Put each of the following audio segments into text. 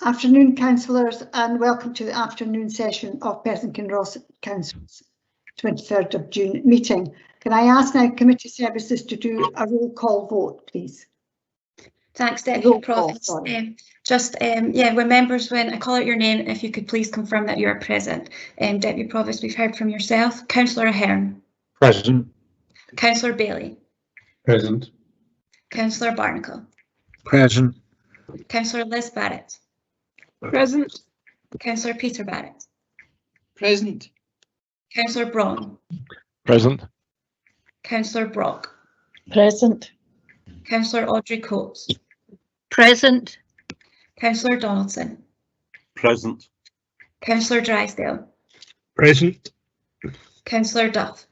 Afternoon, councillors, and welcome to the afternoon session of Perth and Kinross Council's 23rd of June meeting. Can I ask now Committee Services to do a roll call vote, please? Thanks, Deputy Provost. Members, when I call out your name, if you could please confirm that you are present. Deputy Provost, we've heard from yourself. Councillor Ahern. Present. Councillor Bailey. Present. Councillor Barnacle. Present. Councillor Liz Barrett. Present. Councillor Peter Barrett. Present. Councillor Braun. Present. Councillor Brock. Present. Councillor Audrey Coates. Present. Councillor Donaldson. Present. Councillor Drysdale. Present. Councillor Duff.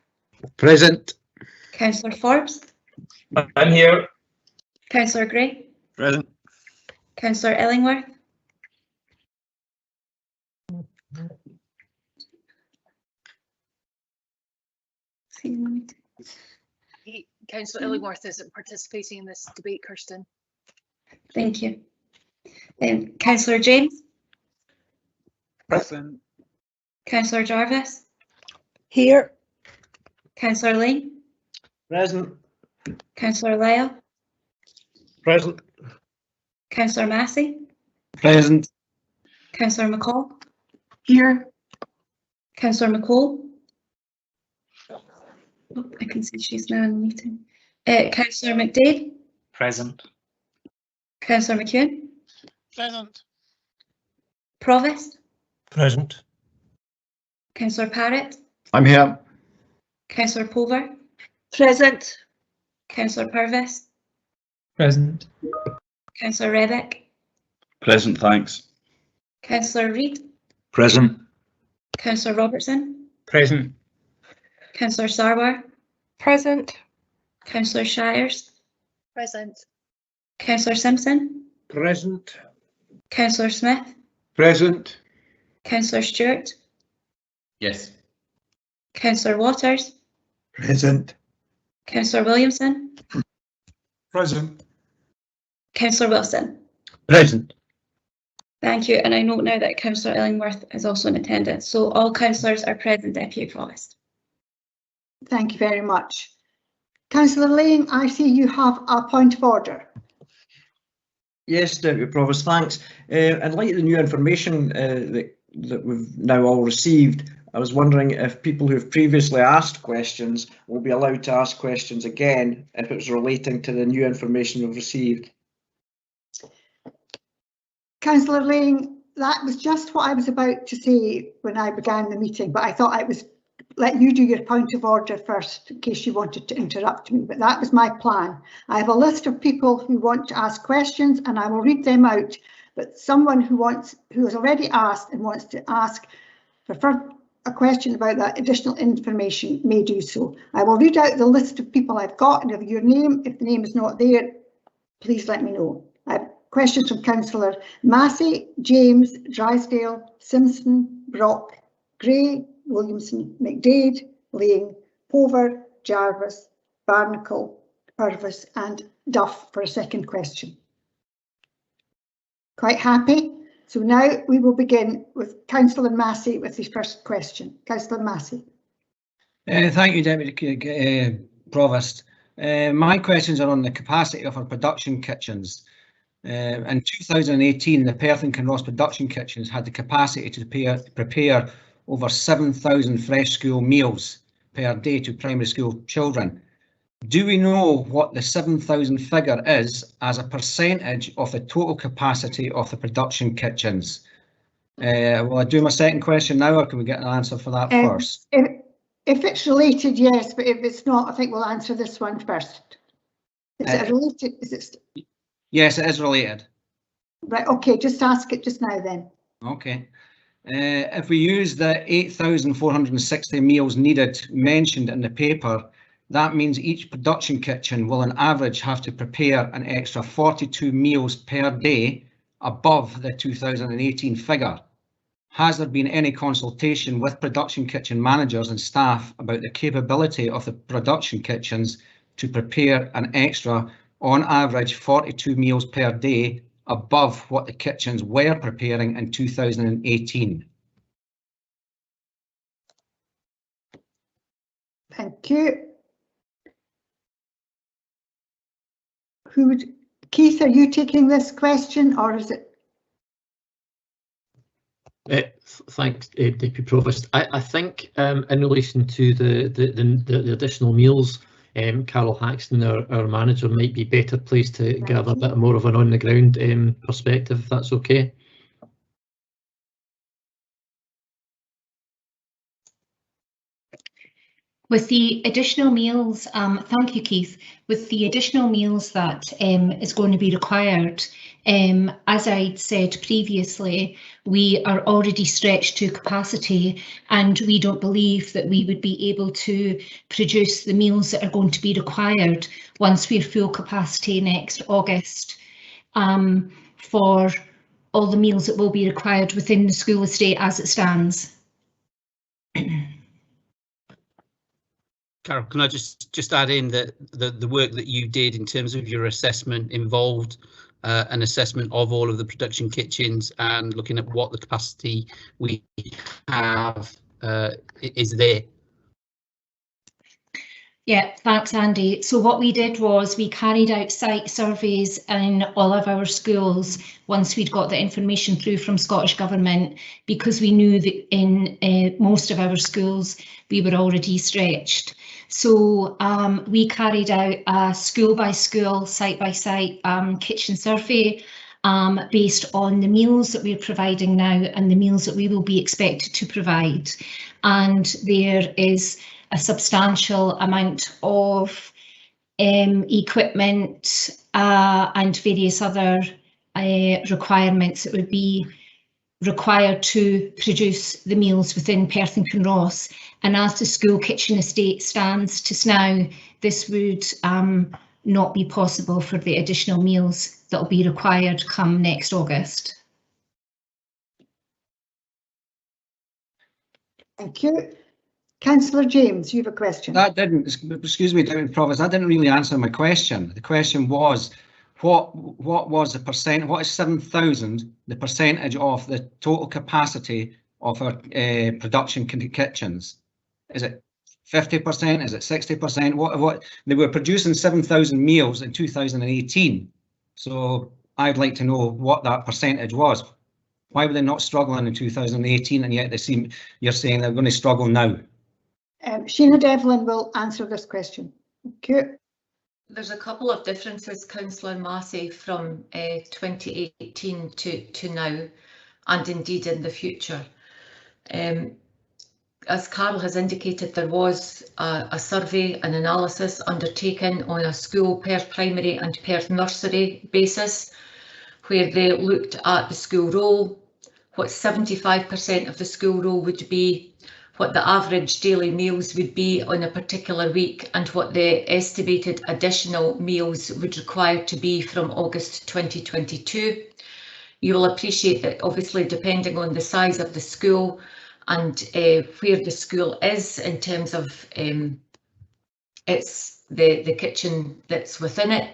Present. Councillor Forbes. I'm here. Councillor Gray. Present. Councillor Illingworth. Councillor Illingworth isn't participating in this debate, Kirsten. Thank you. Councillor James. Present. Councillor Jarvis. Here. Councillor Lane. Present. Councillor Lyle. Present. Councillor Massey. Present. Councillor McCall. Here. Councillor McCall. Oh, I can see she's now in the meeting. Councillor McDade. Present. Councillor McEwen. Present. Provost. Present. Councillor Parrott. I'm here. Councillor Pulver. Present. Councillor Purvis. Present. Councillor Rebeck. Present, thanks. Councillor Reid. Present. Councillor Robertson. Present. Councillor Sarwar. Present. Councillor Shires. Present. Councillor Simpson. Present. Councillor Smith. Present. Councillor Stewart. Yes. Councillor Waters. Present. Councillor Williamson. Present. Councillor Wilson. Present. Thank you, and I note now that Councillor Illingworth is also in attendance. So all councillors are present, Deputy Provost. Thank you very much. Councillor Lane, I see you have a point of order. Yes, Deputy Provost, thanks. In light of the new information that we've now all received, I was wondering if people who've previously asked questions will be allowed to ask questions again if it's relating to the new information we've received. Councillor Lane, that was just what I was about to say when I began the meeting, but I thought I was let you do your point of order first in case you wanted to interrupt me, but that was my plan. I have a list of people who want to ask questions and I will read them out, but someone who has already asked and wants to ask for a question about that additional information may do so. I will read out the list of people I've got, and if the name is not there, please let me know. I have questions from Councillor Massey, James, Drysdale, Simpson, Brock, Gray, Williamson, McDade, Lane, Pover, Jarvis, Barnacle, Purvis and Duff for a second question. Quite happy? So now we will begin with Councillor Massey with his first question. Councillor Massey. Thank you, Deputy Provost. My questions are on the capacity of our production kitchens. In 2018, the Perth and Kinross production kitchens had the capacity to prepare over 7,000 fresh school meals per day to primary school children. Do we know what the 7,000 figure is as a percentage of the total capacity of the production kitchens? Will I do my second question now, or can we get an answer for that first? If it's related, yes, but if it's not, I think we'll answer this one first. Is it related? Is it? Yes, it is related. Right, okay, just ask it just now then. Okay. If we use the 8,460 meals needed mentioned in the paper, that means each production kitchen will on average have to prepare an extra 42 meals per day above the 2018 figure. Has there been any consultation with production kitchen managers and staff about the capability of the production kitchens to prepare an extra, on average, 42 meals per day above what the kitchens were preparing in 2018? Thank you. Keith, are you taking this question, or is it? Thanks, Deputy Provost. I think in relation to the additional meals, Carol Haxton, our manager, might be better placed to give a bit more of an on the ground perspective, if that's okay. With the additional meals, thank you, Keith. With the additional meals that is going to be required, as I said previously, we are already stretched to capacity, and we don't believe that we would be able to produce the meals that are going to be required once we're full capacity next August, for all the meals that will be required within the school estate as it stands. Carol, can I just add in that the work that you did in terms of your assessment involved an assessment of all of the production kitchens and looking at what the capacity we have is there? Yeah, thanks, Andy. So what we did was we carried out site surveys in all of our schools once we'd got the information through from Scottish Government, because we knew that in most of our schools we were already stretched. So we carried out a school by school, site by site kitchen survey based on the meals that we're providing now and the meals that we will be expected to provide. And there is a substantial amount of equipment and various other requirements that would be required to produce the meals within Perth and Kinross. And as the school kitchen estate stands just now, this would not be possible for the additional meals that will be required come next August. Thank you. Councillor James, you have a question. That didn't, excuse me, Deputy Provost, that didn't really answer my question. The question was, what was the percent, what is 7,000, the percentage of the total capacity of our production kitchens? Is it 50%? Is it 60%? What they were producing 7,000 meals in 2018. So I'd like to know what that percentage was. Why were they not struggling in 2018 and yet you're saying they're going to struggle now? Sheena Devlin will answer this question. Thank you. There's a couple of differences, Councillor Massey, from 2018 to now, and indeed in the future. As Carol has indicated, there was a survey and analysis undertaken on a school Perth primary and Perth nursery basis, where they looked at the school roll, what 75% of the school roll would be, what the average daily meals would be on a particular week, and what the estimated additional meals would require to be from August 2022. You will appreciate that obviously depending on the size of the school and where the school is in terms of it's the kitchen that's within it,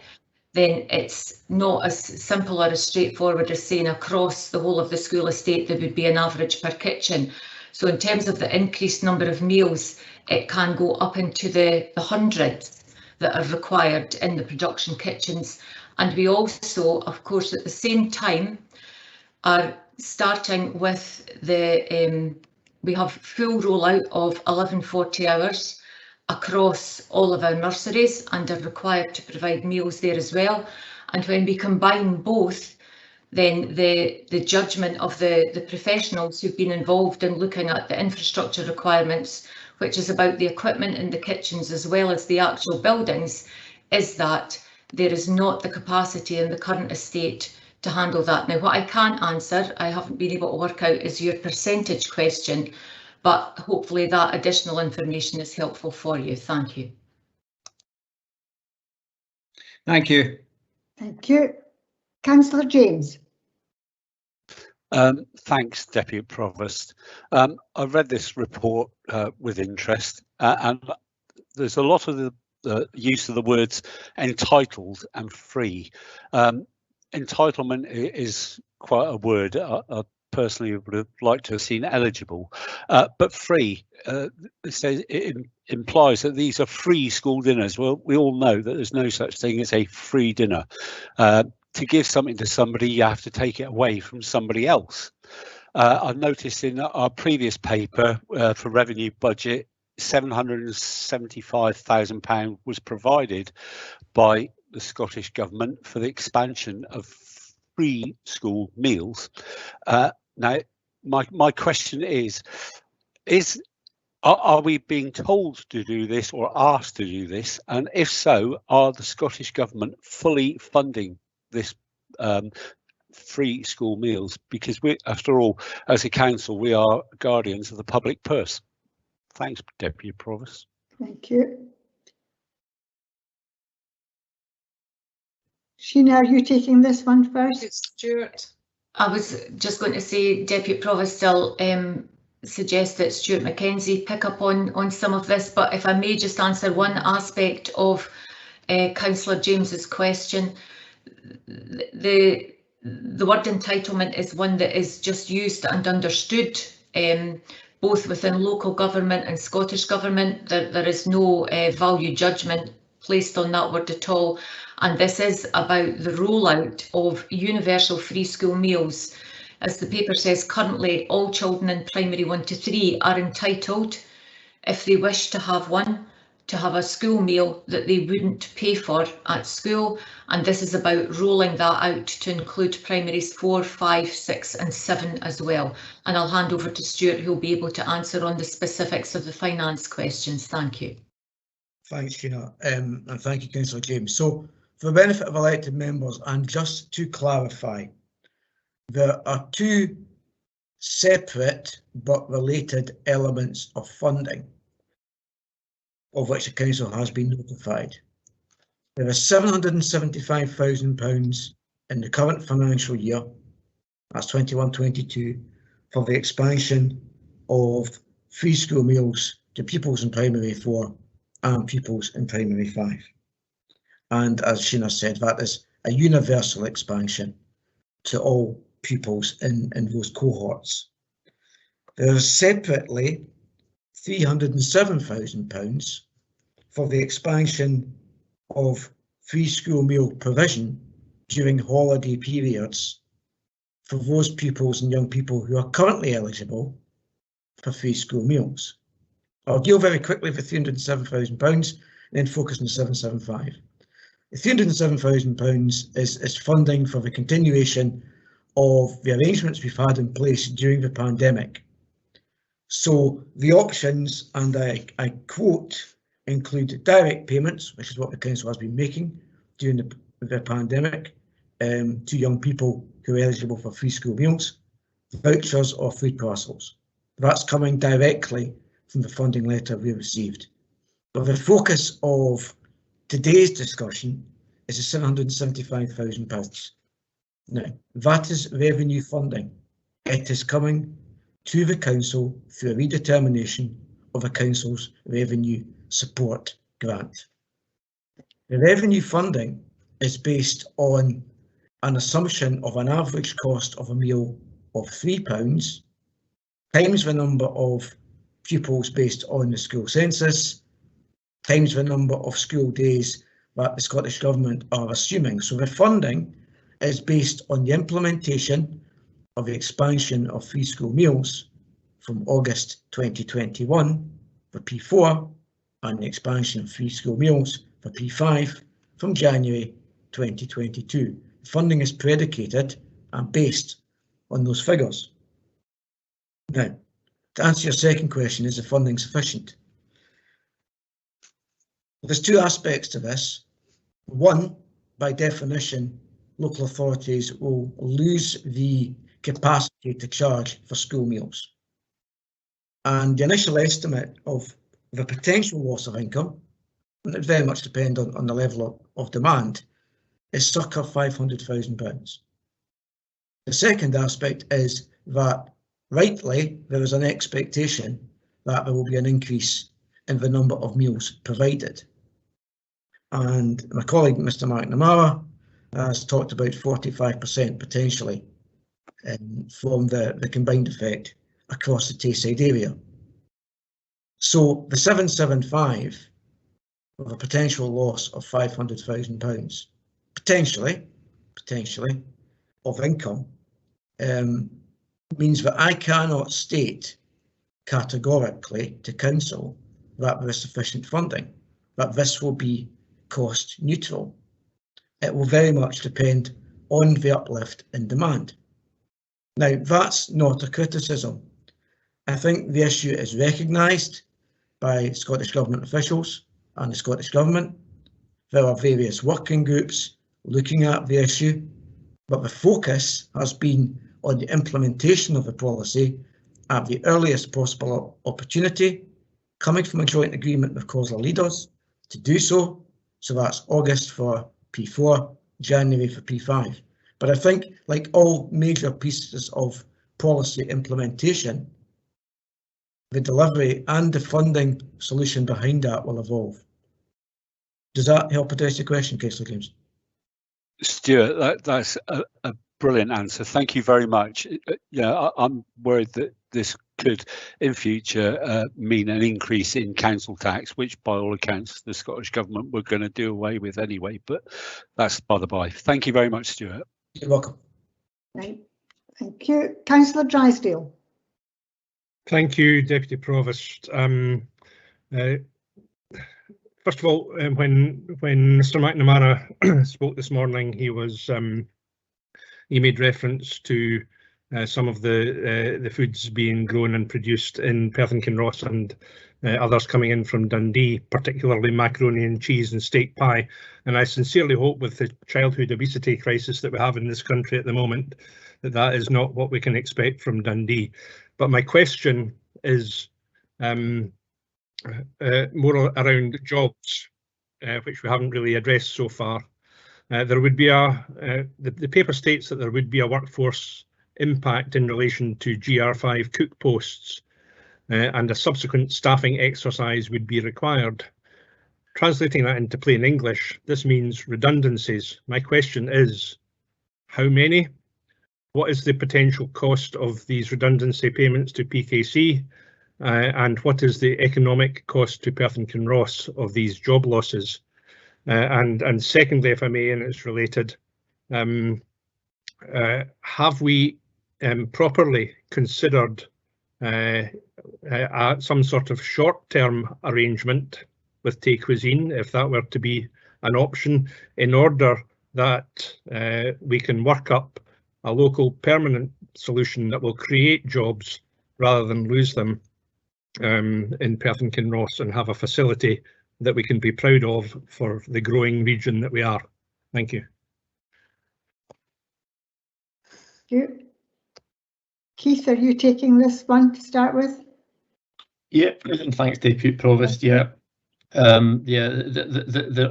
then it's not as simple or as straightforward as saying across the whole of the school estate there would be an average per kitchen. So in terms of the increased number of meals, it can go up into the hundreds that are required in the production kitchens. And we also, of course, at the same time, are starting with the, we have full rollout of 1140 hours across all of our nurseries and are required to provide meals there as well. And when we combine both, then the judgment of the professionals who've been involved in looking at the infrastructure requirements, which is about the equipment in the kitchens as well as the actual buildings, is that there is not the capacity in the current estate to handle that. Now, what I can't answer, I haven't been able to work out, is your percentage question, but hopefully that additional information is helpful for you. Thank you. Thank you. Thank you. Councillor James. Thanks, Deputy Provost. I've read this report with interest, and there's a lot of the use of the words entitled and free. entitlement is quite a word. I personally would have liked to have seen eligible, but free. It says it implies that these are free school dinners. Well, we all know that there's no such thing as a free dinner. To give something to somebody, you have to take it away from somebody else. I've noticed in our previous paper for revenue budget, £775,000 was provided by the Scottish Government for the expansion of free school meals. Now, my question is are we being told to do this or asked to do this? And if so, are the Scottish Government fully funding this free school meals? Because we, after all, as a council, we are guardians of the public purse. Thanks, Deputy Provost. Thank you. Sheena, are you taking this one first? It's Stuart. I was just going to say, Deputy Provost still suggest that Stuart Mackenzie pick up on some of this, but if I may just answer one aspect of Councillor James's question. The word entitlement is one that is just used and understood both within local government and Scottish Government. There is no value judgment placed on that word at all, and this is about the rollout of universal free school meals. As the paper says, currently all children in primary 1 to 3 are entitled, if they wish to have one, to have a school meal that they wouldn't pay for at school, and this is about rolling that out to include primaries 4, 5, 6 and 7 as well. And I'll hand over to Stuart, who'll be able to answer on the specifics of the finance questions. Thank you. Thanks, Sheena, and thank you, Councillor James. So, for the benefit of elected members, and just to clarify, there are two separate but related elements of funding of which the council has been notified. There is £775,000 in the current financial year, that's 21-22, for the expansion of free school meals to pupils in primary 4 and pupils in primary 5. And as Sheena said, that is a universal expansion to all pupils in those cohorts. There is separately £307,000 for the expansion of free school meal provision during holiday periods for those pupils and young people who are currently eligible for free school meals. I'll deal very quickly with £307,000 and then focus on the 775. The £307,000 is funding for the continuation of the arrangements we've had in place during the pandemic. So the options, and I quote, include direct payments, which is what the council has been making during the pandemic, to young people who are eligible for free school meals, vouchers or food parcels. That's coming directly from the funding letter we received. But the focus of today's discussion is the £775,000. Now, that is revenue funding. It is coming to the council through a redetermination of the council's revenue support grant. The revenue funding is based on an assumption of an average cost of a meal of £3 times the number of pupils based on the school census times the number of school days that the Scottish Government are assuming. So the funding is based on the implementation of the expansion of free school meals from August 2021 for P4 and the expansion of free school meals for P5 from January 2022. The funding is predicated and based on those figures. Now, to answer your second question, is the funding sufficient? There's two aspects to this. One, by definition, local authorities will lose the capacity to charge for school meals. And the initial estimate of the potential loss of income, and it very much depends on the level of demand, is circa £500,000. The second aspect is that, rightly, there is an expectation that there will be an increase in the number of meals provided. And my colleague, Mr. McNamara, has talked about 45% potentially from the combined effect across the Tayside area. So the 775 of a potential loss of £500,000 potentially of income means that I cannot state categorically to council that there is sufficient funding, that this will be cost neutral. It will very much depend on the uplift in demand. Now, that's not a criticism. I think the issue is recognised by Scottish Government officials and the Scottish Government. There are various working groups looking at the issue, but the focus has been on the implementation of the policy at the earliest possible opportunity, coming from a joint agreement with COSLA leaders to do so. So that's August for P4, January for P5. But I think, like all major pieces of policy implementation, the delivery and the funding solution behind that will evolve. Does that help address your question, Councillor James? Stuart, that's a brilliant answer. Thank you very much. Yeah, I'm worried that this could, in future, mean an increase in council tax, which by all accounts the Scottish Government were going to do away with anyway, but that's by the by. Thank you very much, Stuart. You're welcome. Right. Thank you. Councillor Drysdale. Thank you, Deputy Provost. First of all, when Mr McNamara spoke this morning, he made reference to some of the foods being grown and produced in Perth and Kinross and others coming in from Dundee, particularly macaroni and cheese and steak pie. And I sincerely hope, with the childhood obesity crisis that we have in this country at the moment, that is not what we can expect from Dundee. But my question is more around jobs, which we haven't really addressed so far. There would be the paper states that there would be a workforce impact in relation to GR5 cook posts, and a subsequent staffing exercise would be required. Translating that into plain English, this means redundancies. My question is, how many? What is the potential cost of these redundancy payments to PKC? And what is the economic cost to Perth and Kinross of these job losses? And secondly, if I may, and it's related, have we properly considered some sort of short-term arrangement with Tay Cuisine, if that were to be an option, in order that we can work up a local permanent solution that will create jobs rather than lose them in Perth and Kinross, and have a facility that we can be proud of for the growing region that we are? Thank you. Thank you. Keith, are you taking this one to start with? Yeah, thanks, Deputy Provost. Yeah.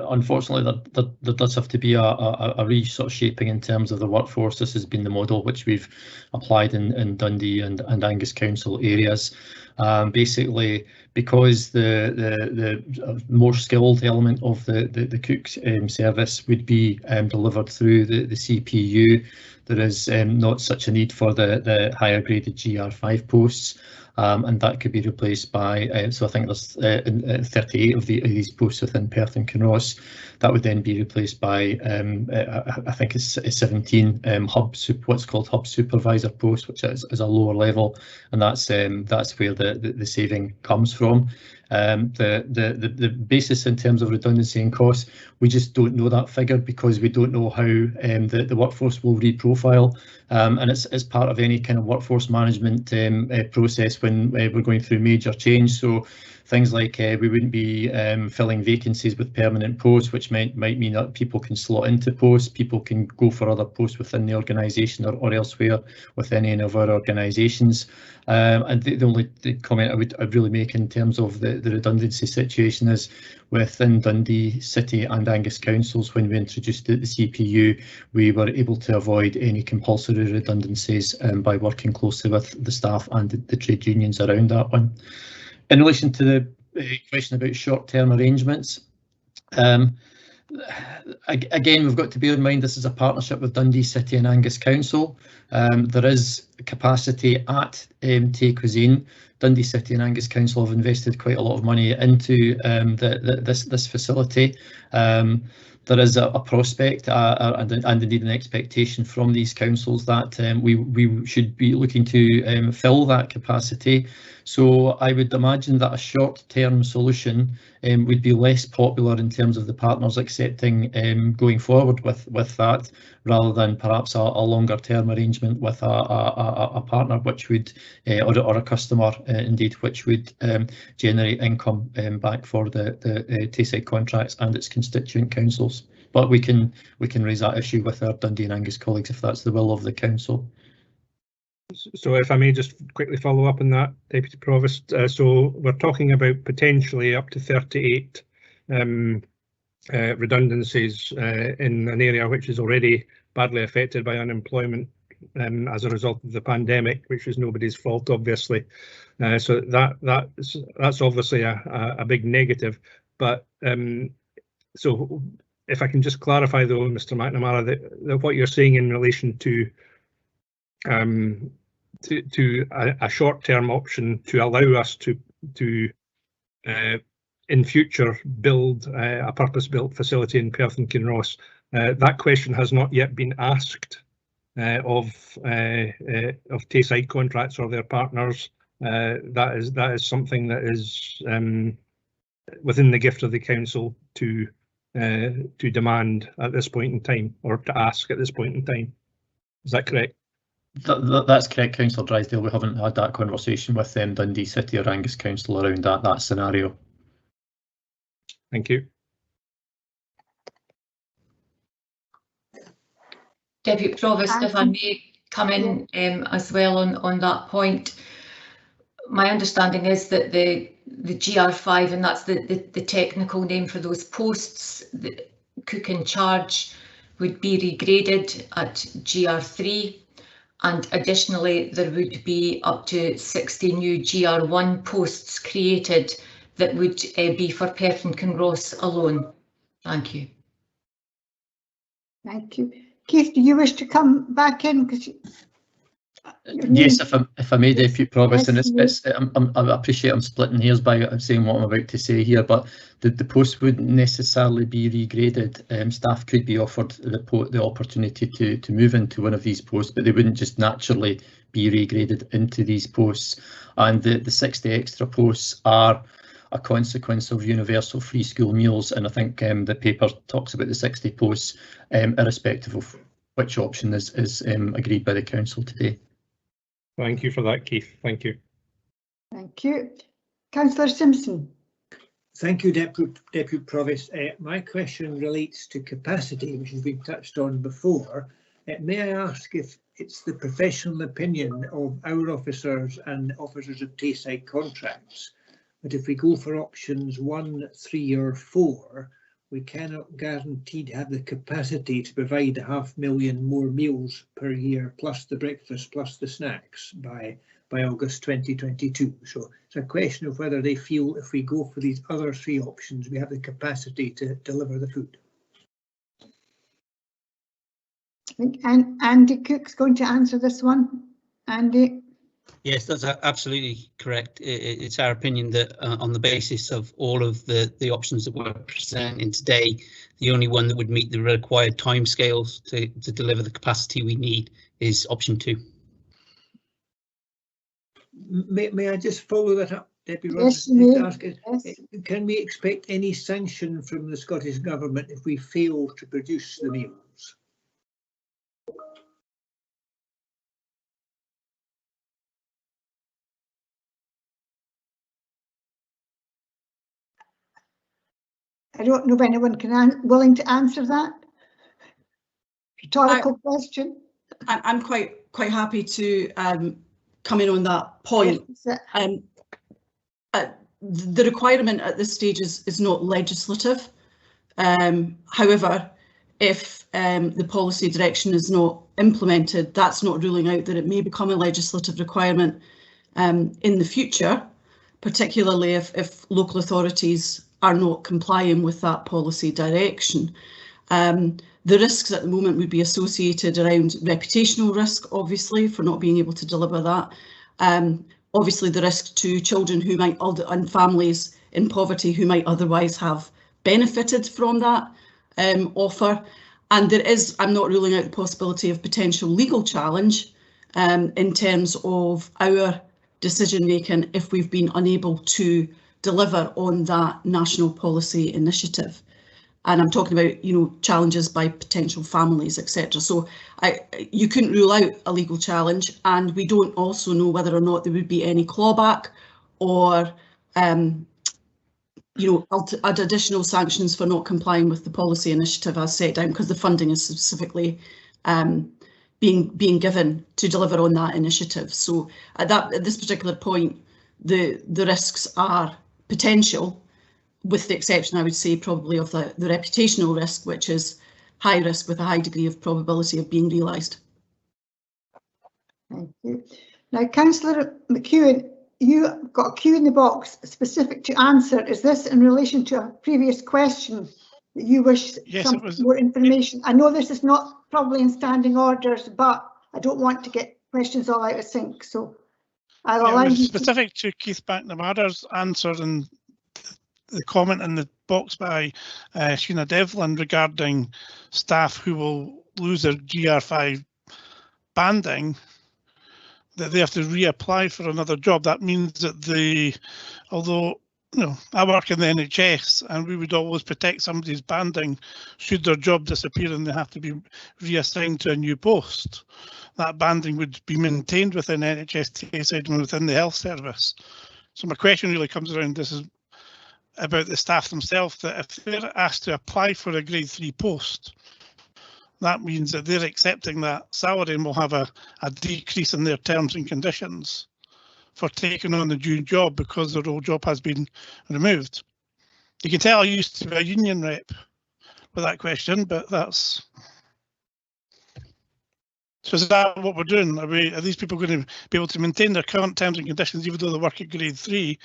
Unfortunately, there does have to be a reshaping in terms of the workforce. This has been the model which we've applied in Dundee and Angus Council areas. Basically, because the more skilled element of the cook service would be delivered through the CPU, there is not such a need for the higher graded GR5 posts. And that could be replaced by, so I think there's 38 of these posts within Perth and Kinross. That would then be replaced by, I think it's 17 what's called hub supervisor posts, which is a lower level, and that's where the saving comes from. The basis in terms of redundancy and costs, we just don't know that figure because we don't know how the workforce will reprofile, and it's part of any kind of workforce management process when we're going through major change. So things like we wouldn't be filling vacancies with permanent posts, which might mean that people can slot into posts, people can go for other posts within the organisation or elsewhere within any of our organisations. And the only comment I'd really make in terms of the redundancy situation is within Dundee City and Angus Councils, when we introduced the CPU, we were able to avoid any compulsory redundancies by working closely with the staff and the trade unions around that one. In relation to the question about short-term arrangements, again, we've got to bear in mind this is a partnership with Dundee City and Angus Council. There is capacity at Tay Cuisine. Dundee City and Angus Council have invested quite a lot of money into this facility. There is a prospect and indeed an expectation from these councils that we should be looking to fill that capacity. So I would imagine that a short-term solution would be less popular in terms of the partners accepting going forward with that, rather than perhaps a longer-term arrangement with a partner, which would or a customer indeed, which would generate income back for the Tayside contracts and its constituent councils. But we can raise that issue with our Dundee and Angus colleagues if that's the will of the council. So if I may just quickly follow up on that, Deputy Provost. So we're talking about potentially up to 38 redundancies in an area which is already badly affected by unemployment as a result of the pandemic, which is nobody's fault, obviously. So that's obviously a big negative. But so if I can just clarify, though, Mr. McNamara, that what you're saying in relation to a short-term option to allow us to in future build a purpose-built facility in Perth and Kinross, that question has not yet been asked of Tayside Contracts or their partners. That is something that is within the gift of the council to demand at this point in time, or to ask at this point in time. Is that correct? That's correct, Councillor Drysdale. We haven't had that conversation with Dundee City or Angus Council around that scenario. Thank you. Deputy Provost, if I may come in as well on that point. My understanding is that the GR5, and that's the technical name for those posts, the cook in charge, would be regraded at GR3, and additionally there would be up to 60 new GR1 posts created that would be for Perth and Kinross alone. Thank you. Thank you. Keith, do you wish to come back in? Yes, if I may, Deputy Provost, and I appreciate I'm splitting hairs by saying what I'm about to say here, but the post wouldn't necessarily be regraded. Staff could be offered the opportunity to move into one of these posts, but they wouldn't just naturally be regraded into these posts. And the 60 extra posts are a consequence of universal free school meals, and I think the paper talks about the 60 posts, irrespective of which option is agreed by the council today. Thank you for that, Keith. Thank you. Thank you. Councillor Simpson. Thank you, Deputy Provost. My question relates to capacity, which has been touched on before. May I ask if it's the professional opinion of our officers and officers of Tayside Contracts that if we go for options 1, 3 or 4, we cannot guarantee to have the capacity to provide 500,000 more meals per year, plus the breakfast, plus the snacks by August 2022. So it's a question of whether they feel if we go for these other 3 options, we have the capacity to deliver the food. I think Andy Cook's going to answer this one. Andy? Yes, that's absolutely correct. It's our opinion that on the basis of all of the options that we're presenting today, the only one that would meet the required timescales to deliver the capacity we need is option 2. May I just follow that up, Deputy Yes, Yes. Can we expect any sanction from the Scottish Government if we fail to produce the meals? I don't know if anyone willing to answer that. Rhetorical question. I'm quite happy to come in on that point. The requirement at this stage is not legislative. However, if the policy direction is not implemented, that's not ruling out that it may become a legislative requirement in the future, particularly if local authorities are not complying with that policy direction. The risks at the moment would be associated around reputational risk, obviously, for not being able to deliver that. Obviously, the risk to children who might, and families in poverty who might otherwise have benefited from that offer. And there is, I'm not ruling out the possibility of potential legal challenge in terms of our decision making if we've been unable to deliver on that national policy initiative. And I'm talking about, you know, challenges by potential families, etc. So you couldn't rule out a legal challenge, and we don't also know whether or not there would be any clawback or, you know, additional sanctions for not complying with the policy initiative as set down, because the funding is specifically being given to deliver on that initiative. So at this particular point, the risks are potential, with the exception, I would say, probably of the reputational risk, which is high risk with a high degree of probability of being realised. Thank you. Now, Councillor McEwen, you got a cue in the box specific to answer. Is this in relation to a previous question that you wish some more information? I know this is not probably in standing orders, but I don't want to get questions all out of sync, so I'll allow you. Specific to Keith McNamara's answer and the comment in the box by Sheena Devlin regarding staff who will lose their GR5 banding, that they have to reapply for another job. That means that although, you know, I work in the NHS and we would always protect somebody's banding should their job disappear and they have to be reassigned to a new post. That banding would be maintained within NHS Tayside and within the health service. So my question really comes around this is about the staff themselves, that if they're asked to apply for a grade 3 post, that means that they're accepting that salary and will have a decrease in their terms and conditions for taking on the new job because their old job has been removed. You can tell I used to be a union rep with that question, but that's... So is that what we're doing? Are these people going to be able to maintain their current terms and conditions even though they work at grade 3?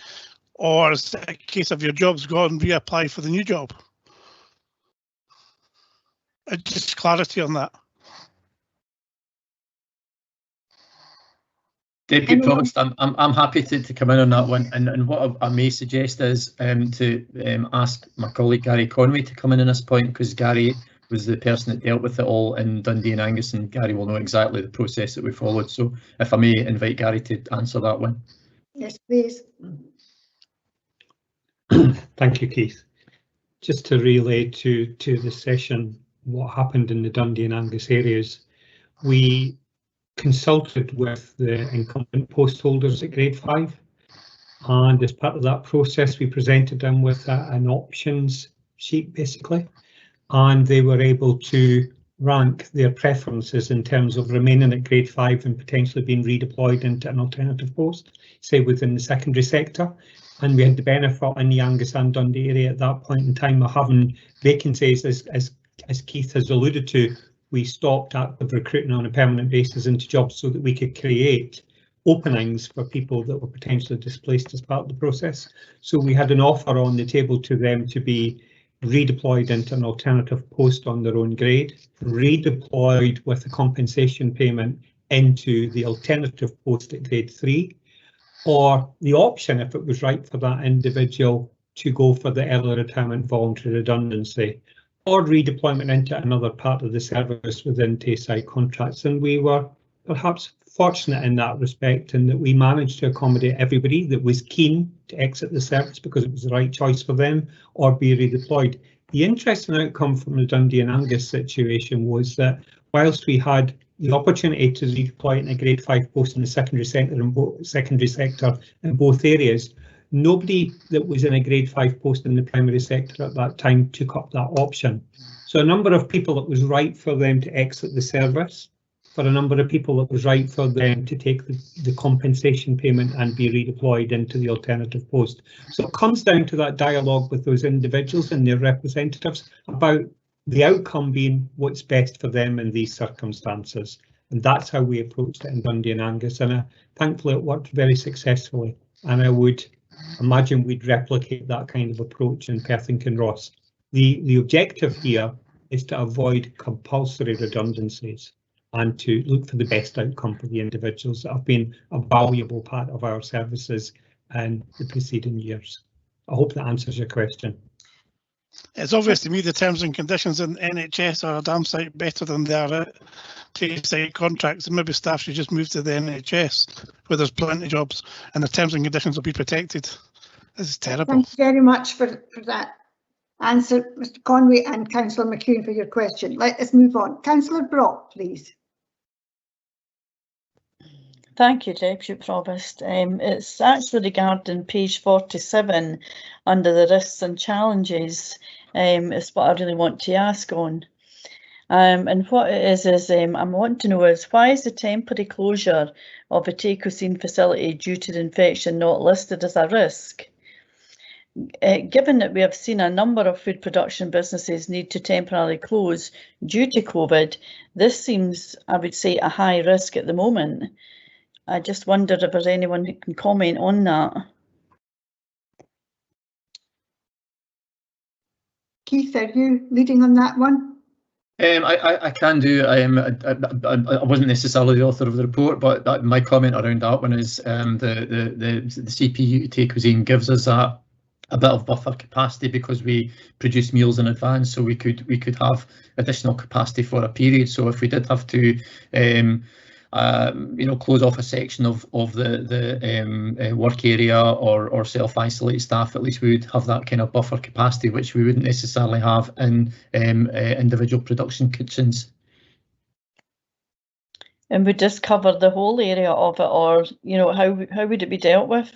Or is it a case of your job's gone, reapply for the new job? Just clarity on that. Deputy Provost, I'm happy to come in on that one, and what I may suggest is to ask my colleague Gary Conway to come in on this point, because Gary was the person that dealt with it all in Dundee and Angus, and Gary will know exactly the process that we followed. So if I may invite Gary to answer that one. Yes, please. Thank you, Keith. Just to relay to the session what happened in the Dundee and Angus areas, we consulted with the incumbent post holders at grade 5, and as part of that process we presented them with an options sheet basically, and they were able to rank their preferences in terms of remaining at grade 5 and potentially being redeployed into an alternative post, say within the secondary sector. And we had the benefit in the Angus and Dundee area at that point in time of having vacancies, as Keith has alluded to. We stopped active recruiting on a permanent basis into jobs so that we could create openings for people that were potentially displaced as part of the process. So we had an offer on the table to them to be redeployed into an alternative post on their own grade, redeployed with a compensation payment into the alternative post at grade 3, or the option, if it was right for that individual, to go for the early retirement voluntary redundancy, or redeployment into another part of the service within Tayside contracts. And we were perhaps fortunate in that respect, in that we managed to accommodate everybody that was keen to exit the service because it was the right choice for them, or be redeployed. The interesting outcome from the Dundee and Angus situation was that whilst we had the opportunity to redeploy in a grade 5 post in the secondary sector in both areas, nobody that was in a grade 5 post in the primary sector at that time took up that option. So a number of people, it was right for them to exit the service. For a number of people, it was right for them to take the compensation payment and be redeployed into the alternative post. So it comes down to that dialogue with those individuals and their representatives about the outcome being what's best for them in these circumstances. And that's how we approached it in Dundee and Angus, and thankfully it worked very successfully. And I would imagine we'd replicate that kind of approach in Perth and Kinross. The objective here is to avoid compulsory redundancies and to look for the best outcome for the individuals that have been a valuable part of our services in the preceding years. I hope that answers your question. It's obvious to me the terms and conditions in NHS are a damn sight better than they are at site contracts, and maybe staff should just move to the NHS where there's plenty of jobs and the terms and conditions will be protected. This is terrible. Thank you very much for that answer, Mr Conway and Councillor McEwen, for your question. Let us move on. Councillor Brock, please. Thank you, Deputy Provost. It's actually regarding page 47 under the risks and challenges is what I really want to ask on. And what it is I want to know is, why is the temporary closure of a Tacosine facility due to the infection not listed as a risk? Given that we have seen a number of food production businesses need to temporarily close due to COVID, this seems, I would say, a high risk at the moment. I just wondered if there's anyone who can comment on that. Keith, are you leading on that one? I can do. I wasn't necessarily the author of the report, but my comment around that one is the CPU Tacosine gives us a bit of buffer capacity because we produce meals in advance, so we could have additional capacity for a period. So if we did have to close off a section of the work area or self-isolate staff, at least we would have that kind of buffer capacity, which we wouldn't necessarily have in individual production kitchens. And would this cover the whole area of it, or how would it be dealt with?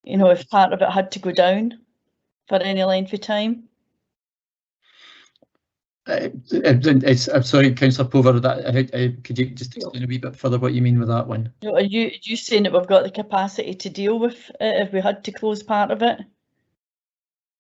If part of it had to go down for any length of time? I'm sorry, Councillor Pover, could you just explain a wee bit further what you mean with that one? Are you saying that we've got the capacity to deal with it if we had to close part of it?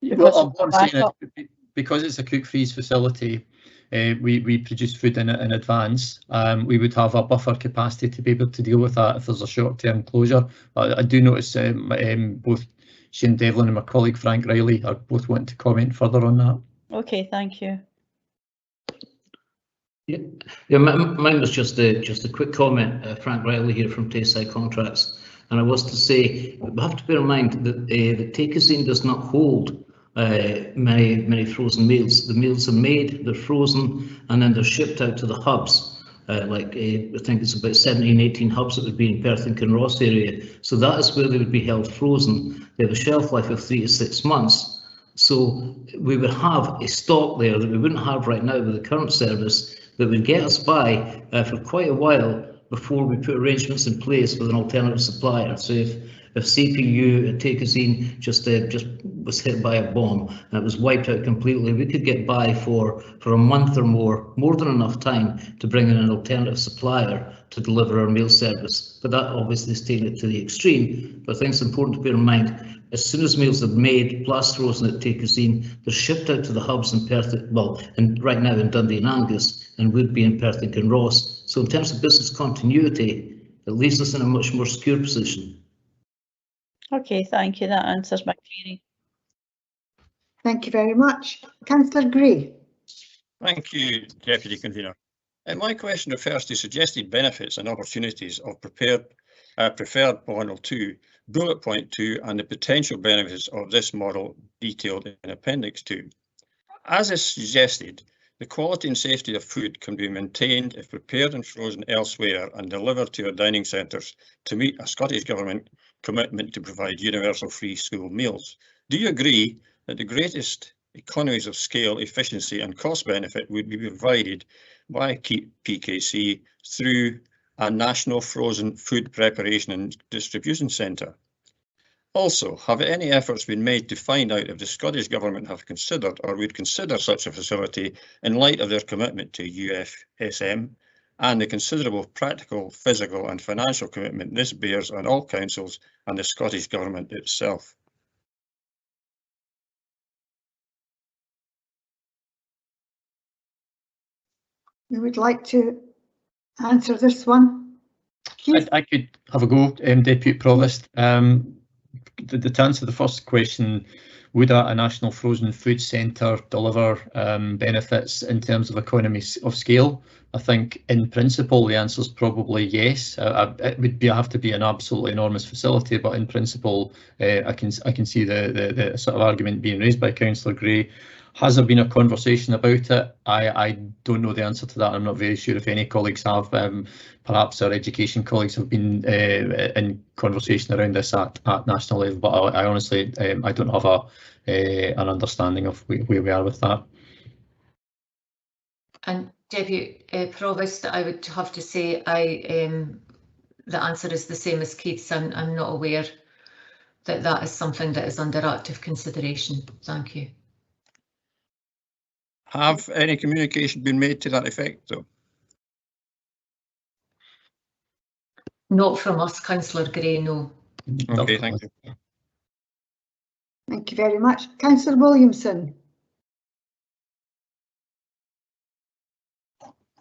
Well, what I'm saying is, because it's a cook freeze facility, we produce food in advance. We would have a buffer capacity to be able to deal with that if there's a short-term closure. I do notice both Shane Devlin and my colleague Frank Riley are both wanting to comment further on that. Okay, thank you. Yeah, mine was just a quick comment. Frank Riley here from Tayside Contracts, and I was to say we have to bear in mind that the Tacosine does not hold many frozen meals. The meals are made, they're frozen, and then they're shipped out to the hubs. I think it's about 17, 18 hubs that would be in Perth and Kinross area. So that is where they would be held frozen. They have a shelf life of 3 to 6 months. So we would have a stock there that we wouldn't have right now with the current service that would get us by for quite a while before we put arrangements in place with an alternative supplier. So if CPU and Tacosine just was hit by a bomb and it was wiped out completely, we could get by for a month or more than enough time to bring in an alternative supplier to deliver our meal service. But that obviously is taking it to the extreme. But I think it's important to bear in mind, as soon as meals are made, plus frozen at Tacosine, they're shipped out to the hubs in Perth, and right now in Dundee and Angus, and would be in Perth and Kinross. So in terms of business continuity, it leaves us in a much more secure position. Okay, thank you. That answers my query. Thank you very much. Councillor Gray. Thank you, Deputy Convener. My question refers to suggested benefits and opportunities of preferred model 2, bullet point 2, and the potential benefits of this model detailed in appendix 2. As is suggested, the quality and safety of food can be maintained if prepared and frozen elsewhere and delivered to our dining centres to meet a Scottish Government commitment to provide universal free school meals. Do you agree that the greatest economies of scale, efficiency and cost benefit would be provided by PKC through a national frozen food preparation and distribution centre? Also, have any efforts been made to find out if the Scottish Government have considered or would consider such a facility in light of their commitment to UFSM and the considerable practical, physical and financial commitment this bears on all councils and the Scottish Government itself? You would like to answer this one? I could have a go, Deputy Provost. To answer the first question, would a national frozen food centre deliver benefits in terms of economies of scale? I think in principle the answer is probably yes. It would have to be an absolutely enormous facility, but in principle I can see the sort of argument being raised by Councillor Gray. Has there been a conversation about it? I don't know the answer to that. I'm not very sure if any colleagues have. Perhaps our education colleagues have been in conversation around this at national level, but I honestly I don't have an understanding of where we are with that. And Deputy Provost, I would have to say the answer is the same as Keith's. I'm not aware that that is something that is under active consideration. Thank you. Have any communication been made to that effect, though? Not from us, Councillor Gray, no. Okay, thank you. Thank you very much. Councillor Williamson.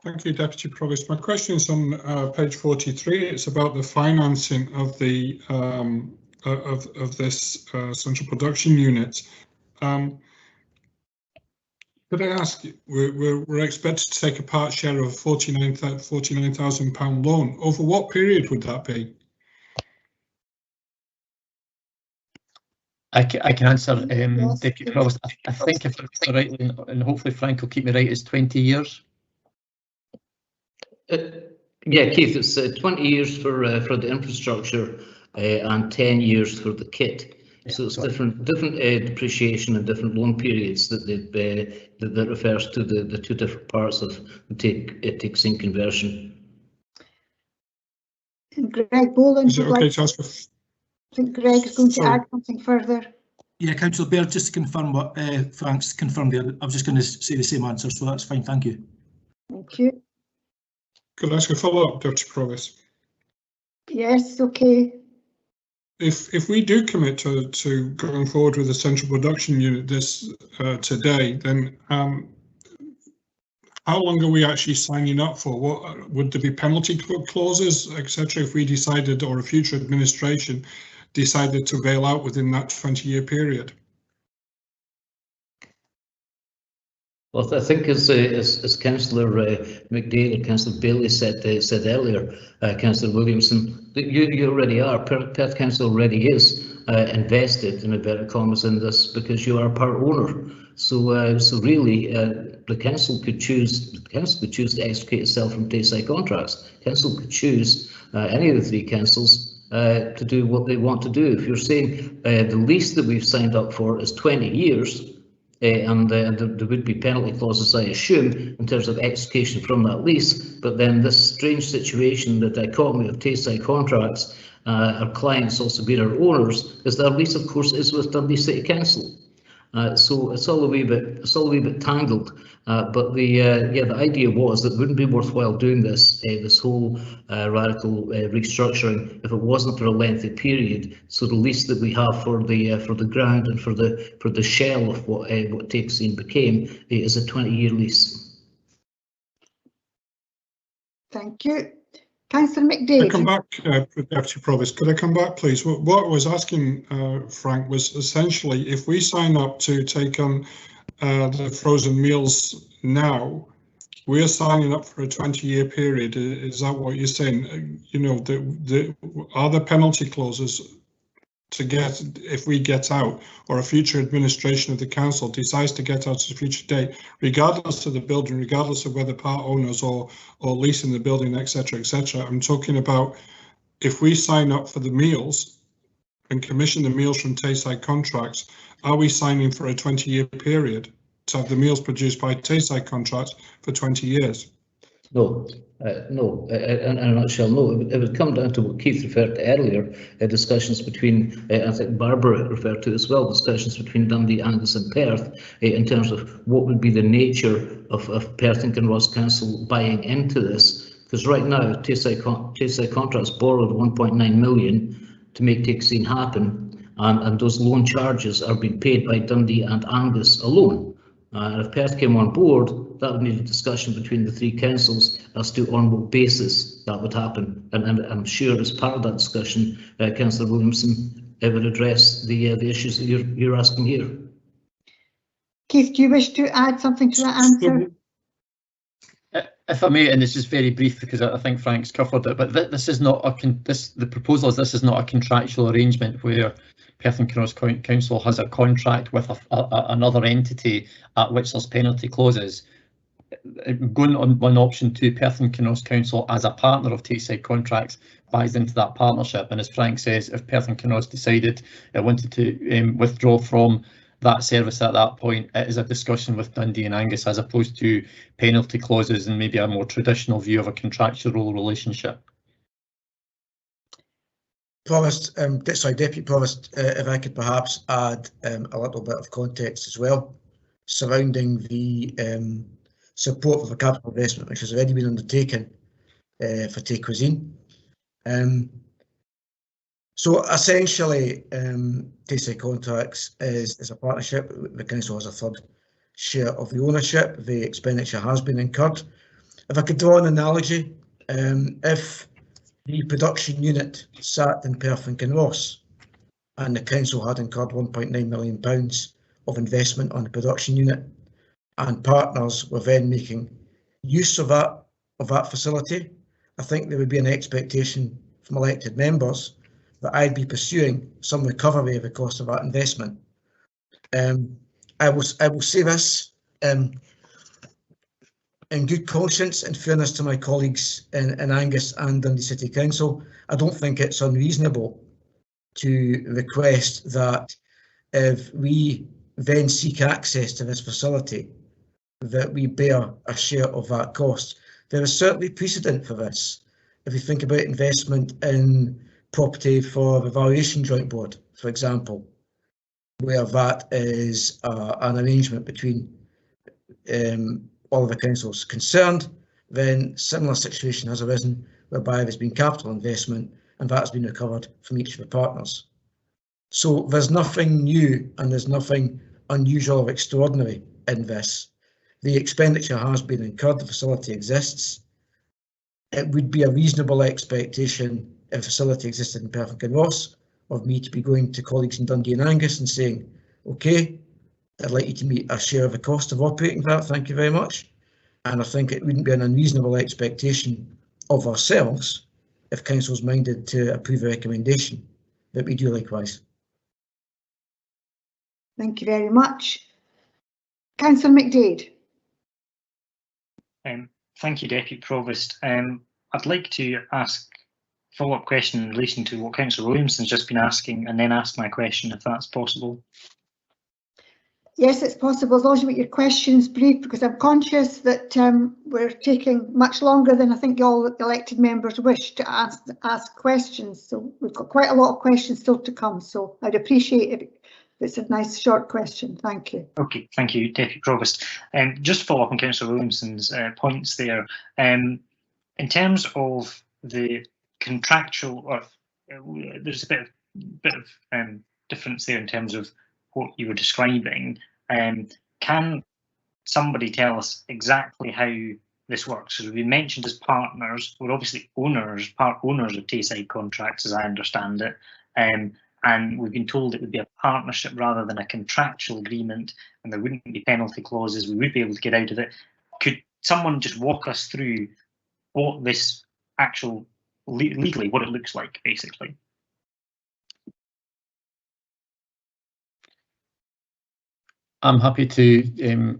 Thank you, Deputy Provost. My question is on page 43. It's about the financing of the of this central production unit. Could I ask, we're expected to take a part share of a £49,000 loan. Over what period would that be? I can answer, Deputy Provost. I think if I'm right, and hopefully Frank will keep me right, it's 20 years. Yeah, Keith, it's 20 years for the infrastructure and 10 years for the kit. So it's different depreciation and different loan periods that that refers to the two different parts of the take-in conversion. And Greg Boland. Is it okay to ask? I think Greg is going to add something further. Yeah, Councillor Baird, just to confirm what Frank's confirmed there, I was just going to say the same answer, so that's fine, thank you. Thank you. Could I ask a follow-up, Deputy Provost? Yes, okay. If we do commit to going forward with the central production unit this today, then how long are we actually signing up for? What would there be penalty clauses, etc., if we decided, or a future administration decided to bail out within that 20-year period? Well, I think as Councillor McDade or Councillor Bailey said earlier, Councillor Williamson, that you already are. Perth Council already is invested, in inverted commas, in this because you are a part owner. So really, the council could choose. The council could choose to extricate itself from Tayside contracts. Council could choose any of the three councils to do what they want to do. If you're saying the lease that we've signed up for is 20 years. And there would be penalty clauses, I assume, in terms of extrication from that lease. But then this strange situation, the dichotomy of Tayside contracts, our clients also being our owners, is that our lease, of course, is with Dundee City Council. So it's all a wee bit tangled. But the idea was that it wouldn't be worthwhile doing this whole radical restructuring if it wasn't for a lengthy period. So the lease that we have for the ground and for the shell of what Takescene became is a 20-year lease. Thank you. Councillor McDade. Could I come back, Deputy Provost? Could I come back, please? What I was asking, Frank, was essentially if we sign up to take on the frozen meals now, we're signing up for a 20-year period. Is that what you're saying? You know, are there penalty clauses to get if we get out, or a future administration of the council decides to get out at a future date, regardless of the building, regardless of whether part owners or leasing the building, etc., etc. I'm talking about if we sign up for the meals and commission the meals from Tayside contracts, are we signing for a 20-year period to have the meals produced by Tayside contracts for 20 years? No, in a nutshell, no. It would come down to what Keith referred to earlier, discussions between, I think Barbara referred to as well, discussions between Dundee, Angus and Perth in terms of what would be the nature of Perth and Kinross Council buying into this. Because right now, Tayside Contracts borrowed 1.9 million to make Takescene happen, and those loan charges are being paid by Dundee and Angus alone. And if Perth came on board, that would need a discussion between the three councils as to on what basis that would happen. And I'm sure as part of that discussion, Councillor Williamson would address the issues that you're asking here. Keith, do you wish to add something to that answer? If I may, and this is very brief because I think Frank's covered it, but this is not the proposal is this is not a contractual arrangement where Perth and Kinross Council has a contract with another entity at which there's penalty clauses. Going on one option to Perth and Kinross Council as a partner of Tayside Contracts buys into that partnership, and as Frank says, if Perth and Kinross decided it wanted to withdraw from that service at that point, it is a discussion with Dundee and Angus as opposed to penalty clauses and maybe a more traditional view of a contractual relationship. Provost, sorry, Deputy Provost, if I could perhaps add a little bit of context as well surrounding the support for the capital investment which has already been undertaken for Tay Cuisine. So essentially, Tayside Contracts is a partnership. The council has a third share of the ownership. The expenditure has been incurred. If I could draw an analogy, if the production unit sat in Perth and Kinross and the council had incurred £1.9 million of investment on the production unit, and partners were then making use of that facility, I think there would be an expectation from elected members that I'd be pursuing some recovery of the cost of that investment. I will say this in good conscience and fairness to my colleagues in Angus and Dundee City Council. I don't think it's unreasonable to request that if we then seek access to this facility, that we bear a share of that cost. There is certainly precedent for this. If you think about investment in property for the Valuation Joint Board, for example, where that is an arrangement between all of the councils concerned, then similar situation has arisen whereby there's been capital investment and that's been recovered from each of the partners. So there's nothing new and there's nothing unusual or extraordinary in this. The expenditure has been incurred, the facility exists. It would be a reasonable expectation if a facility existed in Perth and Kinross of me to be going to colleagues in Dundee and Angus and saying, okay, I'd like you to meet a share of the cost of operating that, thank you very much. And I think it wouldn't be an unreasonable expectation of ourselves if council's minded to approve a recommendation that we do likewise. Thank you very much. Councillor McDade. Thank you, Deputy Provost. I'd like to ask a follow-up question in relation to what Councillor Williamson's just been asking and then ask my question if that's possible. Yes, it's possible, as long as you make your questions brief, because I'm conscious that we're taking much longer than I think all elected members wish to ask questions. So we've got quite a lot of questions still to come, so I'd appreciate it. It's a nice short question. Thank you. Okay, thank you, Deputy Provost. Just to follow up on Councillor Williamson's points there, in terms of the contractual, there's a bit of difference there in terms of what you were describing. Can somebody tell us exactly how this works? So we mentioned as partners, we're obviously part owners of Tayside Contracts, as I understand it. And we've been told it would be a partnership rather than a contractual agreement, and there wouldn't be penalty clauses. We would be able to get out of it. Could someone just walk us through what this actual legally, what it looks like, basically? I'm happy to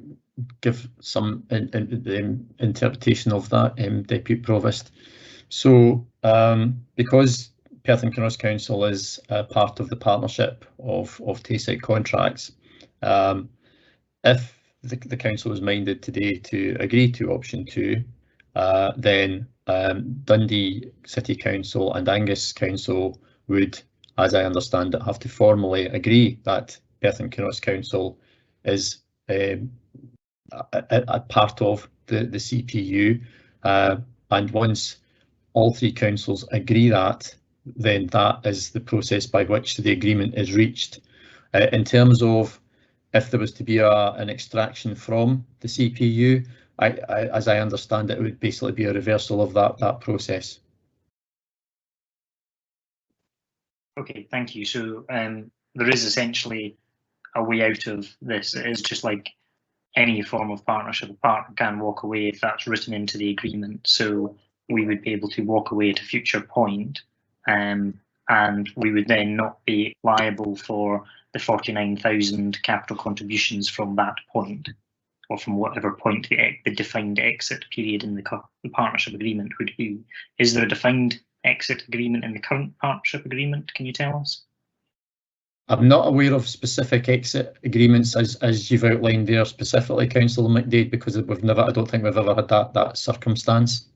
give some interpretation of that, Deputy Provost. So because Perth and Kinross Council is part of the partnership of Tayside Contracts, if the council was minded today to agree to option 2, then Dundee City Council and Angus Council would, as I understand it, have to formally agree that Perth and Kinross Council is a part of the CPU, and once all 3 councils agree that, then that is the process by which the agreement is reached. In terms of if there was to be an extraction from the CPU. As I understand it, it would basically be a reversal of that process. Okay, thank you. So there is essentially a way out of this. It is just like any form of partnership. A partner can walk away if that's written into the agreement. So we would be able to walk away at a future point, and we would then not be liable for the 49,000 capital contributions from that point, or from whatever point the defined exit period in the partnership agreement would be. Is there a defined exit agreement in the current partnership agreement? Can you tell us? I'm not aware of specific exit agreements as you've outlined there specifically, Councillor McDade, because I don't think we've ever had that circumstance.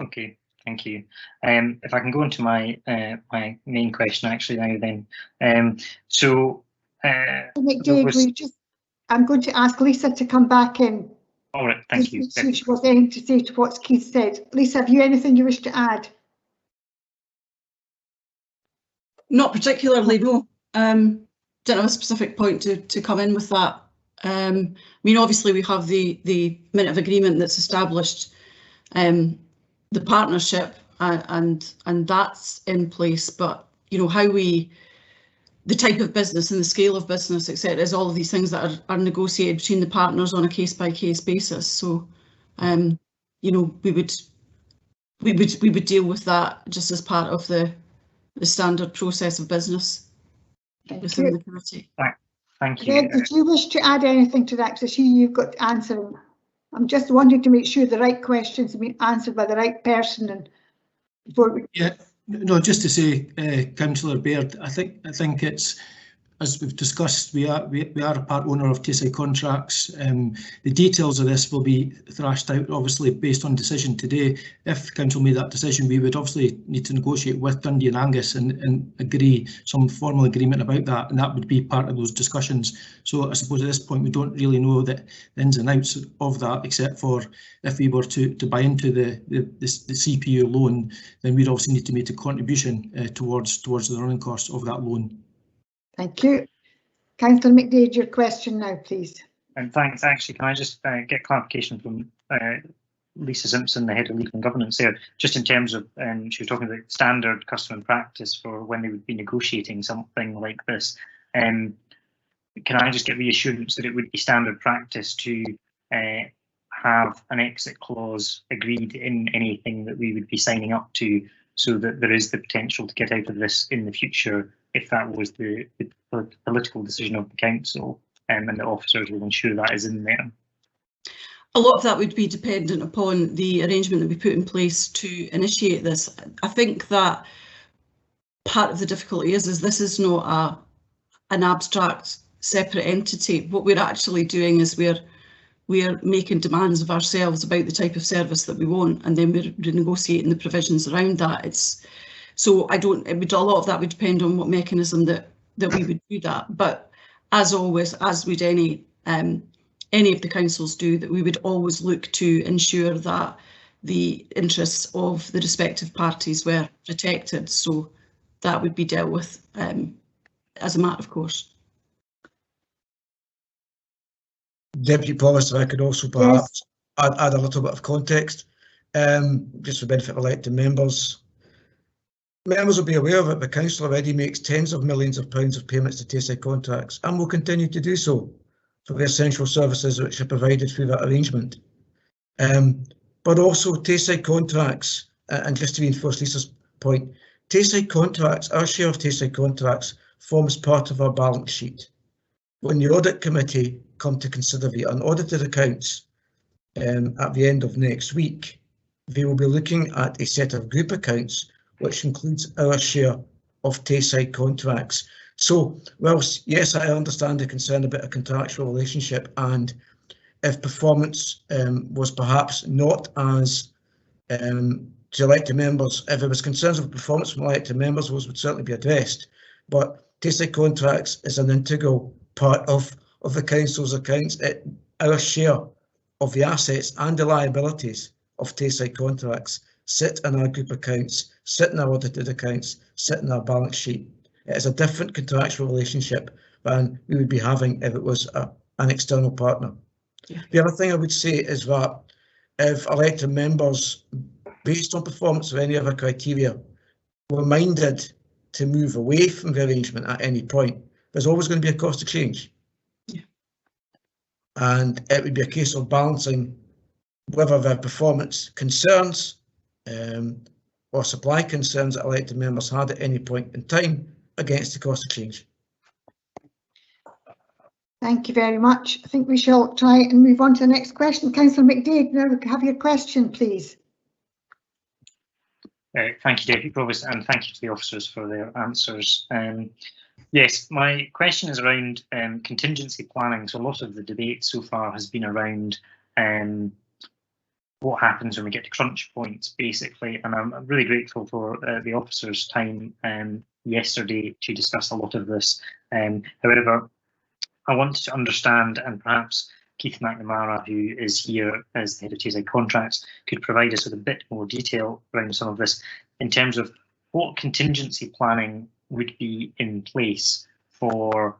Okay, thank you. If I can go into my my main question actually now then. McDade, I'm going to ask Lisa to come back in. All right, thank you. See if she was anything to say to what Keith said. Lisa, have you anything you wish to add? Not particularly, no. Don't have a specific point to come in with that. I mean, obviously we have the minute of agreement that's established the partnership, and that's in place. But you know how the type of business and the scale of business, etc., is all of these things that are negotiated between the partners on a case-by-case basis. So, you know, we would deal with that just as part of the standard process of business within the committee. Thank you. Greg, did you wish to add anything to that? Because I see you've got to answer them. I'm just wanting to make sure the right questions have been answered by the right person. And before we... Yeah, no, just to say, Councillor Baird, I think it's, as we've discussed, we are a part owner of TSI contracts. The details of this will be thrashed out, obviously, based on decision today. If Council made that decision, we would obviously need to negotiate with Dundee and Angus and agree some formal agreement about that, and that would be part of those discussions. So I suppose at this point we don't really know the ins and outs of that, except for if we were to buy into the CPU loan, then we'd obviously need to make a contribution towards the running costs of that loan. Thank you. Councillor McDade, your question now, please. And thanks. Actually, can I just get clarification from Lisa Simpson, the head of legal and governance there, just in terms of, she was talking about standard custom and practice for when they would be negotiating something like this. Can I just get reassurance that it would be standard practice to have an exit clause agreed in anything that we would be signing up to, so that there is the potential to get out of this in the future if that was the political decision of the council, and the officers will ensure that is in there? A lot of that would be dependent upon the arrangement that we put in place to initiate this. I think that part of the difficulty is this is not an abstract separate entity. What we're actually doing is we're making demands of ourselves about the type of service that we want, and then we're renegotiating the provisions around that. So a lot of that would depend on what mechanism that we would do that. But as always, as would any of the councils do, that we would always look to ensure that the interests of the respective parties were protected. So that would be dealt with as a matter of course. Deputy Provost, if I could also perhaps add a little bit of context, just for the benefit of elected members. Members will be aware of it, the council already makes tens of millions of pounds of payments to TSI contracts and will continue to do so for the essential services which are provided through that arrangement. But also TSI contracts, and just to reinforce Lisa's point, TSI contracts, our share of TSI contracts forms part of our balance sheet. When the audit committee come to consider the unaudited accounts at the end of next week, they will be looking at a set of group accounts which includes our share of TSI contracts. So, whilst, yes, I understand the concern about a contractual relationship, and if performance was perhaps not as, to elected members, if there was concerns of performance from elected members, those would certainly be addressed. But TSI contracts is an integral part of the council's accounts. Our share of the assets and the liabilities of TSI contracts sit in our group accounts, sit in our audited accounts, sit in our balance sheet. It is a different contractual relationship than we would be having if it was an external partner. Yeah. The other thing I would say is that if elected members, based on performance of any other criteria, were minded to move away from the arrangement at any point, there's always going to be a cost of change. Yeah. And it would be a case of balancing whether their performance concerns or supply concerns that elected members had at any point in time against the cost of change. Thank you very much. I think we shall try and move on to the next question. Councillor McDaid, now have your question, please. Thank you, Deputy Provost, and thank you to the officers for their answers. Yes, my question is around contingency planning. So a lot of the debate so far has been around what happens when we get to crunch points, basically, and I'm really grateful for the officers' time yesterday to discuss a lot of this. However, I wanted to understand, and perhaps Keith McNamara, who is here as the head of Tayside Contracts, could provide us with a bit more detail around some of this in terms of what contingency planning would be in place for,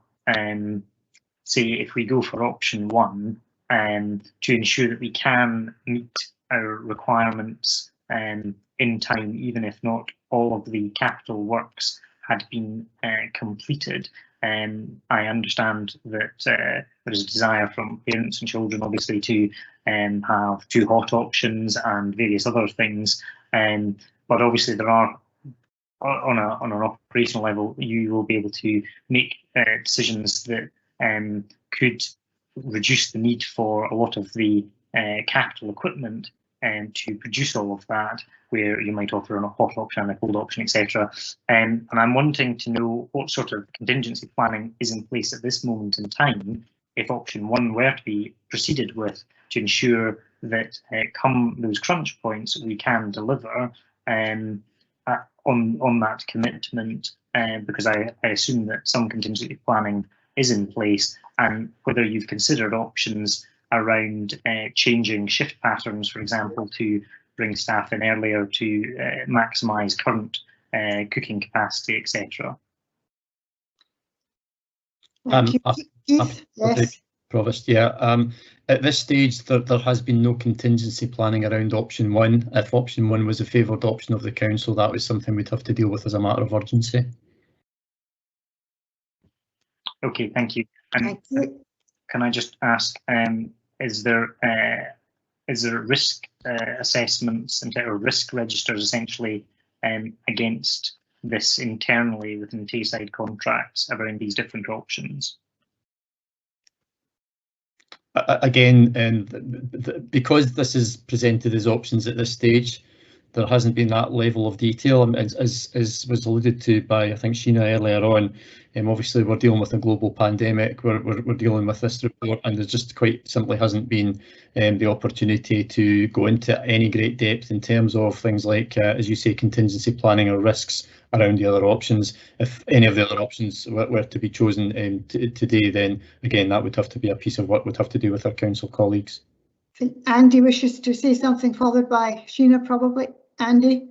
say, if we go for option one, to ensure that we can meet our requirements in time, even if not all of the capital works had been completed. I understand that there is a desire from parents and children, obviously, to have 2 hot options and various other things. But obviously, there are, on an operational level, you will be able to make decisions that could reduce the need for a lot of the capital equipment to produce all of that, where you might offer a hot option and a cold option, etc. And I'm wanting to know what sort of contingency planning is in place at this moment in time, if option one were to be proceeded with, to ensure that come those crunch points, we can deliver on that commitment, because I assume that some contingency planning is in place, and whether you've considered options around changing shift patterns, for example, to bring staff in earlier to maximise current cooking capacity, etc. Yes. Provost, yeah. At this stage, there has been no contingency planning around option one. If option one was a favoured option of the council, that was something we'd have to deal with as a matter of urgency. Okay, thank you. And thank you. Can I just ask, is there risk assessments or risk registers essentially against this internally within Tayside Contracts around these different options? Again, because this is presented as options at this stage, there hasn't been that level of detail, as was alluded to by, I think, Sheena earlier on. Obviously, we're dealing with a global pandemic, we're dealing with this report, and there just quite simply hasn't been the opportunity to go into any great depth in terms of things like, as you say, contingency planning or risks around the other options. If any of the other options were to be chosen today, then again, that would have to be a piece of work we'd have to do with our council colleagues. Andy wishes to say something, followed by Sheena, probably. Andy?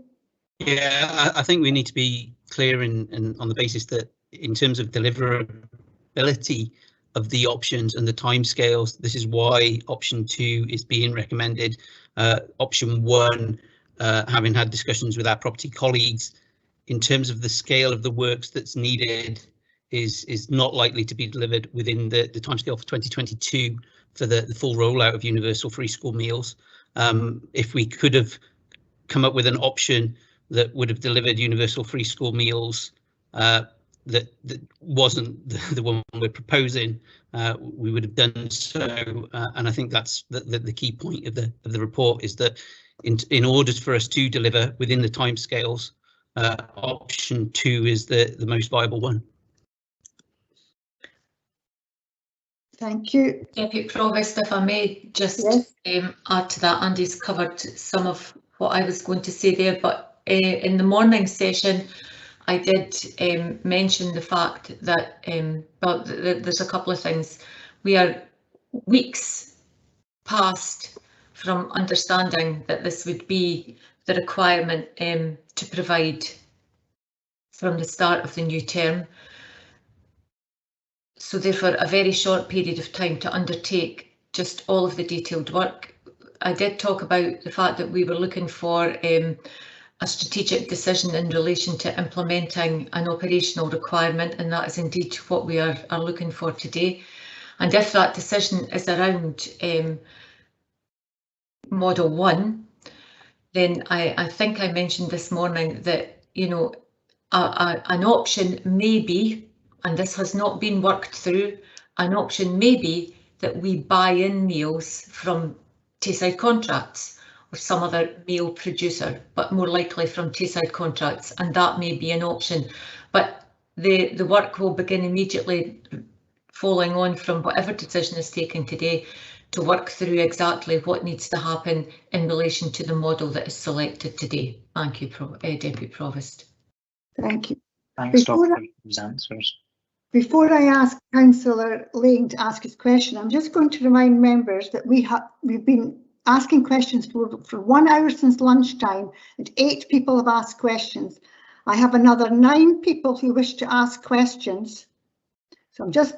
Yeah, I think we need to be clear on the basis that in terms of deliverability of the options and the timescales, this is why option 2 is being recommended. Option 1, having had discussions with our property colleagues, in terms of the scale of the works that's needed, is not likely to be delivered within the timescale for 2022 for the full rollout of universal free school meals. If we could have come up with an option that would have delivered universal free school meals that wasn't the one we're proposing, we would have done so. And I think that's the key point of the report, is that in order for us to deliver within the timescales, option 2 is the most viable one. Thank you. Deputy Provost, if I may just add to that, Andy's covered some of what I was going to say there, but in the morning session, I did mention the fact that well, there's a couple of things. We are weeks past from understanding that this would be the requirement to provide from the start of the new term. So therefore a very short period of time to undertake just all of the detailed work. I did talk about the fact that we were looking for a strategic decision in relation to implementing an operational requirement, and that is indeed what we are looking for today. And if that decision is around Model 1, then I think I mentioned this morning that, you know, an option may be, and this has not been worked through, an option may be that we buy in meals from Tayside Contracts or some other meal producer, but more likely from Tayside Contracts, and that may be an option. But the work will begin immediately following on from whatever decision is taken today to work through exactly what needs to happen in relation to the model that is selected today. Thank you, Deputy Provost. Thank you. Thanks, Dr. for those answers. Before I ask Councillor Lane to ask his question, I'm just going to remind members that we've been asking questions for 1 hour since lunchtime, and 8 people have asked questions. I have another 9 people who wish to ask questions. So I'm just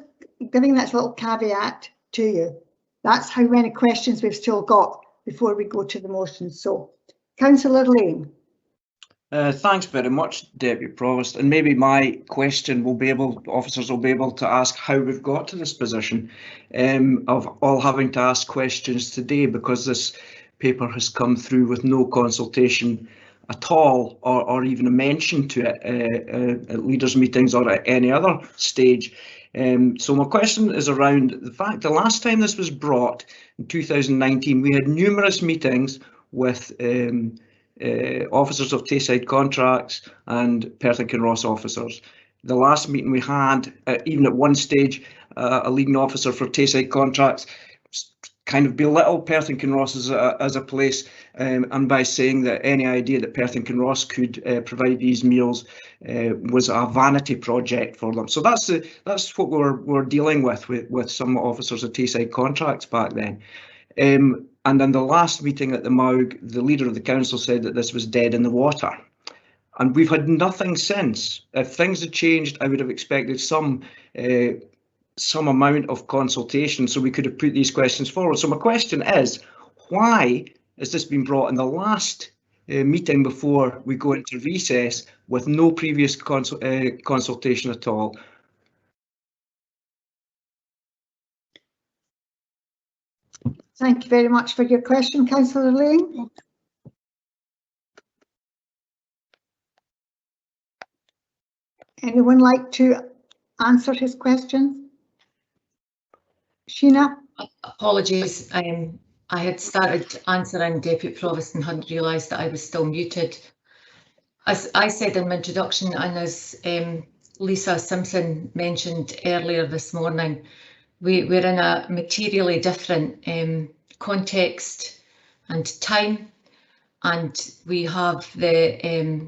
giving that little caveat to you. That's how many questions we've still got before we go to the motion. So, Councillor Lane. Thanks very much, Deputy Provost. And maybe my question will be officers will be able to ask how we've got to this position of all having to ask questions today, because this paper has come through with no consultation at all, or even a mention to it at leaders' meetings or at any other stage. So my question is around the fact the last time this was brought in 2019, we had numerous meetings with officers of Tayside Contracts and Perth and Kinross officers. The last meeting we had, even at one stage, a leading officer for Tayside Contracts kind of belittled Perth and Kinross as a place, and by saying that any idea that Perth and Kinross could provide these meals was a vanity project for them. So that's what we're dealing with some officers of Tayside Contracts back then. And in the last meeting at the MAUG, the leader of the council said that this was dead in the water. And we've had nothing since. If things had changed, I would have expected some amount of consultation so we could have put these questions forward. So my question is, why has this been brought in the last meeting before we go into recess with no previous consultation at all? Thank you very much for your question, Councillor Lane. Anyone like to answer his question? Sheena? Apologies, I had started answering Deputy Provost and hadn't realised that I was still muted. As I said in my introduction, and as Lisa Simpson mentioned earlier this morning, we're in a materially different context and time, and we have the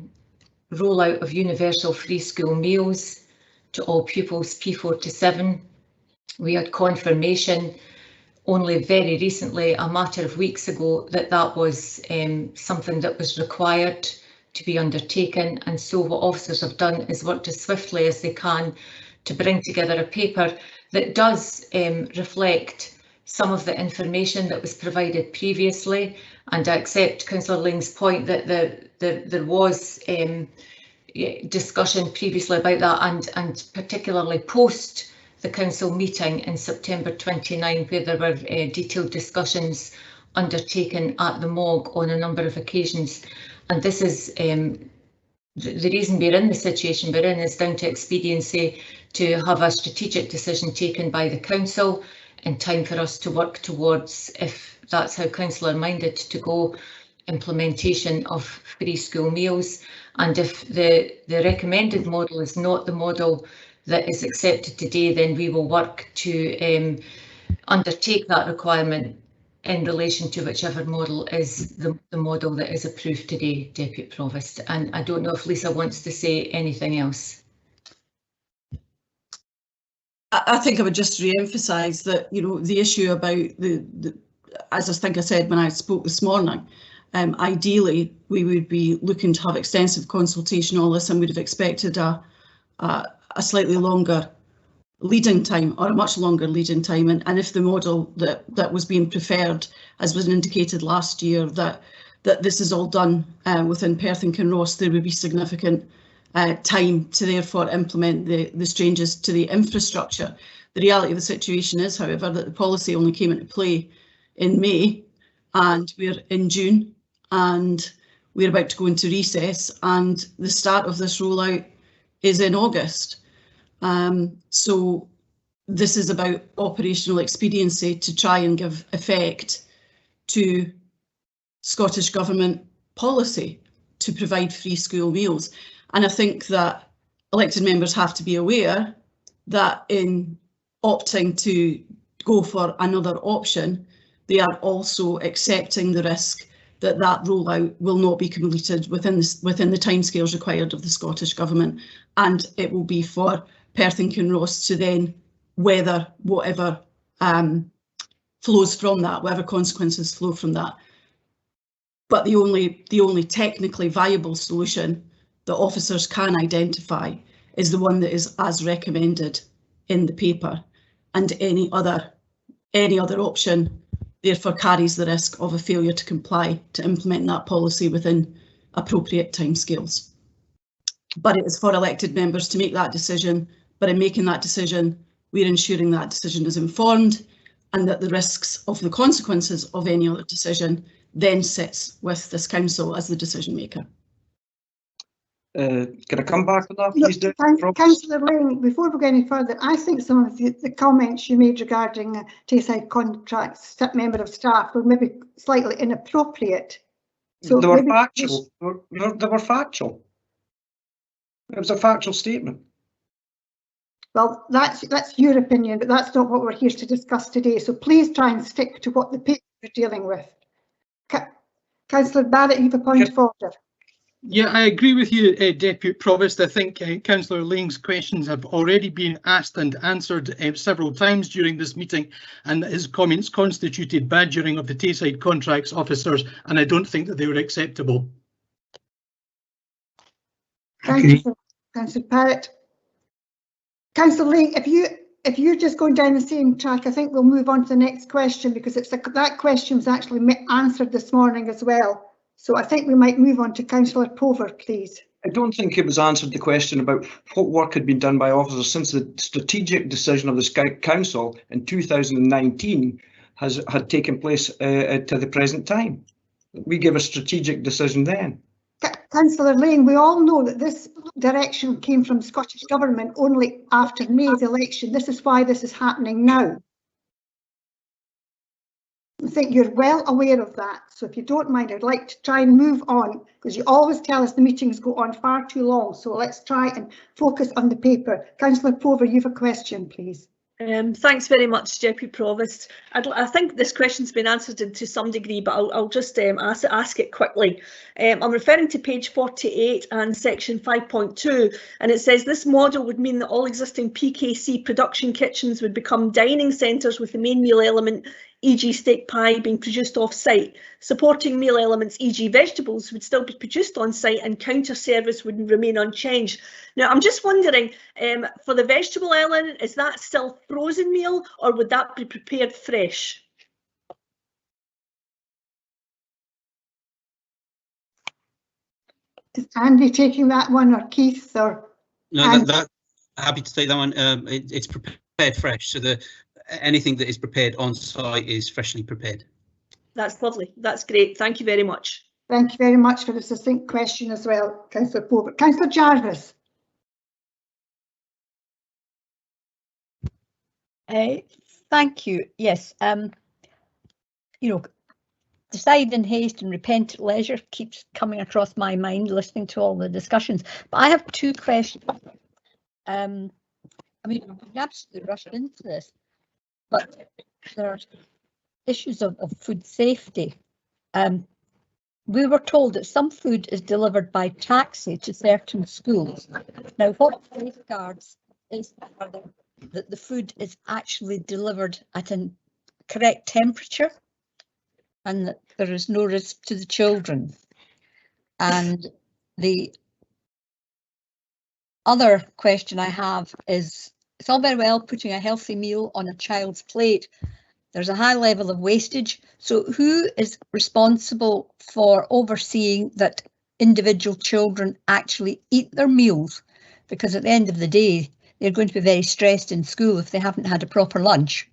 rollout of universal free school meals to all pupils P4 to 7. We had confirmation only very recently, a matter of weeks ago, that that was something that was required to be undertaken, and so what officers have done is worked as swiftly as they can to bring together a paper that does reflect some of the information that was provided previously, and I accept Councillor Ling's point that there was discussion previously about that, and particularly post the council meeting in September 29, where there were detailed discussions undertaken at the MOG on a number of occasions. And this is the reason we're in the situation we're in is down to expediency, to have a strategic decision taken by the council in time for us to work towards, if that's how council are minded to go, implementation of free school meals. And if the recommended model is not the model that is accepted today, then we will work to undertake that requirement in relation to whichever model is the model that is approved today, Deputy Provost. And I don't know if Lisa wants to say anything else. I think I would just re-emphasise that, you know, the issue about as I think I said when I spoke this morning, Ideally, we would be looking to have extensive consultation on this, and would have expected a slightly longer lead-in time, or a much longer lead-in time. And if the model that was being preferred, as was indicated last year, that this is all done within Perth and Kinross, there would be significant time to therefore implement the changes to the infrastructure. The reality of the situation is, however, that the policy only came into play in May, and we're in June, and we're about to go into recess, and the start of this rollout is in August. So this is about operational expediency to try and give effect to Scottish Government policy to provide free school meals. And I think that elected members have to be aware that in opting to go for another option, they are also accepting the risk that that rollout will not be completed within the timescales required of the Scottish Government, and it will be for Perth and Kinross to then weather whatever flows from that, whatever consequences flow from that. But the only technically viable solution that officers can identify is the one that is as recommended in the paper, and any other option therefore carries the risk of a failure to comply to implement that policy within appropriate timescales. But it is for elected members to make that decision, but in making that decision, we're ensuring that decision is informed, and that the risks of the consequences of any other decision then sits with this council as the decision maker. Can I come back to that, please? Councillor Lane, before we go any further, I think some of the comments you made regarding Tayside contracts, member of staff, were maybe slightly inappropriate. So they were factual. They were factual. It was a factual statement. Well, that's your opinion, but that's not what we're here to discuss today. So please try and stick to what the paper is dealing with. Councillor Barrett, you have a point of order. Yeah, I agree with you, Deputy Provost. I think Councillor Lane's questions have already been asked and answered several times during this meeting, and his comments constituted badgering of the Tayside contracts officers, and I don't think that they were acceptable. Thank you, Councillor Barrett. Councillor Lane, if you're just going down the same track, I think we'll move on to the next question, because that question was actually answered this morning as well. So I think we might move on to Councillor Pover, please. I don't think it was answered, the question about what work had been done by officers since the strategic decision of the Council in 2019 had taken place to the present time. We gave a strategic decision then. Councillor Lane, we all know that this direction came from Scottish Government only after May's election. This is why this is happening now. I think you're well aware of that, so if you don't mind, I'd like to try and move on, because you always tell us the meetings go on far too long, so let's try and focus on the paper. Councillor Pover, you have a question, please. Thanks very much, Deputy Provost. I think this question's been answered to some degree, but I'll just ask it quickly. I'm referring to page 48 and section 5.2, and it says this model would mean that all existing PKC production kitchens would become dining centres with the main meal element, e.g. steak pie, being produced off-site. Supporting meal elements, e.g. vegetables, would still be produced on-site, and counter service would remain unchanged. Now, I'm just wondering, for the vegetable element, is that still frozen meal, or would that be prepared fresh? Is Andy taking that one, or Keith, or? No, happy to take that one. It's prepared fresh, so anything that is prepared on site is freshly prepared. That's lovely. That's great. Thank you very much. Thank you very much for the succinct question as well, Councillor Pover. Councillor Jarvis. Thank you. Yes, decide in haste and repent at leisure keeps coming across my mind listening to all the discussions. But I have two questions. I mean, I'm absolutely rushed into this, but there are issues of food safety. We were told that some food is delivered by taxi to certain schools. Now, what safeguards is that the food is actually delivered at a correct temperature? and that there is no risk to the children. And the other question I have is, it's all very well putting a healthy meal on a child's plate. There's a high level of wastage. So who is responsible for overseeing that individual children actually eat their meals? Because at the end of the day, they're going to be very stressed in school if they haven't had a proper lunch.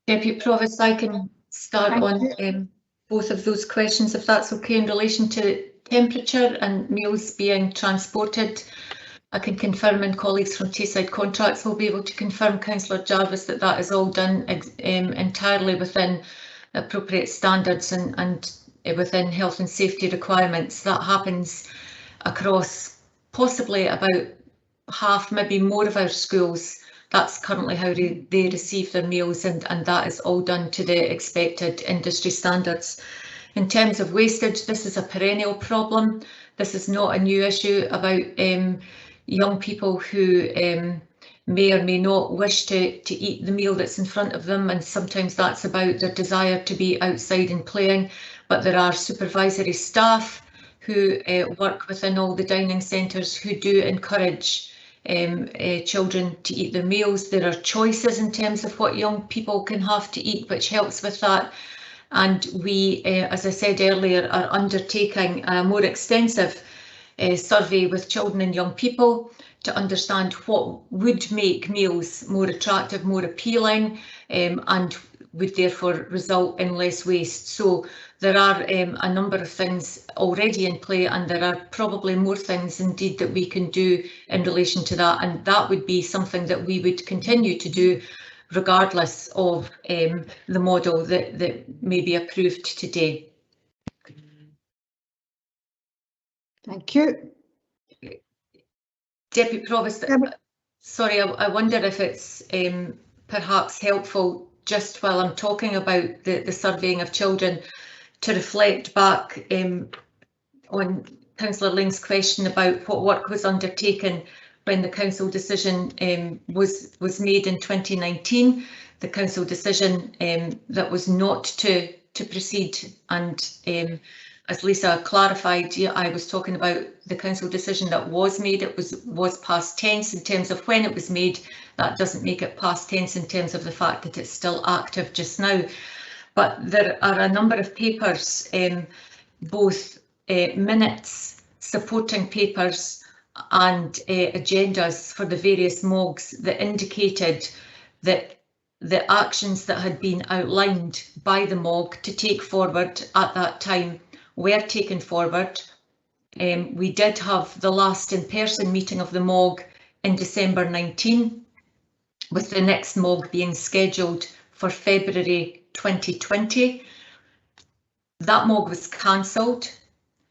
Deputy Provost, I can start on both of those questions, if that's okay, in relation to temperature and meals being transported. I can confirm, and colleagues from Tayside Contracts will be able to confirm, Councillor Jarvis, that that is all done entirely within appropriate standards and within health and safety requirements. That happens across possibly about half, maybe more of our schools. That's currently how they receive their meals, and that is all done to the expected industry standards. In terms of wastage, this is a perennial problem. This is not a new issue about young people who may or may not wish to eat the meal that's in front of them, and sometimes that's about their desire to be outside and playing. But there are supervisory staff who work within all the dining centres who do encourage children to eat their meals. There are choices in terms of what young people can have to eat, which helps with that. And we, as I said earlier, are undertaking a more extensive survey with children and young people to understand what would make meals more attractive, more appealing, and would therefore result in less waste. So there are a number of things already in play, and there are probably more things indeed that we can do in relation to that, and that would be something that we would continue to do regardless of the model that may be approved today. Thank you. Deputy Provost, sorry, I wonder if it's perhaps helpful, just while I'm talking about the surveying of children, to reflect back on Councillor Ling's question about what work was undertaken when the council decision was made in 2019. The council decision that was not to proceed, and as Lisa clarified, I was talking about the council decision that was made. It was past tense in terms of when it was made. That doesn't make it past tense in terms of the fact that it's still active just now. But there are a number of papers, both minutes, supporting papers and agendas for the various MOGs that indicated that the actions that had been outlined by the MOG to take forward at that time were taken forward. We did have the last in-person meeting of the MOG in December 19, with the next MOG being scheduled for February 2020. That MOG was cancelled.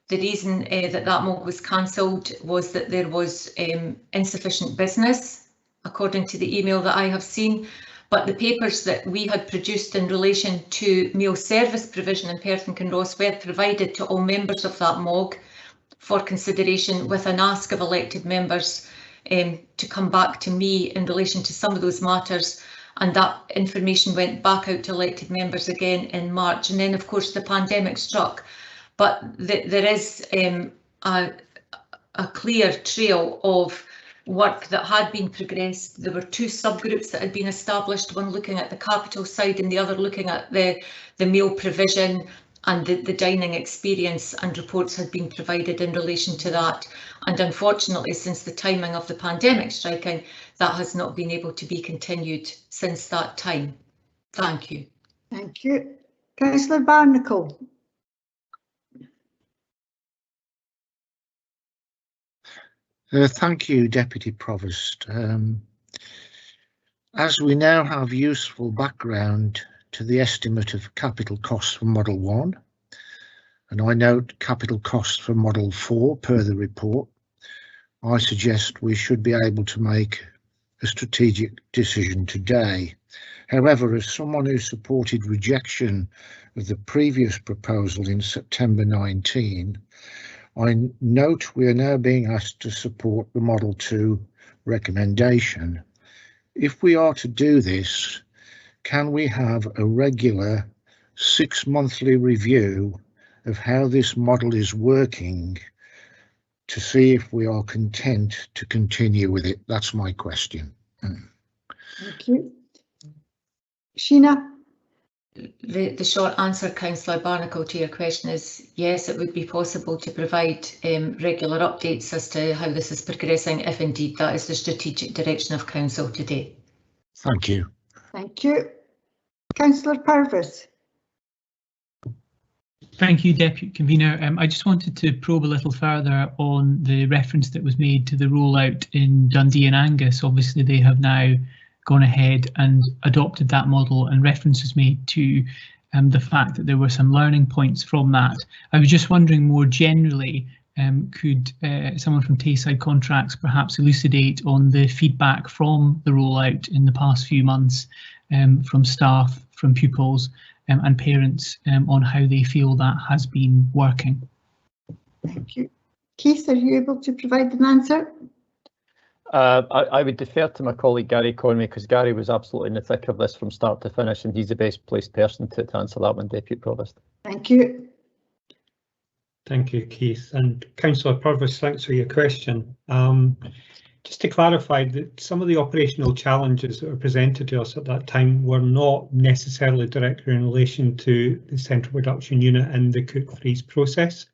The reason that MOG was cancelled was that there was insufficient business, according to the email that I have seen. But the papers that we had produced in relation to meal service provision in Perth and Kinross were provided to all members of that MOG for consideration, with an ask of elected members to come back to me in relation to some of those matters. And that information went back out to elected members again in March. And then, of course, the pandemic struck. But there is a clear trail of work that had been progressed. There were two subgroups that had been established, one looking at the capital side and the other looking at the meal provision and the dining experience, and reports had been provided in relation to that. And unfortunately, since the timing of the pandemic striking, that has not been able to be continued since that time. Thank you. Thank you. Councillor Barnacle. Thank you, Deputy Provost. As we now have useful background to the estimate of capital costs for Model 1, and I note capital costs for Model 4 per the report, I suggest we should be able to make a strategic decision today. However, as someone who supported rejection of the previous proposal in September 19, I note we are now being asked to support the Model 2 recommendation. If we are to do this, can we have a regular 6-monthly review of how this model is working to see if we are content to continue with it. That's my question. Thank you. Sheena? The short answer, Councillor Barnacle, to your question is yes, it would be possible to provide regular updates as to how this is progressing, if indeed that is the strategic direction of Council today. Thank you. Thank you. Councillor Purvis. Thank you, Deputy Convener. I just wanted to probe a little further on the reference that was made to the rollout in Dundee and Angus. Obviously, they have now gone ahead and adopted that model, and reference was made to the fact that there were some learning points from that. I was just wondering more generally, could someone from Tayside Contracts perhaps elucidate on the feedback from the rollout in the past few months from staff, from pupils and parents on how they feel that has been working? Thank you. Keith, are you able to provide an answer? I would defer to my colleague Gary Conway, because Gary was absolutely in the thick of this from start to finish, and he's the best placed person to answer that one, Deputy Provost. Thank you. Thank you, Keith. And Councillor Purvis, thanks for your question. Just to clarify, that some of the operational challenges that were presented to us at that time were not necessarily directly in relation to the central production unit and the cook freeze process.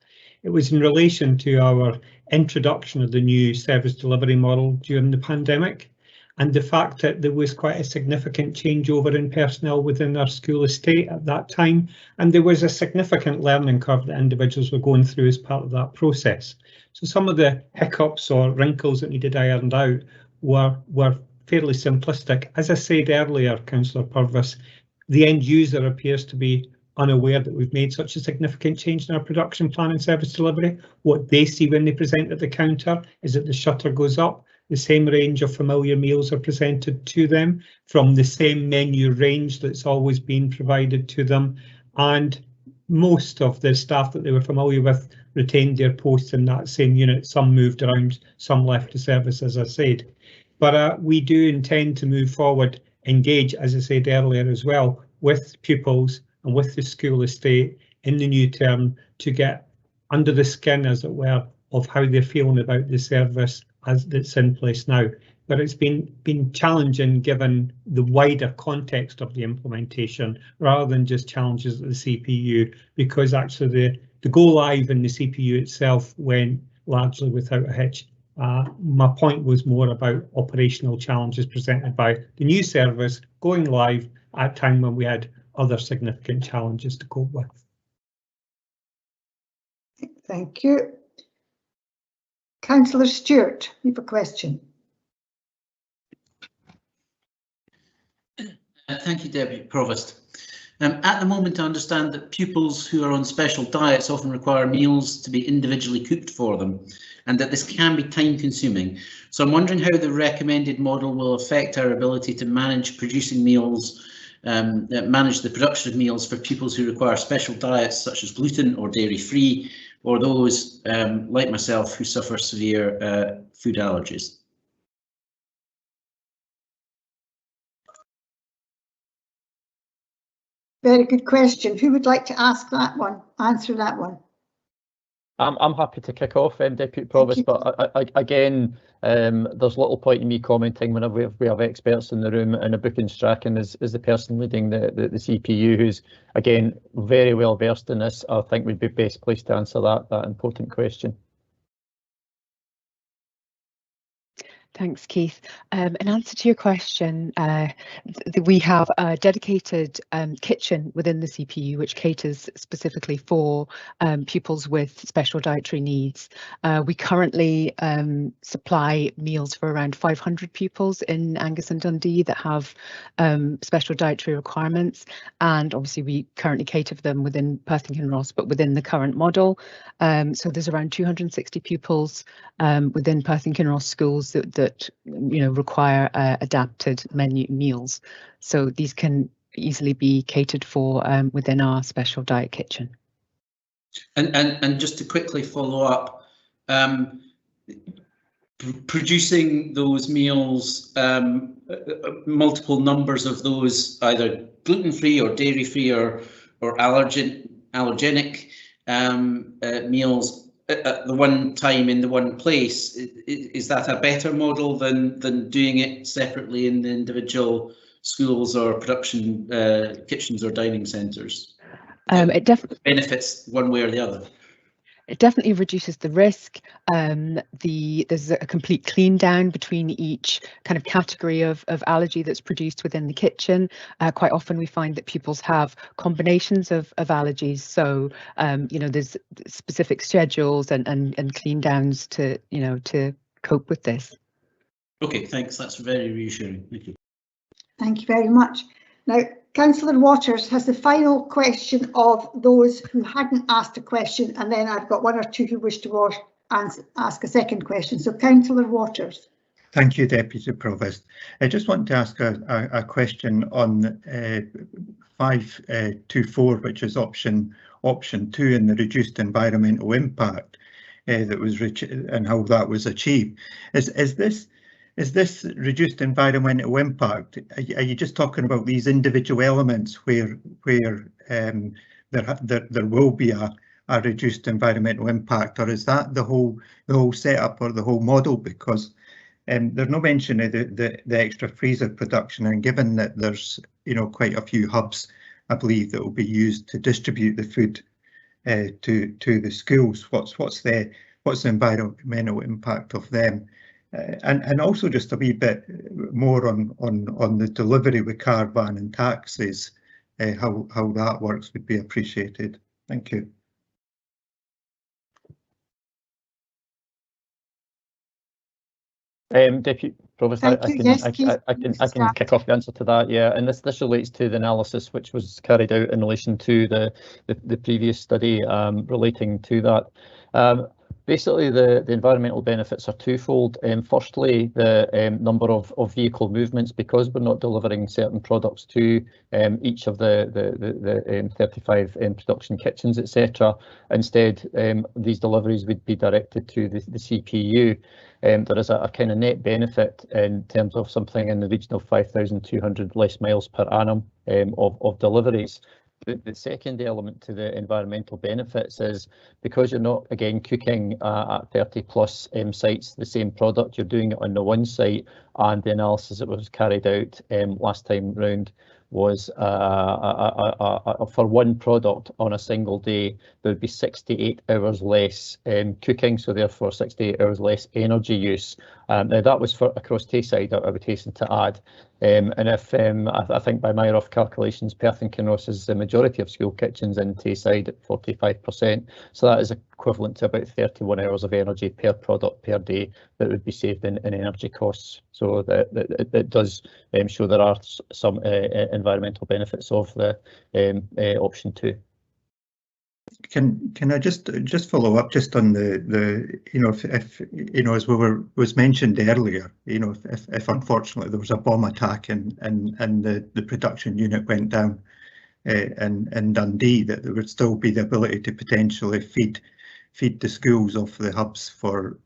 It was in relation to our introduction of the new service delivery model during the pandemic, and the fact that there was quite a significant changeover in personnel within our school estate at that time, and there was a significant learning curve that individuals were going through as part of that process. So some of the hiccups or wrinkles that needed ironed out were fairly simplistic. As I said earlier, Councillor Purvis, the end user appears to be unaware that we've made such a significant change in our production plan and service delivery. What they see when they present at the counter is that the shutter goes up, the same range of familiar meals are presented to them from the same menu range that's always been provided to them, and most of the staff that they were familiar with retained their posts in that same unit. Some moved around, some left the service, as I said. But we do intend to move forward, engage, as I said earlier as well, with pupils and with the school estate in the new term to get under the skin, as it were, of how they're feeling about the service as it's in place now. But it's been challenging given the wider context of the implementation, rather than just challenges at the CPU, because actually the go live in the CPU itself went largely without a hitch. My point was more about operational challenges presented by the new service going live at a time when we had other significant challenges to cope with. Thank you. Councillor Stewart, you have a question. Thank you, Deputy Provost. At the moment, I understand that pupils who are on special diets often require meals to be individually cooked for them, and that this can be time consuming. So I'm wondering how the recommended model will affect our ability to manage producing meals, manage the production of meals for pupils who require special diets such as gluten or dairy free, or those like myself who suffer severe food allergies. Very good question. Who would like to ask that one, answer that one? I'm happy to kick off, Deputy Provost, but again, there's little point in me commenting when we have experts in the room, and a booking Strachan is the person leading the CPU, who's again very well versed in this. I think would be best placed to answer that important question. Thanks, Keith. In answer to your question, we have a dedicated kitchen within the CPU which caters specifically for pupils with special dietary needs. We currently supply meals for around 500 pupils in Angus and Dundee that have special dietary requirements, and obviously we currently cater for them within Perth and Kinross, but within the current model. So there's around 260 pupils within Perth and Kinross schools that require adapted menu meals. So these can easily be catered for within our special diet kitchen. And just to quickly follow up, producing those meals, multiple numbers of those, either gluten-free or dairy-free or or allergenic meals at the one time in the one place. Is that a better model than doing it separately in the individual schools or production kitchens or dining centres? It definitely benefits one way or the other. It definitely reduces the risk. There's a complete clean down between each kind of category of allergy that's produced within the kitchen. Quite often we find that pupils have combinations of allergies, so you know, there's specific schedules and clean downs to, you know, to cope with this. Okay, thanks. That's very reassuring. Thank you. Thank you very much. Now, Councillor Waters has the final question of those who hadn't asked a question, and then I've got one or two who wish to ask a second question. So, Councillor Waters. Thank you, Deputy Provost. I just want to ask a question on 524, which is option 2 in the reduced environmental impact that was and how that was achieved. Is this reduced environmental impact? Are you just talking about these individual elements where there will be a reduced environmental impact, or is that the whole setup or the whole model? Because there's no mention of the extra freezer production, and given that there's, you know, quite a few hubs, I believe, that will be used to distribute the food to the schools. What's the environmental impact of them? And also just a wee bit more on the delivery with caravan and taxis, how that works would be appreciated. Thank you. Deputy Provost, I can kick off the answer to that. Yeah, and this relates to the analysis which was carried out in relation to the previous study relating to that. Basically, the environmental benefits are twofold. Firstly, the number of vehicle movements, because we're not delivering certain products to each of the 35 production kitchens, etc. Instead, these deliveries would be directed to the CPU. There is a kind of net benefit in terms of something in the region of 5,200 less miles per annum of deliveries. The second element to the environmental benefits is because you're not, again, cooking at 30 plus sites the same product, you're doing it on the one site, and the analysis that was carried out last time round was for one product on a single day, there would be 68 hours less cooking, so therefore 68 hours less energy use. Now that was for across Tayside, I would hasten to add. And if I think by my rough calculations, Perth and Kinross is the majority of school kitchens in Tayside at 45%. So that is equivalent to about 31 hours of energy per product per day that would be saved in energy costs. So that it does show there are some environmental benefits of the option 2. Can I just follow up just on the you know, if you know, as was mentioned earlier, you know, if unfortunately there was a bomb attack and the production unit went down in Dundee, that there would still be the ability to potentially feed the schools off the hubs for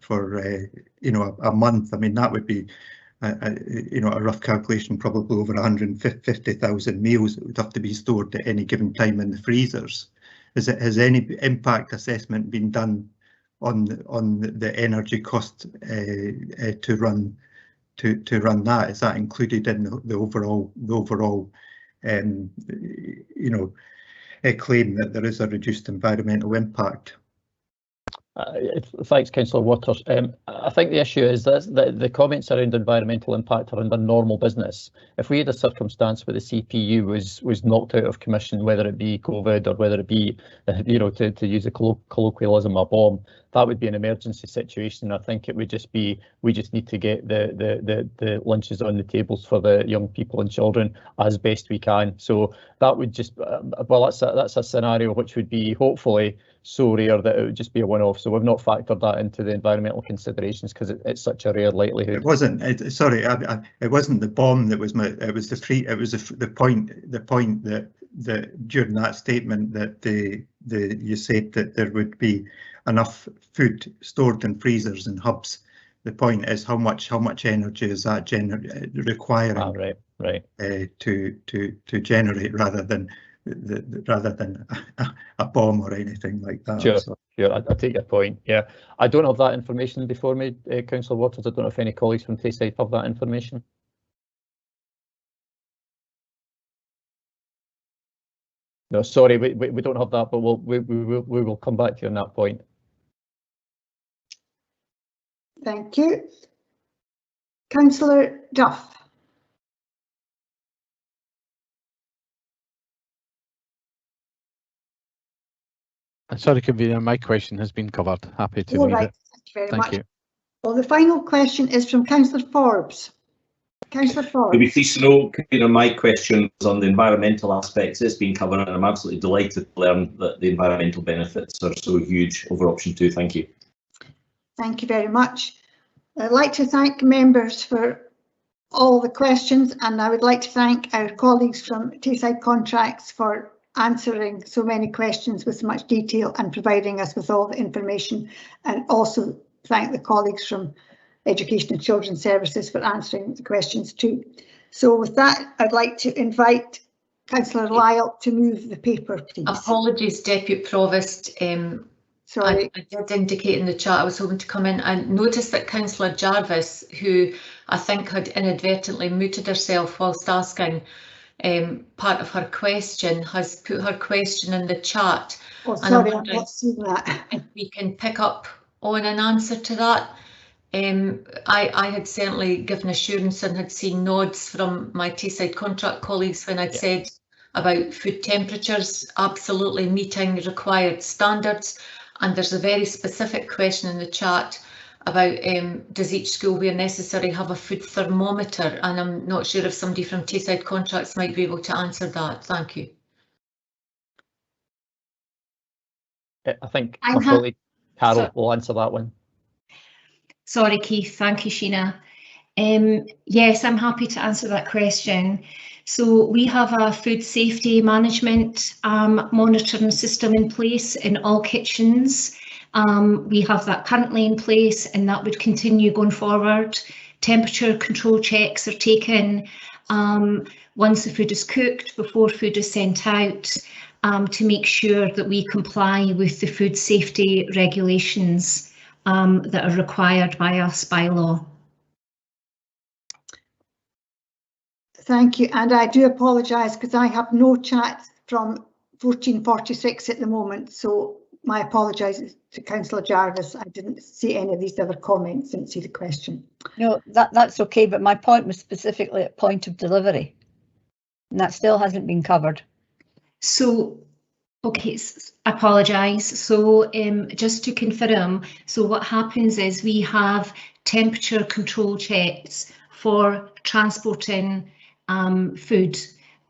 you know, a month. I mean, that would be you know, a rough calculation, probably over 150,000 meals that would have to be stored at any given time in the freezers. Has any impact assessment been done on the energy cost to run that? Is that included in the overall you know, claim that there is a reduced environmental impact? Thanks, Councillor Waters. I think the issue is that the comments around environmental impact are under normal business. If we had a circumstance where the CPU was knocked out of commission, whether it be COVID or whether it be, you know, to use a colloquialism, a bomb, that would be an emergency situation. I think it would just be, we just need to get the lunches on the tables for the young people and children as best we can. So that would just, well, that's a scenario which would be hopefully so rare that it would just be a one-off. So we've not factored that into the environmental considerations because it's such a rare likelihood. It wasn't. Sorry, it wasn't the bomb that was it was the point that during that statement that you said that there would be enough food stored in freezers and hubs. The point is how much energy is that requiring right. to generate, rather than rather than a bomb or anything like that. Sure, so. sure. I take your point. Yeah, I don't have that information before me, Councillor Waters. I don't know if any colleagues from Tayside have that information. No, sorry, we don't have that, but we will come back to you on that point. Thank you. Councillor Duff. Sorry, Convener, my question has been covered. Happy to leave it. Thank you very Thank much. you. Well, the final question is from Councillor Forbes. Councillor Forbes. You'll be pleased to know, Convener, my question was on the environmental aspects. It's been covered, and I'm absolutely delighted to learn that the environmental benefits are so huge over option 2. Thank you. Thank you very much. I'd like to thank members for all the questions, and I would like to thank our colleagues from Tayside Contracts for answering so many questions with so much detail and providing us with all the information, and also thank the colleagues from Education and Children's Services for answering the questions too. So with that, I'd like to invite Councillor Lyle to move the paper, please. Apologies, Deputy Provost. Sorry. I did indicate in the chat I was hoping to come in. I noticed that Councillor Jarvis, who I think had inadvertently muted herself whilst asking part of her question, has put her question in the chat. Oh, sorry, I've not seen that. If we can pick up on an answer to that. I had certainly given assurance and had seen nods from my Tayside contract colleagues when I'd said about food temperatures absolutely meeting required standards. And there's a very specific question in the chat about does each school where necessary have a food thermometer, and I'm not sure if somebody from Tayside Contracts might be able to answer that. Thank you. I think my colleague Carol will answer that one. Sorry, Keith. Thank you, Sheena. Yes, I'm happy to answer that question. So we have a food safety management monitoring system in place in all kitchens. We have that currently in place, and that would continue going forward. Temperature control checks are taken once the food is cooked, before food is sent out, to make sure that we comply with the food safety regulations that are required by us by law. Thank you, and I do apologise because I have no chat from 1446 at the moment, so my apologies to Councillor Jarvis. I didn't see any of these other comments, didn't see the question. No, that's okay, but my point was specifically at point of delivery, and that still hasn't been covered. So, okay, apologise. So just to confirm, so what happens is we have temperature control checks for transporting food,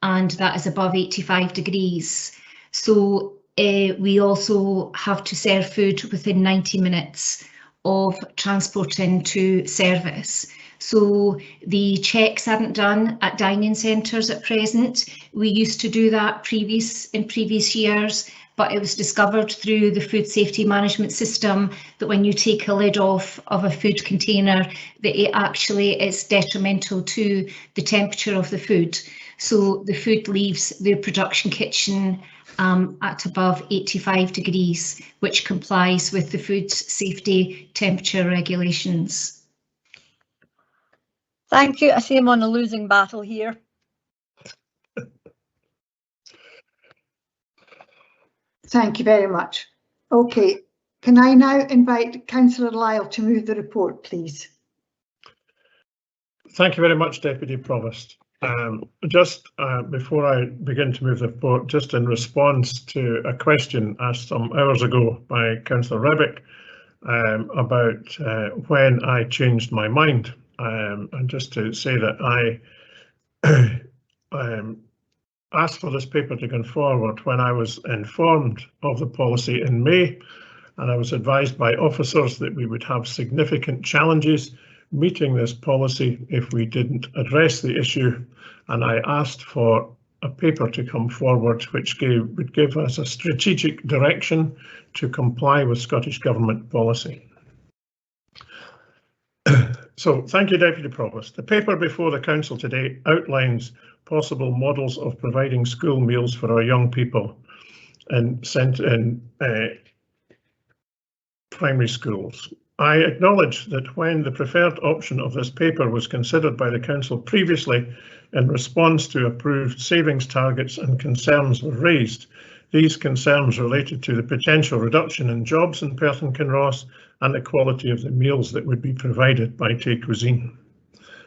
and that is above 85 degrees. So we also have to serve food within 90 minutes of transporting to service. So the checks aren't done at dining centres at present. We used to do that in previous years, but it was discovered through the food safety management system that when you take a lid off of a food container, that it actually is detrimental to the temperature of the food. So the food leaves the production kitchen at above 85 degrees, which complies with the food safety temperature regulations. Thank you. I see I'm on a losing battle here. Thank you very much. Okay, can I now invite Councillor Lyle to move the report, please? Thank you very much, Deputy Provost. Just before I begin to move the report, just in response to a question asked some hours ago by Councillor Rebick about when I changed my mind, and just to say that I asked for this paper to go forward when I was informed of the policy in May, and I was advised by officers that we would have significant challenges meeting this policy if we didn't address the issue, and I asked for a paper to come forward which would give us a strategic direction to comply with Scottish Government policy. So thank you, Deputy Provost. The paper before the Council today outlines possible models of providing school meals for our young people in primary schools. I acknowledge that when the preferred option of this paper was considered by the Council previously in response to approved savings targets and concerns were raised, these concerns related to the potential reduction in jobs in Perth and Kinross and the quality of the meals that would be provided by Tay Cuisine.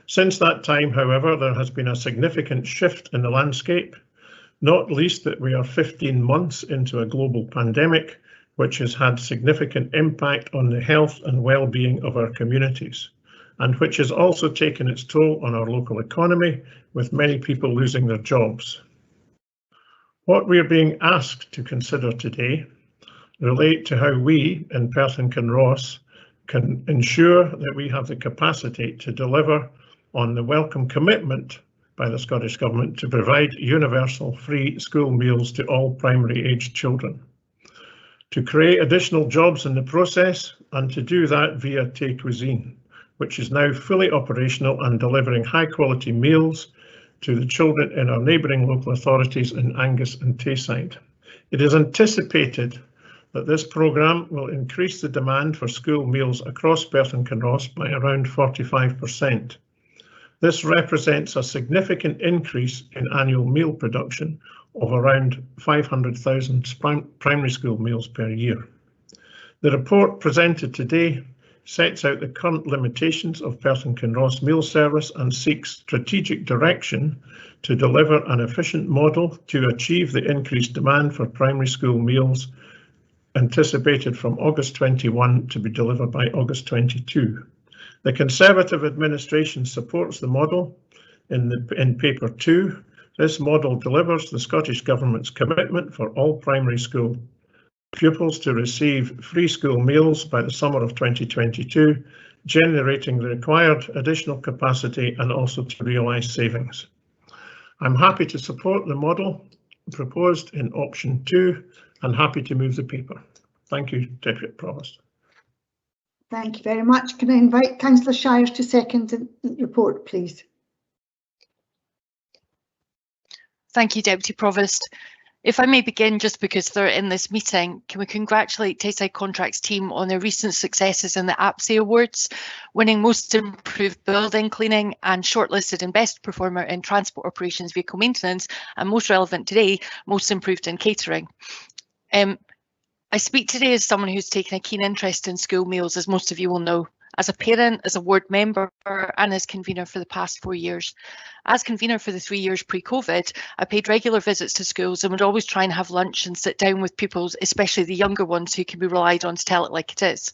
Since that time, however, there has been a significant shift in the landscape, not least that we are 15 months into a global pandemic, which has had significant impact on the health and well-being of our communities, and which has also taken its toll on our local economy, with many people losing their jobs. What we are being asked to consider today relate to how we in Perth and Kinross can ensure that we have the capacity to deliver on the welcome commitment by the Scottish Government to provide universal free school meals to all primary aged children, to create additional jobs in the process, and to do that via Tay Cuisine, which is now fully operational and delivering high quality meals to the children in our neighbouring local authorities in Angus and Tayside. It is anticipated that this programme will increase the demand for school meals across Perth and Kinross by around 45%. This represents a significant increase in annual meal production of around 500,000 primary school meals per year. The report presented today sets out the current limitations of Perth and Kinross meal service and seeks strategic direction to deliver an efficient model to achieve the increased demand for primary school meals anticipated from August 21 to be delivered by August 22. The Conservative administration supports the model in paper 2. This model delivers the Scottish Government's commitment for all primary school pupils to receive free school meals by the summer of 2022, generating the required additional capacity and also to realise savings. I'm happy to support the model proposed in option 2 and happy to move the paper. Thank you, Deputy Provost. Thank you very much. Can I invite Councillor Shires to second the report, please? Thank you, Deputy Provost. If I may begin, just because they're in this meeting, can we congratulate Tayside Contracts team on their recent successes in the APSI Awards, winning Most Improved Building Cleaning and shortlisted in Best Performer in Transport Operations Vehicle Maintenance, and most relevant today, Most Improved in Catering. I speak today as someone who's taken a keen interest in school meals, as most of you will know, as a parent, as a ward member, and as convener for the past 4 years. As convener for the 3 years pre-COVID, I paid regular visits to schools and would always try and have lunch and sit down with pupils, especially the younger ones who can be relied on to tell it like it is.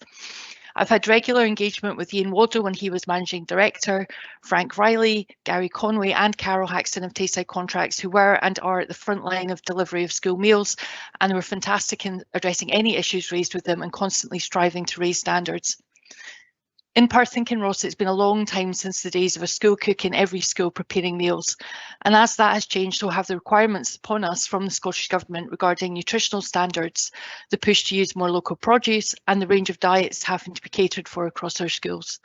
I've had regular engagement with Ian Waddle when he was Managing Director, Frank Riley, Gary Conway and Carol Haxton of Tayside Contracts, who were and are at the front line of delivery of school meals, and were fantastic in addressing any issues raised with them and constantly striving to raise standards. In Perth and Kinross, it's been a long time since the days of a school cook in every school preparing meals. And as that has changed, so have the requirements upon us from the Scottish Government regarding nutritional standards, the push to use more local produce, and the range of diets having to be catered for across our schools.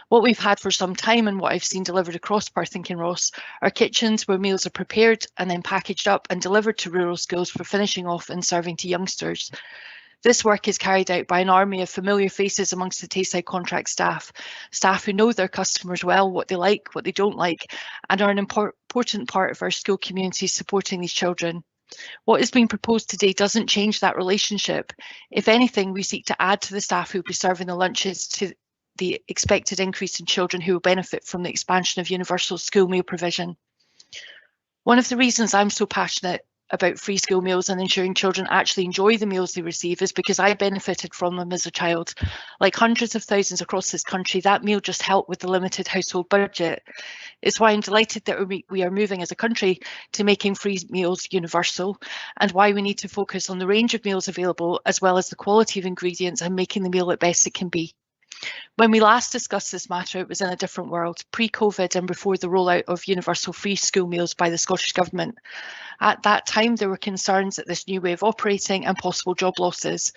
What we've had for some time and what I've seen delivered across Perth and Kinross are kitchens where meals are prepared and then packaged up and delivered to rural schools for finishing off and serving to youngsters. This work is carried out by an army of familiar faces amongst the Tayside Contract staff who know their customers well, what they like, what they don't like, and are an important part of our school community supporting these children. What is being proposed today doesn't change that relationship. If anything, we seek to add to the staff who will be serving the lunches to the expected increase in children who will benefit from the expansion of universal school meal provision. One of the reasons I'm so passionate about free school meals and ensuring children actually enjoy the meals they receive is because I benefited from them as a child. Like hundreds of thousands across this country, that meal just helped with the limited household budget. It's why I'm delighted that we are moving as a country to making free meals universal, and why we need to focus on the range of meals available as well as the quality of ingredients and making the meal at best it can be. When we last discussed this matter, it was in a different world, pre-COVID and before the rollout of universal free school meals by the Scottish Government. At that time, there were concerns at this new way of operating and possible job losses.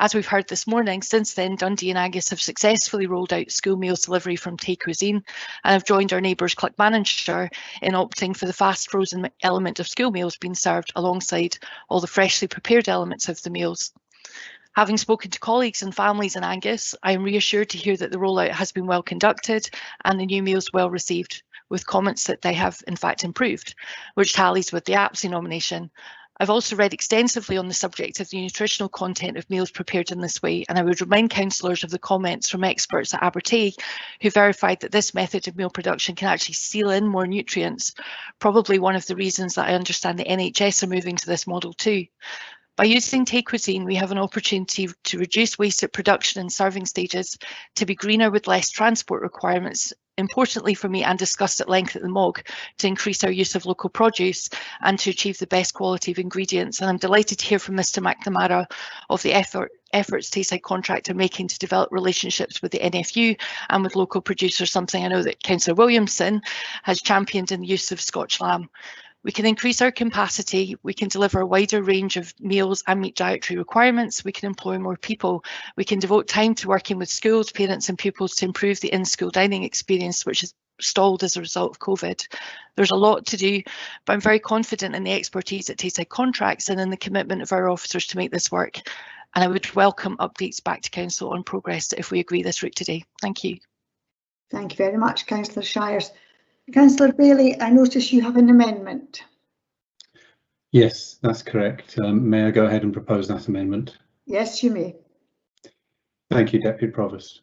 As we've heard this morning, since then, Dundee and Angus have successfully rolled out school meals delivery from Take Cuisine and have joined our neighbours Clackmannanshire in opting for the fast frozen element of school meals being served alongside all the freshly prepared elements of the meals. Having spoken to colleagues and families in Angus, I am reassured to hear that the rollout has been well conducted and the new meals well received, with comments that they have in fact improved, which tallies with the APSI nomination. I've also read extensively on the subject of the nutritional content of meals prepared in this way, and I would remind councillors of the comments from experts at Abertay who verified that this method of meal production can actually seal in more nutrients, probably one of the reasons that I understand the NHS are moving to this model too. By using Take Cuisine, we have an opportunity to reduce waste at production and serving stages, to be greener with less transport requirements, importantly for me and discussed at length at the MOG, to increase our use of local produce and to achieve the best quality of ingredients. And I'm delighted to hear from Mr McNamara of the efforts Tayside Contract are making to develop relationships with the NFU and with local producers, something I know that Councillor Williamson has championed in the use of Scotch lamb. We can increase our capacity, we can deliver a wider range of meals and meet dietary requirements, we can employ more people, we can devote time to working with schools, parents and pupils to improve the in-school dining experience, which is stalled as a result of COVID. There's a lot to do, but I'm very confident in the expertise at Tayside Contracts and in the commitment of our officers to make this work. And I would welcome updates back to Council on progress if we agree this route today. Thank you. Thank you very much, Councillor Shires. Councillor Bailey, I notice you have an amendment. Yes, that's correct. May I go ahead and propose that amendment? Yes, you may. Thank you, Deputy Provost.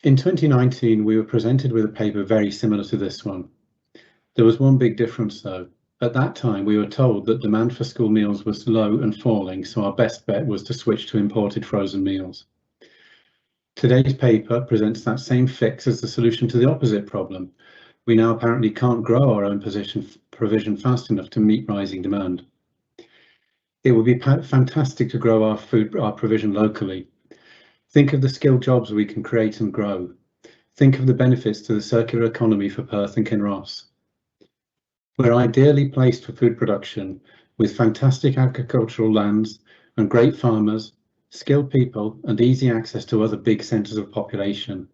In 2019, we were presented with a paper very similar to this one. There was one big difference though. At that time, we were told that demand for school meals was low and falling, so our best bet was to switch to imported frozen meals. Today's paper presents that same fix as the solution to the opposite problem. We now apparently can't grow our own provision fast enough to meet rising demand. It would be fantastic to grow our provision locally. Think of the skilled jobs we can create and grow. Think of the benefits to the circular economy for Perth and Kinross. We're ideally placed for food production with fantastic agricultural lands and great farmers, skilled people and easy access to other big centres of population.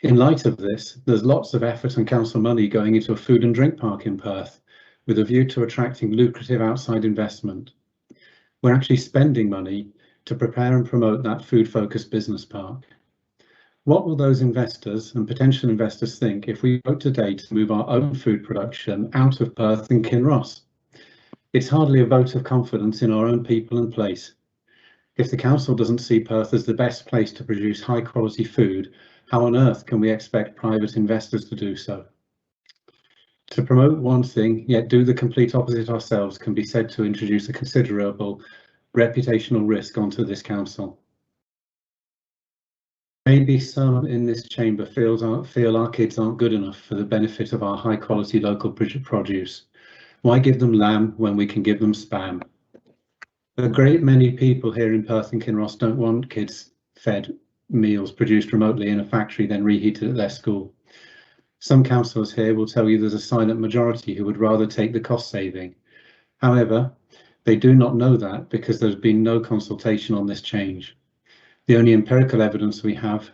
In light of this, there's lots of effort and council money going into a food and drink park in Perth with a view to attracting lucrative outside investment. We're actually spending money to prepare and promote that food-focused business park. What will those investors and potential investors think if we vote today to move our own food production out of Perth and Kinross? It's hardly a vote of confidence in our own people and place. If the council doesn't see Perth as the best place to produce high quality food, how on earth can we expect private investors to do so? To promote one thing, yet do the complete opposite ourselves can be said to introduce a considerable reputational risk onto this council. Maybe some in this chamber feel our kids aren't good enough for the benefit of our high quality local produce. Why give them lamb when we can give them spam? A great many people here in Perth and Kinross don't want kids fed meals produced remotely in a factory then reheated at their school. Some councillors here will tell you there's a silent majority who would rather take the cost saving. However, they do not know that because there's been no consultation on this change. The only empirical evidence we have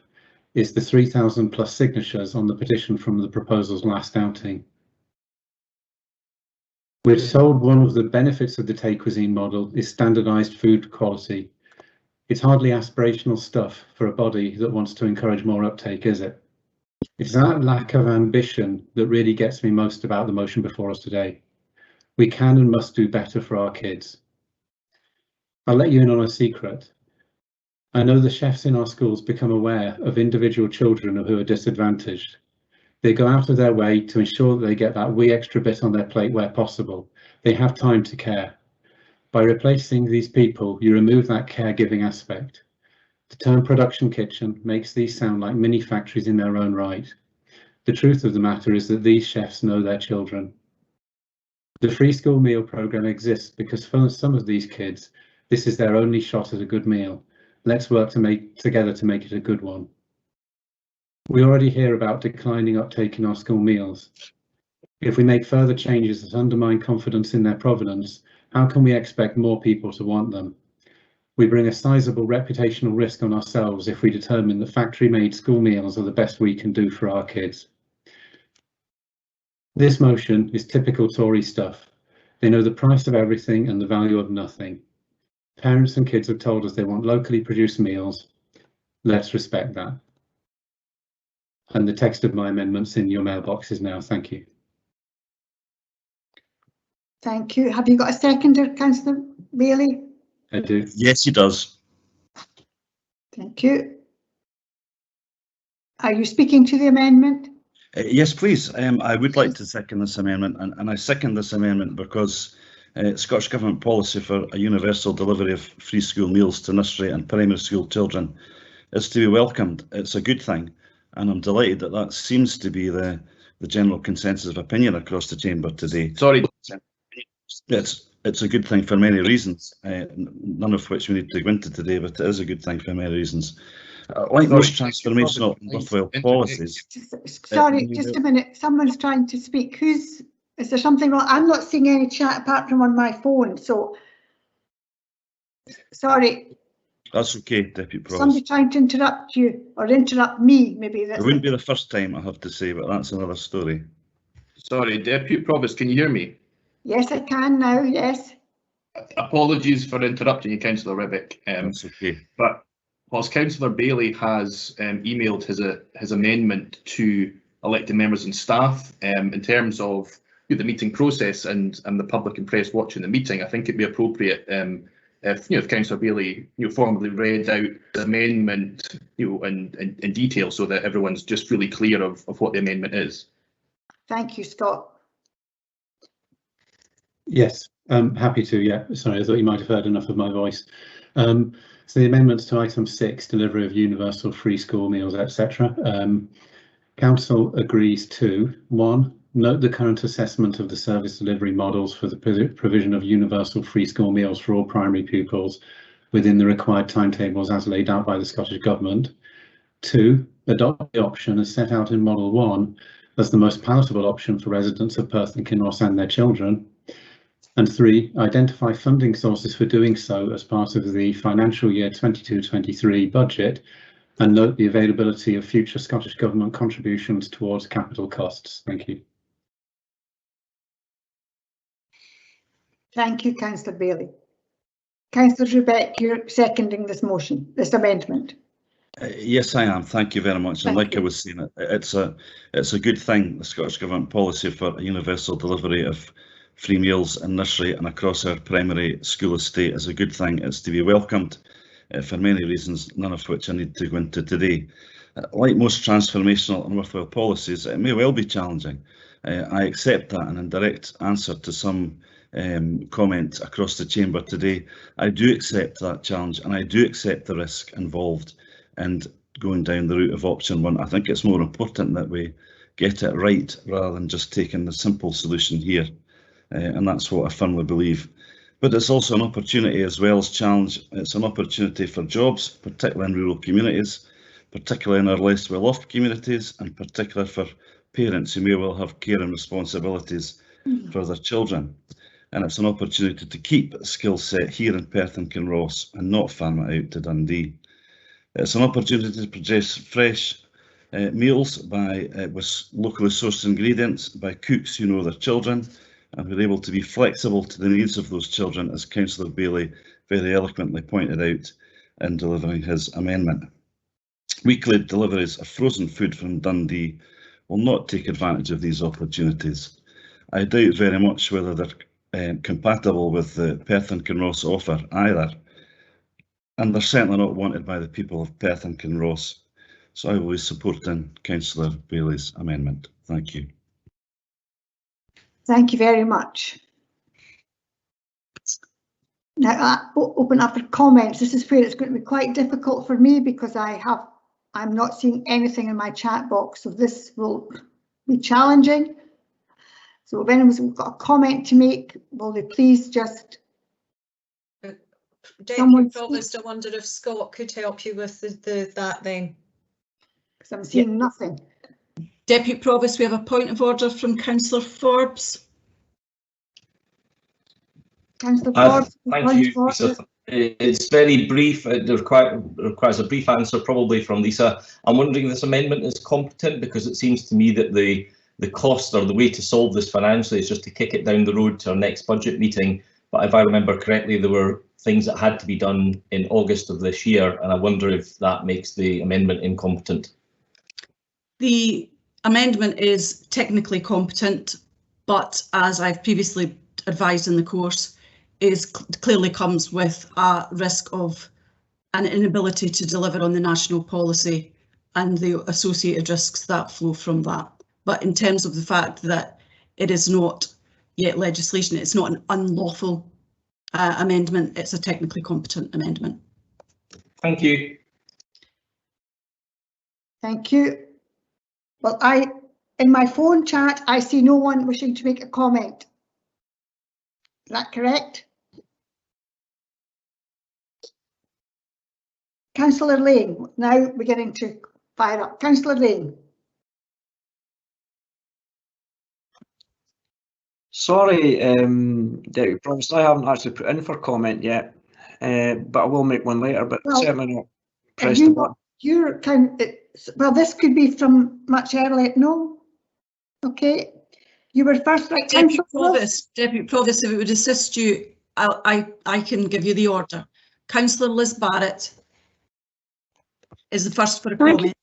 is the 3,000 plus signatures on the petition from the proposal's last outing. We're told one of the benefits of the Take Cuisine model is standardised food quality. It's hardly aspirational stuff for a body that wants to encourage more uptake, is it? It's that lack of ambition that really gets me most about the motion before us today. We can and must do better for our kids. I'll let you in on a secret. I know the chefs in our schools become aware of individual children who are disadvantaged. They go out of their way to ensure that they get that wee extra bit on their plate where possible. They have time to care. By replacing these people, you remove that caregiving aspect. The term production kitchen makes these sound like mini factories in their own right. The truth of the matter is that these chefs know their children. The free school meal programme exists because for some of these kids, this is their only shot at a good meal, Let's work together to make it a good one. We already hear about declining uptake in our school meals. If we make further changes that undermine confidence in their provenance, how can we expect more people to want them? We bring a sizable reputational risk on ourselves if we determine that factory-made school meals are the best we can do for our kids. This motion is typical Tory stuff. They know the price of everything and the value of nothing. Parents and kids have told us they want locally produced meals. Let's respect that. And the text of my amendments in your mailboxes now. Thank you. Thank you. Have you got a seconder, Councillor Bailey? I do. Yes, he does. Thank you. Are you speaking to the amendment? Yes, please. I would like to second this amendment, and I second this amendment because Scottish Government policy for a universal delivery of free school meals to nursery and primary school children is to be welcomed. It's a good thing, and I'm delighted that that seems to be the general consensus of opinion across the chamber today. Sorry. It's a good thing for many reasons, none of which we need to go into today, but it is a good thing for many reasons. Like most transformational and worthwhile policies. Sorry, just a minute. Someone's trying to speak. Is there something wrong? I'm not seeing any chat apart from on my phone, so sorry. That's okay, Deputy Provost. Somebody trying to interrupt you or interrupt me, maybe. It wouldn't be the first time, I have to say, but that's another story. Sorry, Deputy Provost, can you hear me? Yes, I can now, yes. Apologies for interrupting you, Councillor Ribbick. That's okay. But whilst Councillor Bailey has emailed his amendment to elected members and staff in terms of the meeting process and the public and press watching the meeting, I think it'd be appropriate if Councillor Bailey formally read out the amendment in detail so that everyone's just really clear of what the amendment is. Thank you, Scott. Yes, happy to. Yeah, sorry, I thought you might have heard enough of my voice. So the amendments to item 6, delivery of universal free school meals, etc. Council agrees to 1. Note the current assessment of the service delivery models for the provision of universal free school meals for all primary pupils within the required timetables as laid out by the Scottish Government. 2. Adopt the option as set out in Model 1 as the most palatable option for residents of Perth and Kinross and their children. And 3, identify funding sources for doing so as part of the financial year 22-23 budget and note the availability of future Scottish Government contributions towards capital costs. Thank you. Thank you, Councillor Bailey. Councillor Ribbick, you're seconding this motion, this amendment. Yes, I am. Thank you very much. And like I was saying, it's a good thing, the Scottish Government policy for a universal delivery of free meals in nursery and across our primary school estate is a good thing. It's to be welcomed for many reasons, none of which I need to go into today. Like most transformational and worthwhile policies, it may well be challenging. I accept that, and in direct answer to some comment across the chamber today, I do accept that challenge and I do accept the risk involved in going down the route of option 1. I think it's more important that we get it right rather than just taking the simple solution here. And that's what I firmly believe. But it's also an opportunity as well as challenge. It's an opportunity for jobs, particularly in rural communities, particularly in our less well-off communities, and particularly for parents who may well have care and responsibilities for their children. And it's an opportunity to keep a skill set here in Perth and Kinross and not farm it out to Dundee. It's an opportunity to produce fresh meals with locally sourced ingredients by cooks who know their children, and we're able to be flexible to the needs of those children, as Councillor Bailey very eloquently pointed out in delivering his amendment. Weekly deliveries of frozen food from Dundee will not take advantage of these opportunities. I doubt very much whether they're compatible with the Perth and Kinross offer either, and they're certainly not wanted by the people of Perth and Kinross. So I will be supporting Councillor Bailey's amendment. Thank you. Thank you very much. Now I'll open up for comments. This is where it's going to be quite difficult for me because I'm not seeing anything in my chat box, so this will be challenging. So if anyone's got a comment to make, will they please just Deputy Provost, I wonder if Scott could help you with that then. Because I'm seeing nothing. Deputy Provost, we have a point of order from Councillor Forbes. Councillor Forbes, thank you, Lisa. It's very brief. It requires a brief answer, probably from Lisa. I'm wondering if this amendment is competent, because it seems to me that the cost or the way to solve this financially is just to kick it down the road to our next budget meeting. But if I remember correctly, there were things that had to be done in August of this year, and I wonder if that makes the amendment incompetent. The amendment is technically competent, but as I've previously advised in the course, clearly comes with a risk of an inability to deliver on the national policy and the associated risks that flow from that. But in terms of the fact that it is not yet legislation, it's not an unlawful amendment, it's a technically competent amendment. Thank you. Thank you. Well, in my phone chat, I see no one wishing to make a comment. Is that correct? Councillor Lane, now we're getting to fire up. Councillor Lane. Sorry, Deputy Provost, I haven't actually put in for comment yet, but I will make one later, but well, certainly not pressed the button. Well, this could be from much earlier. No? Okay. You were first, right? Deputy Provost, if it would assist you, I can give you the order. Councillor Liz Barrett is the first for a comment.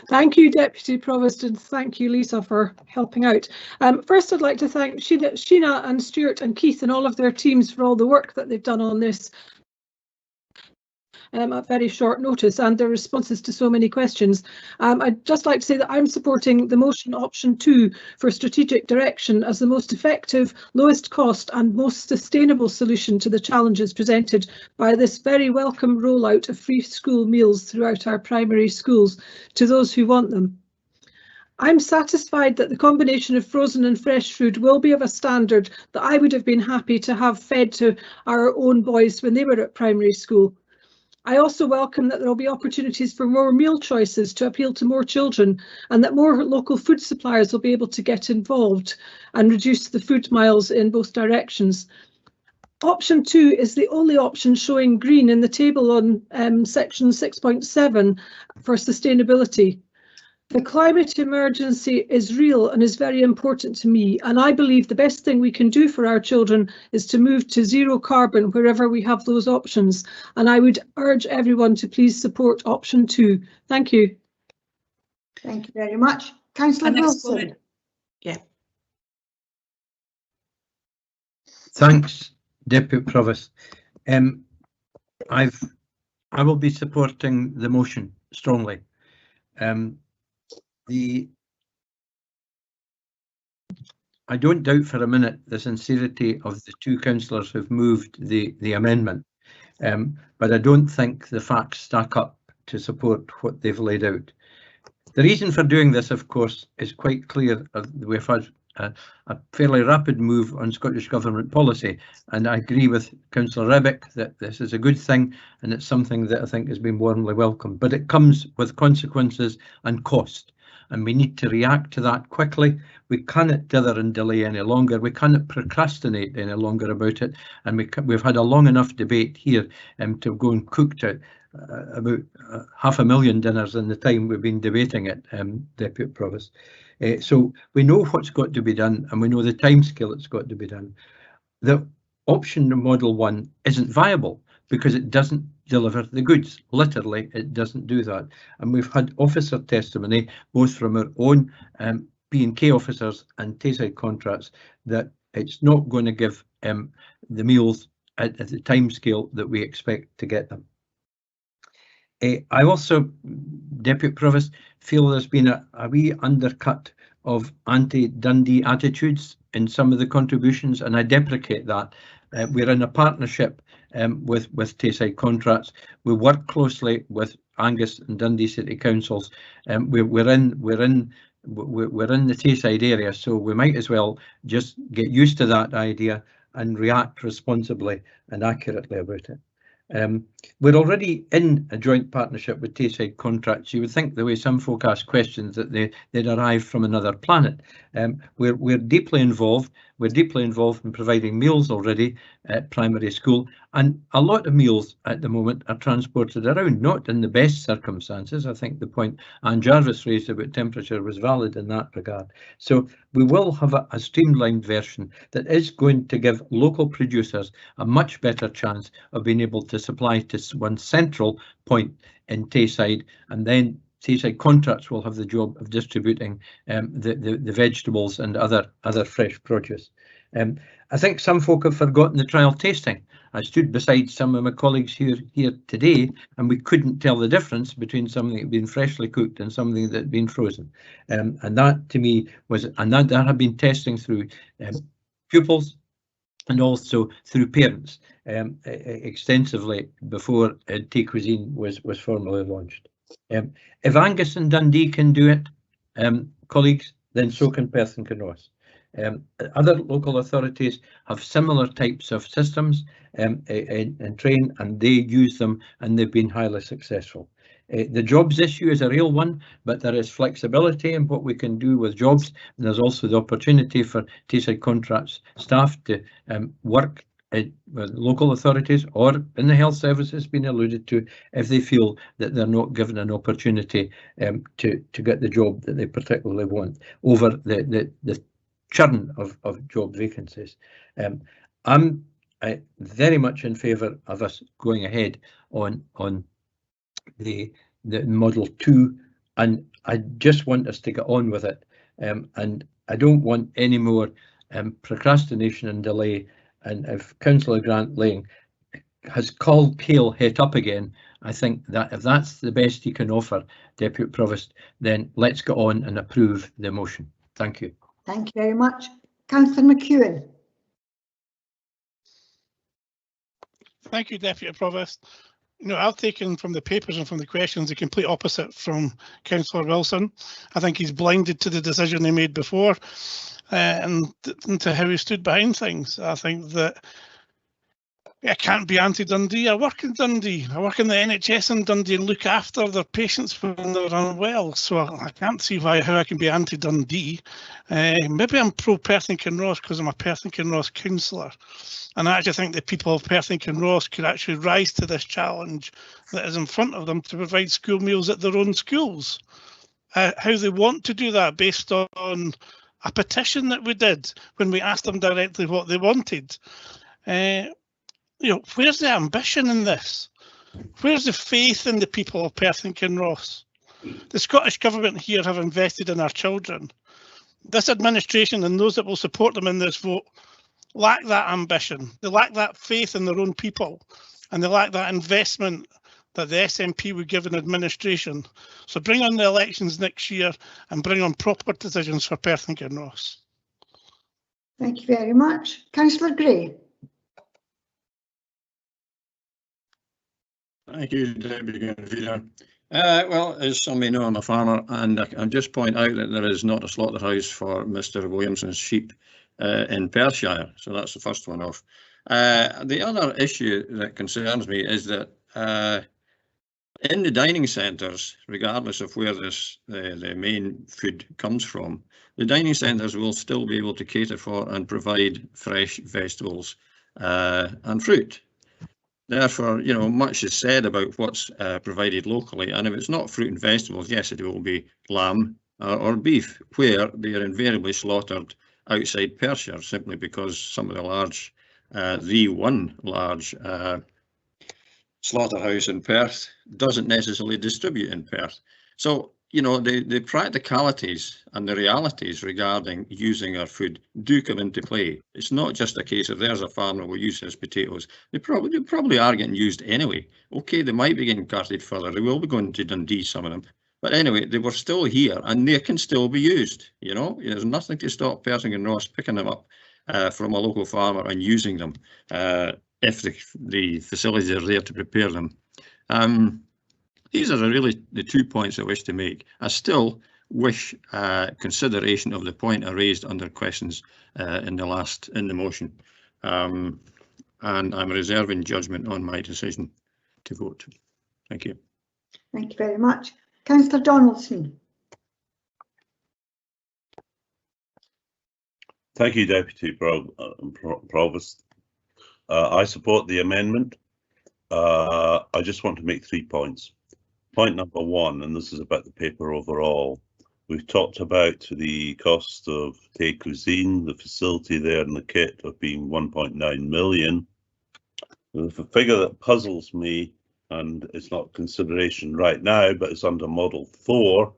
Thank you, Deputy Provost, and thank you, Lisa, for helping out. First, I'd like to thank Sheena and Stuart and Keith and all of their teams for all the work that they've done on this at very short notice, and their responses to so many questions. I'd just like to say that I'm supporting the motion option 2 for strategic direction as the most effective, lowest cost and most sustainable solution to the challenges presented by this very welcome rollout of free school meals throughout our primary schools to those who want them. I'm satisfied that the combination of frozen and fresh food will be of a standard that I would have been happy to have fed to our own boys when they were at primary school. I also welcome that there will be opportunities for more meal choices to appeal to more children, and that more local food suppliers will be able to get involved and reduce the food miles in both directions. Option 2 is the only option showing green in the table on section 6.7 for sustainability. The climate emergency is real and is very important to me, and I believe the best thing we can do for our children is to move to zero carbon wherever we have those options, and I would urge everyone to please support option 2. Thank you. Thank you very much. Councillor Wilson. Yeah. Thanks, Deputy Provost. I will be supporting the motion strongly. I don't doubt for a minute the sincerity of the two councillors who've moved the amendment, but I don't think the facts stack up to support what they've laid out. The reason for doing this, of course, is quite clear. We've had a fairly rapid move on Scottish Government policy, and I agree with Councillor Rebick that this is a good thing, and it's something that I think has been warmly welcomed, but it comes with consequences and cost. And we need to react to that quickly. We cannot dither and delay any longer. We cannot procrastinate any longer about it. And we've had a long enough debate here to go and cooked it about 500,000 dinners in the time we've been debating it, Deputy Provost. So we know what's got to be done, and we know the timescale it's got to be done. The option model 1 isn't viable because it doesn't deliver the goods. Literally, it doesn't do that. And we've had officer testimony, both from our own P&K officers and Tayside contracts, that it's not going to give the meals at the time scale that we expect to get them. I also, Deputy Provost, feel there's been a wee undercut of anti-Dundee attitudes in some of the contributions, and I deprecate that. We're in a partnership with Tayside contracts. We work closely with Angus and Dundee City Councils. We're in the Tayside area, so we might as well just get used to that idea and react responsibly and accurately about it. We're already in a joint partnership with Tayside Contracts. You would think the way some folk ask questions that they'd arrive from another planet. We're deeply involved. We're deeply involved in providing meals already at primary school, and a lot of meals at the moment are transported around, not in the best circumstances. I think the point Anne Jarvis raised about temperature was valid in that regard. So we will have a streamlined version that is going to give local producers a much better chance of being able to supply to one central point in Tayside, and then Tayside Contracts will have the job of distributing the vegetables and other fresh produce. I think some folk have forgotten the trial tasting. I stood beside some of my colleagues here today, and we couldn't tell the difference between something that had been freshly cooked and something that had been frozen. And that to me was, and that had been testing through pupils and also through parents extensively before Tea Cuisine was formally launched. If Angus and Dundee can do it, colleagues, then so can Perth and Kinross. Other local authorities have similar types of systems and train, and they use them, and they've been highly successful. The jobs issue is a real one, but there is flexibility in what we can do with jobs, and there's also the opportunity for Tayside Contracts staff to work with local authorities or in the health services being alluded to if they feel that they're not given an opportunity to get the job that they particularly want over the churn of job vacancies. I'm very much in favour of us going ahead on the Model 2, and I just want us to get on with it, and I don't want any more procrastination and delay. And if Councillor Grant-Lang has called Cale het up again, I think that if that's the best he can offer, Deputy Provost, then let's get on and approve the motion. Thank you. Thank you very much. Councillor McEwen. Thank you, Deputy Provost. You know, I've taken from the papers and from the questions the complete opposite from Councillor Wilson. I think he's blinded to the decision he made before and to how he stood behind things. I think that I can't be anti-Dundee. I work in Dundee. I work in the NHS in Dundee and look after their patients when they're unwell. So I can't see how I can be anti-Dundee. Maybe I'm pro-Perth and Kinross because I'm a Perth and Kinross councillor. And I actually think the people of Perth and Kinross could actually rise to this challenge that is in front of them to provide school meals at their own schools. How they want to do that based on a petition that we did when we asked them directly what they wanted. You know, where's the ambition in this? Where's the faith in the people of Perth and Kinross? The Scottish Government here have invested in our children. This administration and those that will support them in this vote lack that ambition. They lack that faith in their own people, and they lack that investment that the SNP would give in administration. So bring on the elections next year and bring on proper decisions for Perth and Kinross. Thank you very much. Councillor Gray. Thank you, Deputy Convener. Well, as some may know, I'm a farmer, and I can just point out that there is not a slaughterhouse for Mr. Williamson's sheep in Perthshire, so that's the first one off. The other issue that concerns me is that in the dining centres, regardless of where the main food comes from, the dining centres will still be able to cater for and provide fresh vegetables and fruit. Therefore, you know, much is said about what's provided locally, and if it's not fruit and vegetables, yes, it will be lamb or beef, where they are invariably slaughtered outside Perthshire, simply because some of the one large slaughterhouse in Perth doesn't necessarily distribute in Perth. So, you know, the practicalities and the realities regarding using our food do come into play. It's not just a case of there's a farmer will use his potatoes. They probably are getting used anyway. Okay, they might be getting carted further. They will be going to Dundee, some of them. But anyway, they were still here and they can still be used. You know, there's nothing to stop Perth and Kinross picking them up from a local farmer and using them if the facilities are there to prepare them. These are really the 2 points I wish to make. I still wish consideration of the point I raised under questions in the motion. and I'm reserving judgment on my decision to vote. Thank you. Thank you very much. Councillor Donaldson. Thank you, Deputy Provost. I support the amendment. I just want to make 3 points. Point number 1, and this is about the paper overall. We've talked about the cost of Tay Cuisine, the facility there and the kit of being 1.9 million. The figure that puzzles me, and it's not consideration right now, but it's under Model 4,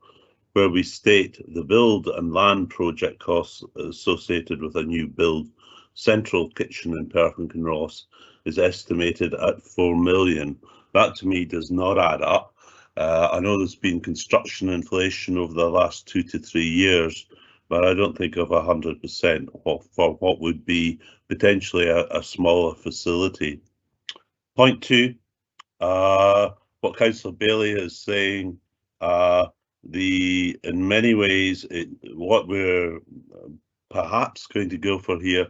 where we state the build and land project costs associated with a new build central kitchen in Perth and Kinross is estimated at 4 million. That to me does not add up. I know there's been construction inflation over the last 2 to 3 years, but I don't think of 100% for what would be potentially a smaller facility. Point 2, what Councillor Bailey is saying, in many ways, what we're perhaps going to go for here,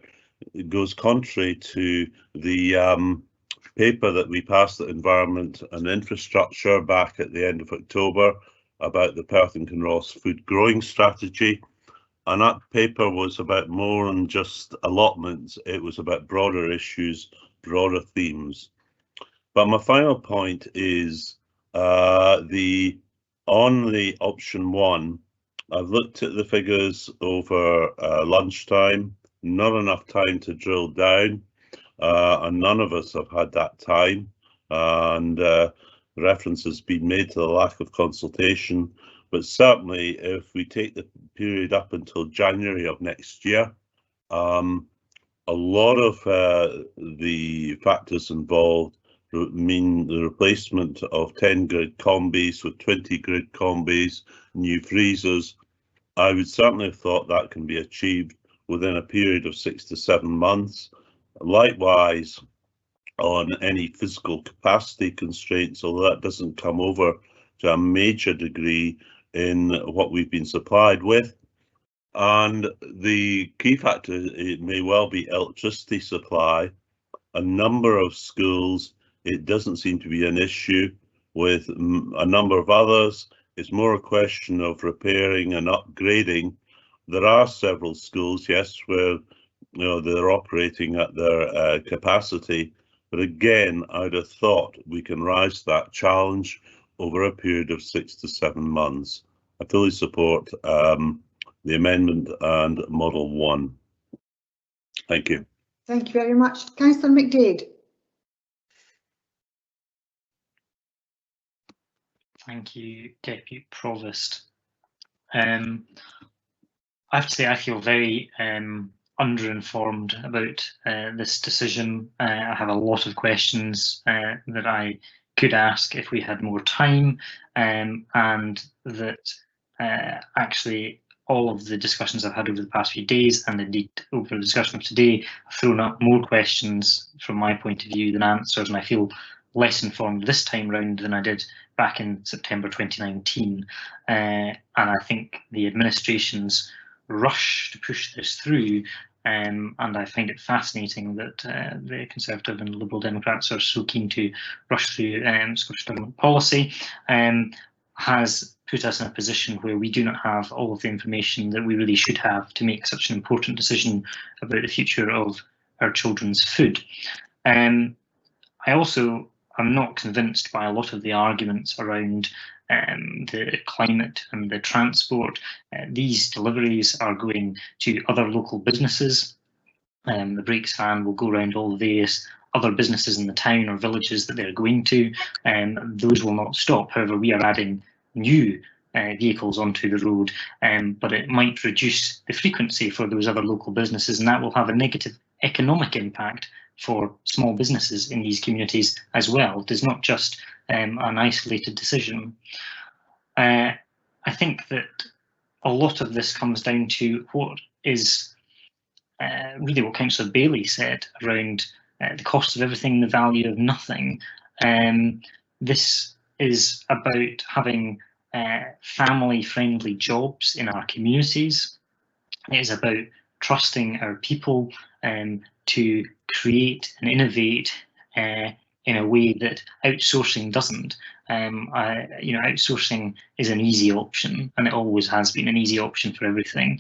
it goes contrary to the paper that we passed at Environment and Infrastructure back at the end of October about the Perth and Kinross food growing strategy. And that paper was about more than just allotments, it was about broader issues, broader themes. But my final point is on the option 1, I've looked at the figures over lunchtime, not enough time to drill down, and none of us have had that time, and reference has been made to the lack of consultation, but certainly if we take the period up until January of next year, a lot of the factors involved mean the replacement of 10 grid combis with 20 grid combis, new freezers. I would certainly have thought that can be achieved within a period of 6 to 7 months. Likewise, on any physical capacity constraints, although that doesn't come over to a major degree in what we've been supplied with. And the key factor, it may well be electricity supply. A number of schools, it doesn't seem to be an issue. With a number of others, it's more a question of repairing and upgrading. There are several schools, yes, where they're operating at their capacity, but again, I'd have thought we can rise that challenge over a period of 6 to 7 months. I fully support the amendment and Model 1. Thank you. Thank you very much. Councillor McDade. Thank you, Deputy Provost. I have to say I feel very underinformed about this decision. I have a lot of questions that I could ask if we had more time, and that actually all of the discussions I've had over the past few days, and indeed over the discussion of today, have thrown up more questions from my point of view than answers, and I feel less informed this time round than I did back in September 2019. And I think the administration's rush to push this through, and I find it fascinating that the Conservative and Liberal Democrats are so keen to rush through Scottish Government policy, has put us in a position where we do not have all of the information that we really should have to make such an important decision about the future of our children's food. I also am not convinced by a lot of the arguments around the climate and the transport. These deliveries are going to other local businesses. The brakes van will go around all the various other businesses in the town or villages that they're going to, and those will not stop. However, we are adding new vehicles onto the road, but it might reduce the frequency for those other local businesses, and that will have a negative economic impact for small businesses in these communities as well. It is not just an isolated decision. I think that a lot of this comes down to what is really what Councillor Bailey said around the cost of everything, the value of nothing. This is about having family-friendly jobs in our communities. It is about trusting our people to create and innovate in a way that outsourcing doesn't. Outsourcing is an easy option, and it always has been an easy option for everything.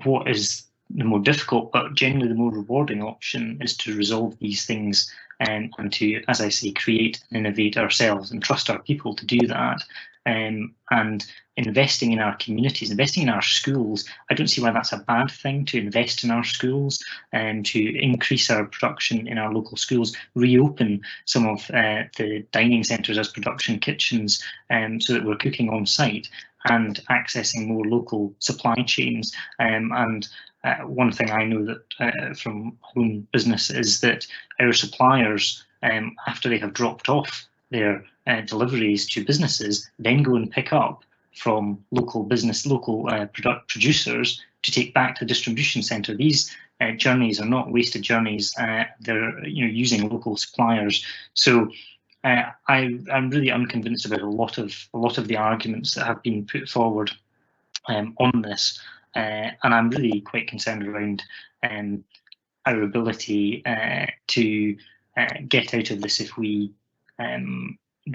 What is the more difficult, but generally the more rewarding option, is to resolve these things and to, as I say, create and innovate ourselves and trust our people to do that. And investing in our communities, investing in our schools, I don't see why that's a bad thing, to invest in our schools and to increase our production in our local schools, reopen some of the dining centres as production kitchens so that we're cooking on site and accessing more local supply chains. One thing I know that from my own business is that our suppliers, after they have dropped off their deliveries to businesses, then go and pick up from local producers to take back to the distribution centre. These journeys are not wasted journeys. They're using local suppliers. So I'm really unconvinced about a lot of the arguments that have been put forward on this, and I'm really quite concerned around our ability to get out of this if we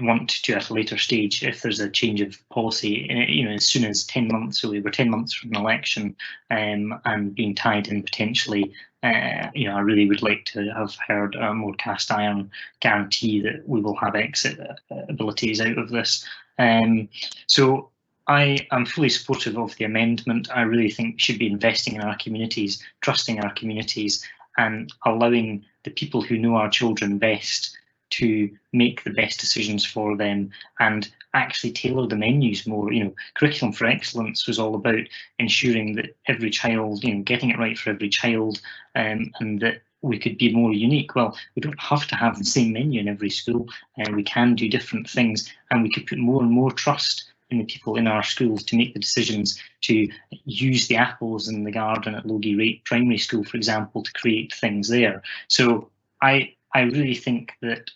want to at a later stage, if there's a change of policy, as soon as 10 months. So we were 10 months from an election and being tied in potentially. I really would like to have heard a more cast iron guarantee that we will have exit abilities out of this. So I am fully supportive of the amendment. I really think we should be investing in our communities, trusting our communities, and allowing the people who know our children best to make the best decisions for them and actually tailor the menus more. Curriculum for Excellence was all about ensuring that every child, getting it right for every child, and that we could be more unique. Well, we don't have to have the same menu in every school, and we can do different things, and we could put more and more trust in the people in our schools to make the decisions to use the apples in the garden at Logie Rate Primary School, for example, to create things there. So I really think that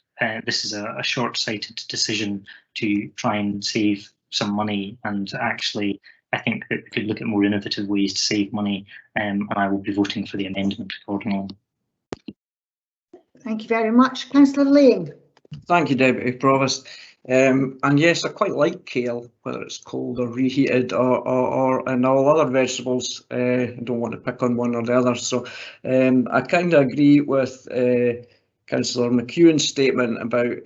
this is a short-sighted decision to try and save some money, and actually I think that we could look at more innovative ways to save money, and I will be voting for the amendment accordingly. Thank you very much. Councillor Lane. Thank you, Deputy Provost. And yes, I quite like kale, whether it's cold or reheated or and all other vegetables. I don't want to pick on one or the other. So I kind of agree with Councillor McEwen's statement about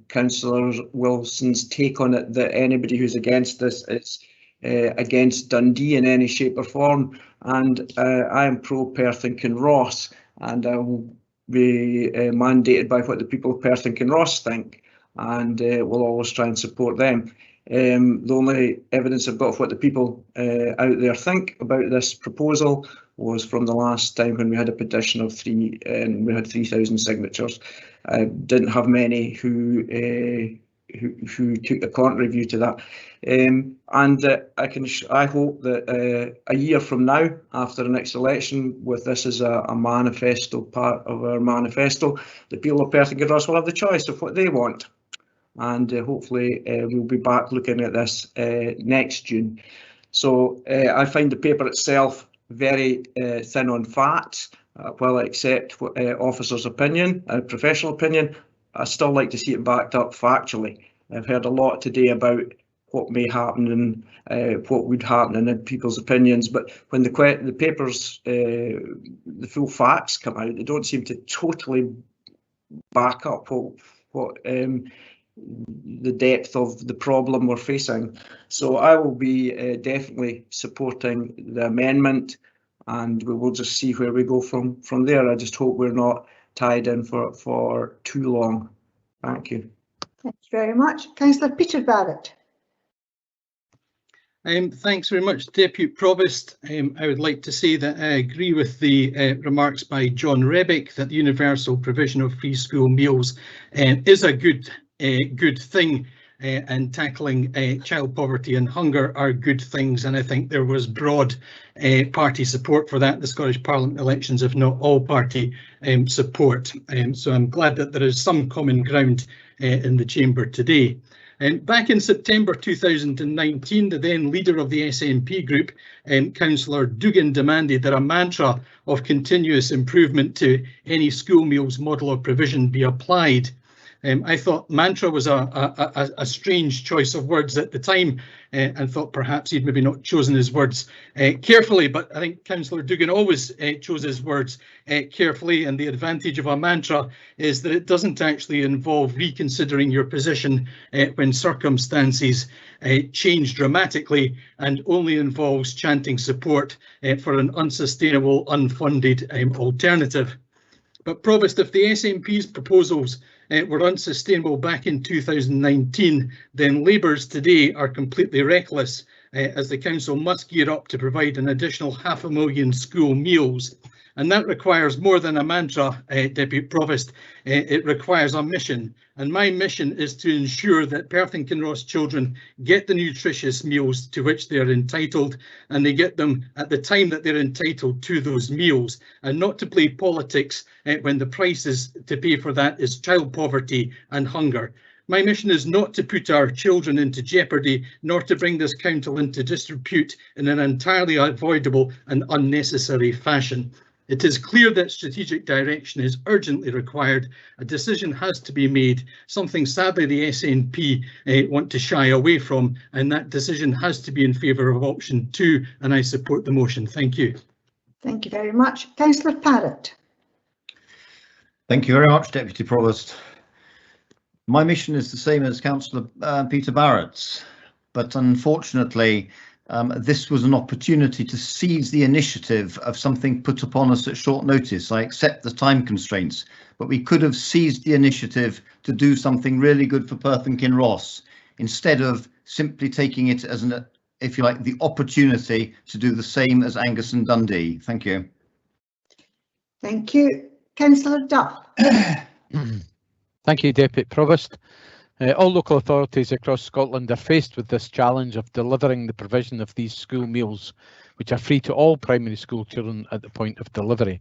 Councillor Wilson's take on it, that anybody who's against this is against Dundee in any shape or form. And I am pro Perth and Kinross, and I will be mandated by what the people of Perth and Kinross think, and we'll always try and support them. The only evidence I've got of what the people out there think about this proposal was from the last time when we had a petition of 3,000 signatures. I didn't have many who took a contrary view to that. I hope that a year from now, after the next election, with this as a manifesto, part of our manifesto, the people of Perth and Kinross will have the choice of what they want. And hopefully we'll be back looking at this next June. So I find the paper itself very thin on facts. While I accept officers' opinion, professional opinion, I still like to see it backed up factually. I've heard a lot today about what may happen and what would happen in people's opinions, but when the papers, the full facts come out, they don't seem to totally back up what the depth of the problem we're facing. So I will be definitely supporting the amendment, and we will just see where we go from there. I just hope we're not tied in for too long. Thank you. Thank you very much. Councillor Peter Barrett. Thanks very much, Deputy Provost. I would like to say that I agree with the remarks by John Rebick that the universal provision of free school meals is a good thing, and tackling child poverty and hunger are good things, and I think there was broad party support for that. The Scottish Parliament elections, if not all party support, so I'm glad that there is some common ground in the chamber today. Back in September 2019, the then leader of the SNP group, Councillor Dugan, demanded that a mantra of continuous improvement to any school meals model of provision be applied. I thought mantra was a strange choice of words at the time, and thought perhaps he'd maybe not chosen his words carefully, but I think Councillor Dugan always chose his words carefully, and the advantage of a mantra is that it doesn't actually involve reconsidering your position when circumstances change dramatically, and only involves chanting support for an unsustainable, unfunded alternative. But Provost, if the SNP's proposals were unsustainable back in 2019, then Labour's today are completely reckless, as the council must gear up to provide an additional 500,000 school meals. And that requires more than a mantra, Deputy Provost. It requires a mission. And my mission is to ensure that Perth and Kinross children get the nutritious meals to which they are entitled, and they get them at the time that they're entitled to those meals, and not to play politics when the prices to pay for that is child poverty and hunger. My mission is not to put our children into jeopardy, nor to bring this council into disrepute in an entirely avoidable and unnecessary fashion. It is clear that strategic direction is urgently required. A decision has to be made, something sadly the SNP want to shy away from, and that decision has to be in favour of option 2, and I support the motion. Thank you. Thank you very much. Councillor Parrott. Thank you very much, Deputy Provost. My mission is the same as Councillor Peter Barrett's, but unfortunately this was an opportunity to seize the initiative of something put upon us at short notice. I accept the time constraints, but we could have seized the initiative to do something really good for Perth and Kinross, instead of simply taking it as an, if you like, the opportunity to do the same as Angus and Dundee. Thank you. Thank you. Councillor Duff. Thank you, Deputy Provost. All local authorities across Scotland are faced with this challenge of delivering the provision of these school meals, which are free to all primary school children at the point of delivery.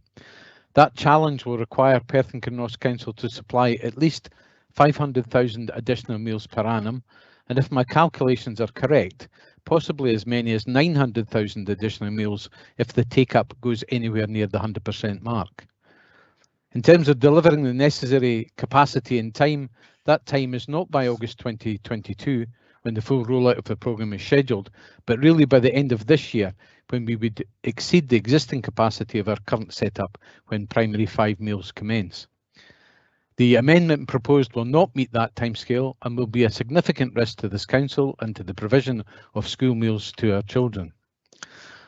That challenge will require Perth and Kinross Council to supply at least 500,000 additional meals per annum, and if my calculations are correct, possibly as many as 900,000 additional meals if the take-up goes anywhere near the 100% mark. In terms of delivering the necessary capacity in time, that time is not by August 2022, when the full rollout of the programme is scheduled, but really by the end of this year, when we would exceed the existing capacity of our current setup when primary 5 meals commence. The amendment proposed will not meet that timescale and will be a significant risk to this council and to the provision of school meals to our children.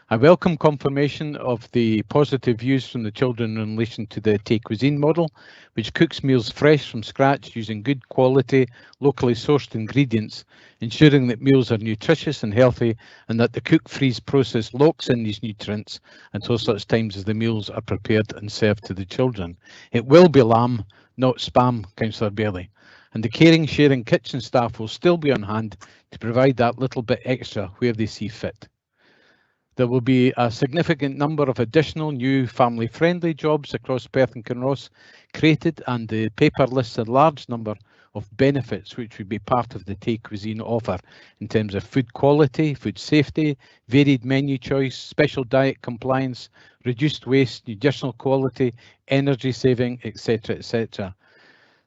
I welcome confirmation of the positive views from the children in relation to the Tay Cuisine model, which cooks meals fresh from scratch using good quality, locally sourced ingredients, ensuring that meals are nutritious and healthy, and that the cook-freeze process locks in these nutrients until such times as the meals are prepared and served to the children. It will be lamb, not spam, Councillor Bailey, and the caring, sharing kitchen staff will still be on hand to provide that little bit extra where they see fit. There will be a significant number of additional new family-friendly jobs across Perth and Kinross created, and the paper lists a large number of benefits which would be part of the Tay Cuisine offer in terms of food quality, food safety, varied menu choice, special diet compliance, reduced waste, nutritional quality, energy saving, etc., etc.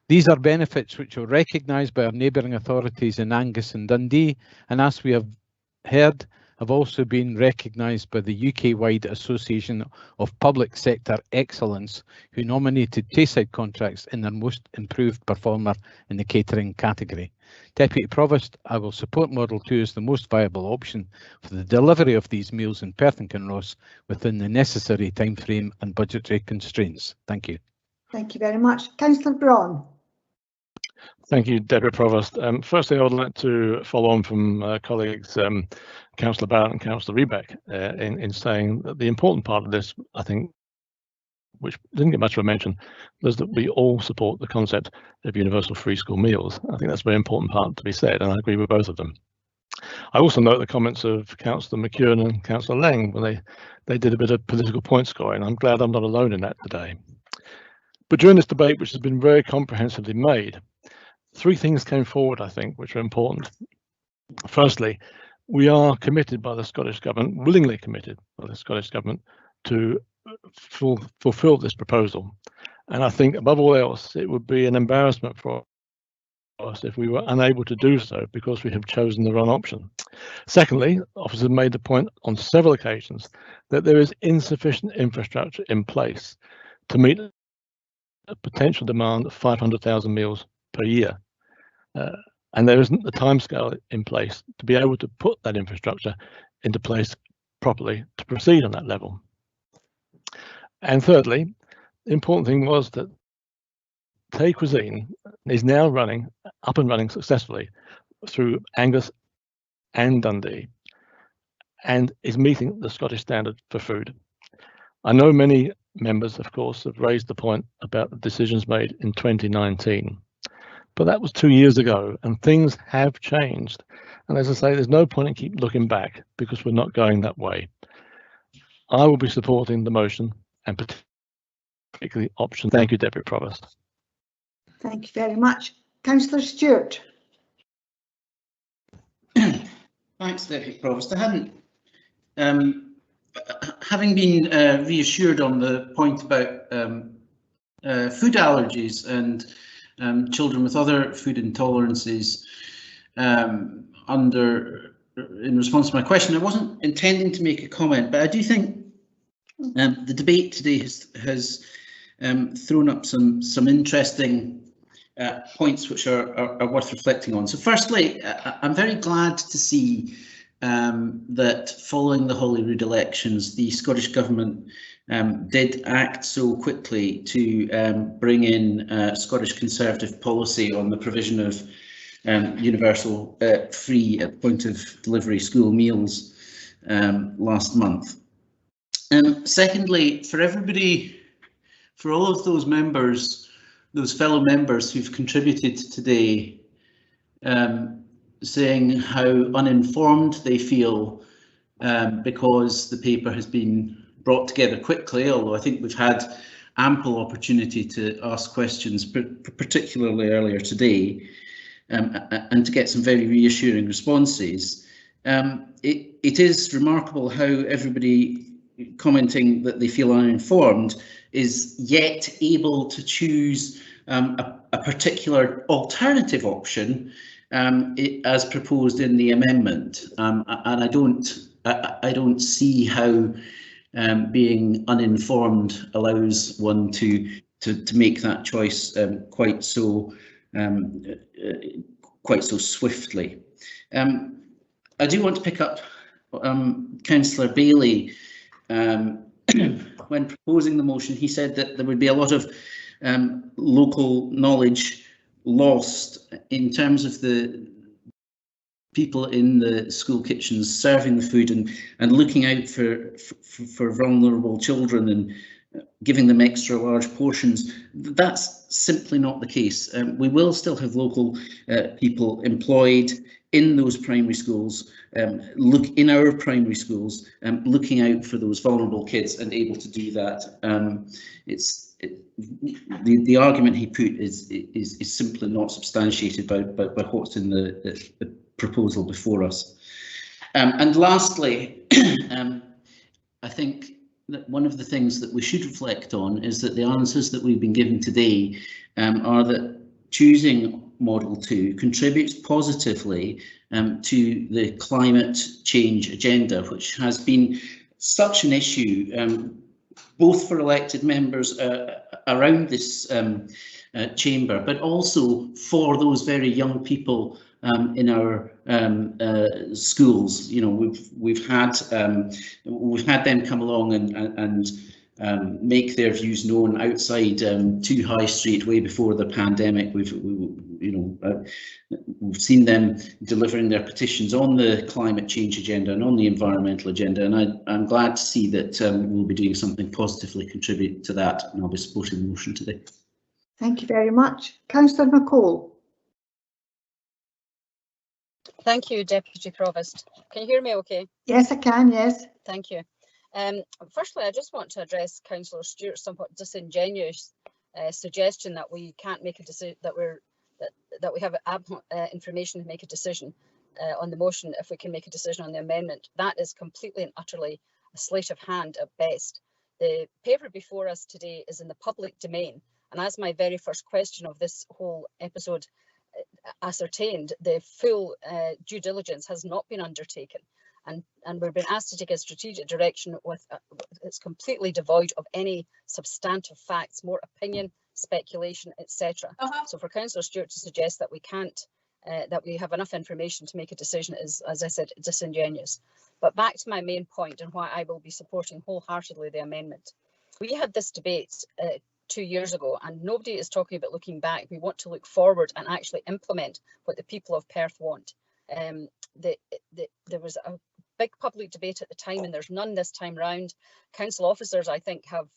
These are benefits which are recognised by our neighbouring authorities in Angus and Dundee, and as we have heard, have also been recognised by the UK-wide Association of Public Sector Excellence, who nominated Tayside contracts in their most improved performer in the catering category. Deputy Provost, I will support Model 2 as the most viable option for the delivery of these meals in Perth and Kinross within the necessary timeframe and budgetary constraints. Thank you. Thank you very much. Councillor Braun. Thank you, Deputy Provost. Firstly, I would like to follow on from colleagues Councillor Barrett and Councillor Rebeck in saying that the important part of this, I think, which didn't get much of a mention, was that we all support the concept of universal free school meals. I think that's a very important part to be said, and I agree with both of them. I also note the comments of Councillor McEwen and Councillor Lang when they did a bit of political point scoring. I'm glad I'm not alone in that today. But during this debate, which has been very comprehensively made, three things came forward, I think, which are important. Firstly, we are committed by the Scottish Government, willingly committed by the Scottish Government, to fulfil this proposal. And I think above all else, it would be an embarrassment for us if we were unable to do so because we have chosen the wrong option. Secondly, officers made the point on several occasions that there is insufficient infrastructure in place to meet a potential demand of 500,000 meals per year. And there isn't the timescale in place to be able to put that infrastructure into place properly to proceed on that level. And thirdly, the important thing was that Tay Cuisine is now up and running successfully through Angus and Dundee, and is meeting the Scottish standard for food. I know many members, of course, have raised the point about the decisions made in 2019. But that was 2 years ago, and things have changed. And as I say, there's no point in keep looking back because we're not going that way. I will be supporting the motion and particularly option. Thank you, Deputy Provost. Thank you very much. Councillor Stewart. Thanks, Deputy Provost. I hadn't, having been reassured on the point about food allergies and children with other food intolerances in response to my question, I wasn't intending to make a comment, but I do think the debate today has thrown up some interesting points which are worth reflecting on. So firstly, I'm very glad to see that following the Holyrood elections, the Scottish Government did act so quickly to bring in Scottish Conservative policy on the provision of universal free at point of delivery school meals last month. Secondly, for all of those members, those fellow members who've contributed today, saying how uninformed they feel because the paper has been brought together quickly, although I think we've had ample opportunity to ask questions, particularly earlier today, and to get some very reassuring responses. It is remarkable how everybody commenting that they feel uninformed is yet able to choose a particular alternative option as proposed in the amendment, and I don't see how being uninformed allows one to make that choice quite so swiftly. I do want to pick up Councillor Bailey. When proposing the motion, he said that there would be a lot of local knowledge lost in terms of the people in the school kitchens serving the food and looking out for vulnerable children and giving them extra large portions. That's simply not the case. We will still have local people employed in those primary schools, looking out for those vulnerable kids and able to do that. The argument he put is simply not substantiated by what's in the proposal before us. And lastly, I think that one of the things that we should reflect on is that the answers that we've been given today are that choosing Model 2 contributes positively to the climate change agenda, which has been such an issue both for elected members around this chamber, but also for those very young people in our schools. You know, we've had them come along and make their views known outside 2 High Street way before the pandemic. We've seen them delivering their petitions on the climate change agenda and on the environmental agenda, and I'm glad to see that we'll be doing something positively contribute to that, and I'll be supporting the motion today. Thank you very much. Councillor McCall. Thank you, Deputy Provost. Can you hear me okay? Yes, I can, yes. Thank you. Firstly, I just want to address Councillor Stewart's somewhat disingenuous suggestion that we can't make a decision, that we're that we have information to make a decision on the motion, if we can make a decision on the amendment. That is completely and utterly a sleight of hand at best. The paper before us today is in the public domain, and as my very first question of this whole episode ascertained, the full due diligence has not been undertaken, and we've been asked to take a strategic direction with it's completely devoid of any substantive facts, more opinion, speculation, etc. So for Councillor Stewart to suggest that we can't that we have enough information to make a decision is, as I said, disingenuous. But back to my main point and why I will be supporting wholeheartedly the amendment. We had this debate 2 years ago, and nobody is talking about looking back. We want to look forward and actually implement what the people of Perth want. There was a big public debate at the time, and there's none this time round. Council officers, I think, have,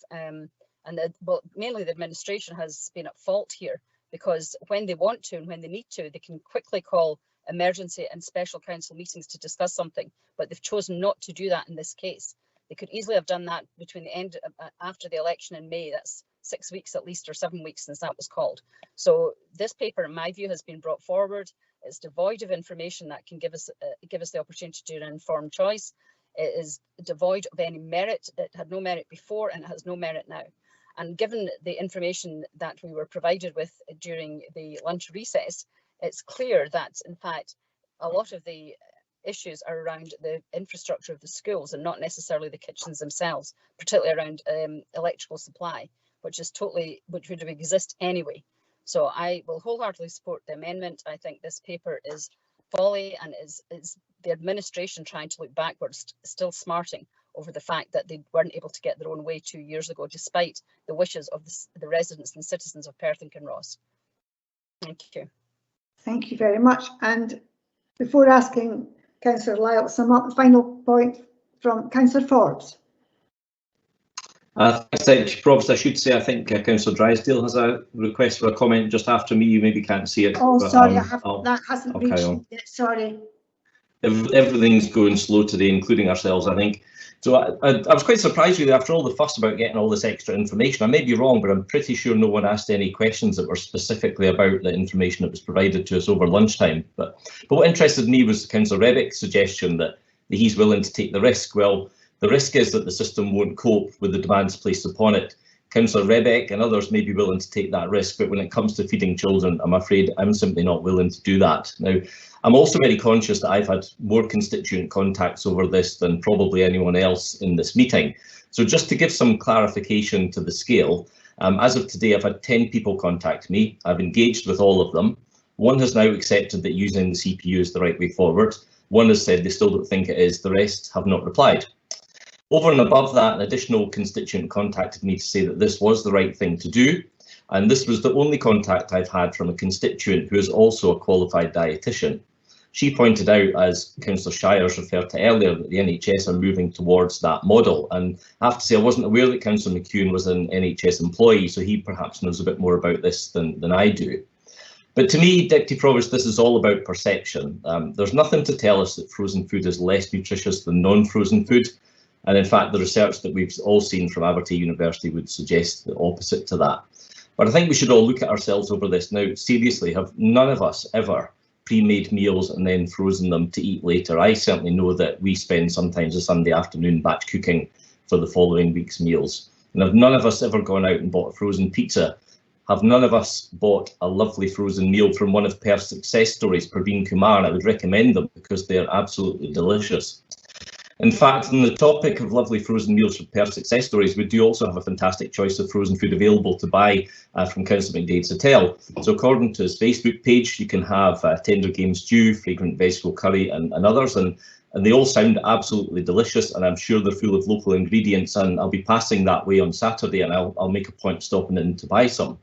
well, mainly the administration has been at fault here, because when they want to and when they need to, they can quickly call emergency and special council meetings to discuss something, but they've chosen not to do that in this case. They could easily have done that between the end, after the election in May. That's 6 weeks at least, or 7 weeks since that was called. So this paper, in my view, has been brought forward. It's devoid of information that can give us the opportunity to do an informed choice. It is devoid of any merit. It had no merit before, and it has no merit now. And given the information that we were provided with during the lunch recess, it's clear that, in fact, a lot of the issues are around the infrastructure of the schools and not necessarily the kitchens themselves, particularly around electrical supply, which would exist anyway. So I will wholeheartedly support the amendment. I think this paper is folly, and is the administration trying to look backwards, still smarting over the fact that they weren't able to get their own way 2 years ago, despite the wishes of the residents and citizens of Perth and Kinross. Thank you. Thank you very much. And before asking Councillor Lyle to sum up, the final point from Councillor Forbes. Thanks, Deputy Provost. I should say I think Councillor Drysdale has a request for a comment just after me. You maybe can't see it. Oh, but, sorry, that hasn't I'll reached yet. Sorry. Everything's going slow today, including ourselves, I think. So I was quite surprised really after all the fuss about getting all this extra information. I may be wrong, but I'm pretty sure no one asked any questions that were specifically about the information that was provided to us over lunchtime. But what interested me was Councillor Rebick's suggestion that he's willing to take the risk. Well, the risk is that the system won't cope with the demands placed upon it. Councillor Rebick and others may be willing to take that risk, but when it comes to feeding children, I'm afraid I'm simply not willing to do that. Now, I'm also very conscious that I've had more constituent contacts over this than probably anyone else in this meeting. So just to give some clarification to the scale, as of today, I've had 10 people contact me. I've engaged with all of them. One has now accepted that using the CPU is the right way forward. One has said they still don't think it is. The rest have not replied. Over and above that, an additional constituent contacted me to say that this was the right thing to do. And this was the only contact I've had from a constituent who is also a qualified dietitian. She pointed out, as Councillor Shires referred to earlier, that the NHS are moving towards that model. And I have to say, I wasn't aware that Councillor McEwen was an NHS employee, so he perhaps knows a bit more about this than I do. But to me, Deputy Provost, this is all about perception. There's nothing to tell us that frozen food is less nutritious than non-frozen food. And in fact, the research that we've all seen from Aberdeen University would suggest the opposite to that. But I think we should all look at ourselves over this now. Seriously, have none of us ever pre-made meals and then frozen them to eat later? I certainly know that we spend sometimes a Sunday afternoon batch cooking for the following week's meals. And have none of us ever gone out and bought a frozen pizza? Have none of us bought a lovely frozen meal from one of Perth's success stories, Praveen Kumar? I would recommend them because they are absolutely delicious. In fact, on the topic of lovely frozen meals from Perth success stories, we do also have a fantastic choice of frozen food available to buy from Councillor McDade's Hotel. So according to his Facebook page, you can have tender game stew, fragrant vegetable curry and others, and they all sound absolutely delicious, and I'm sure they're full of local ingredients, and I'll be passing that way on Saturday, and I'll make a point of stopping in to buy some.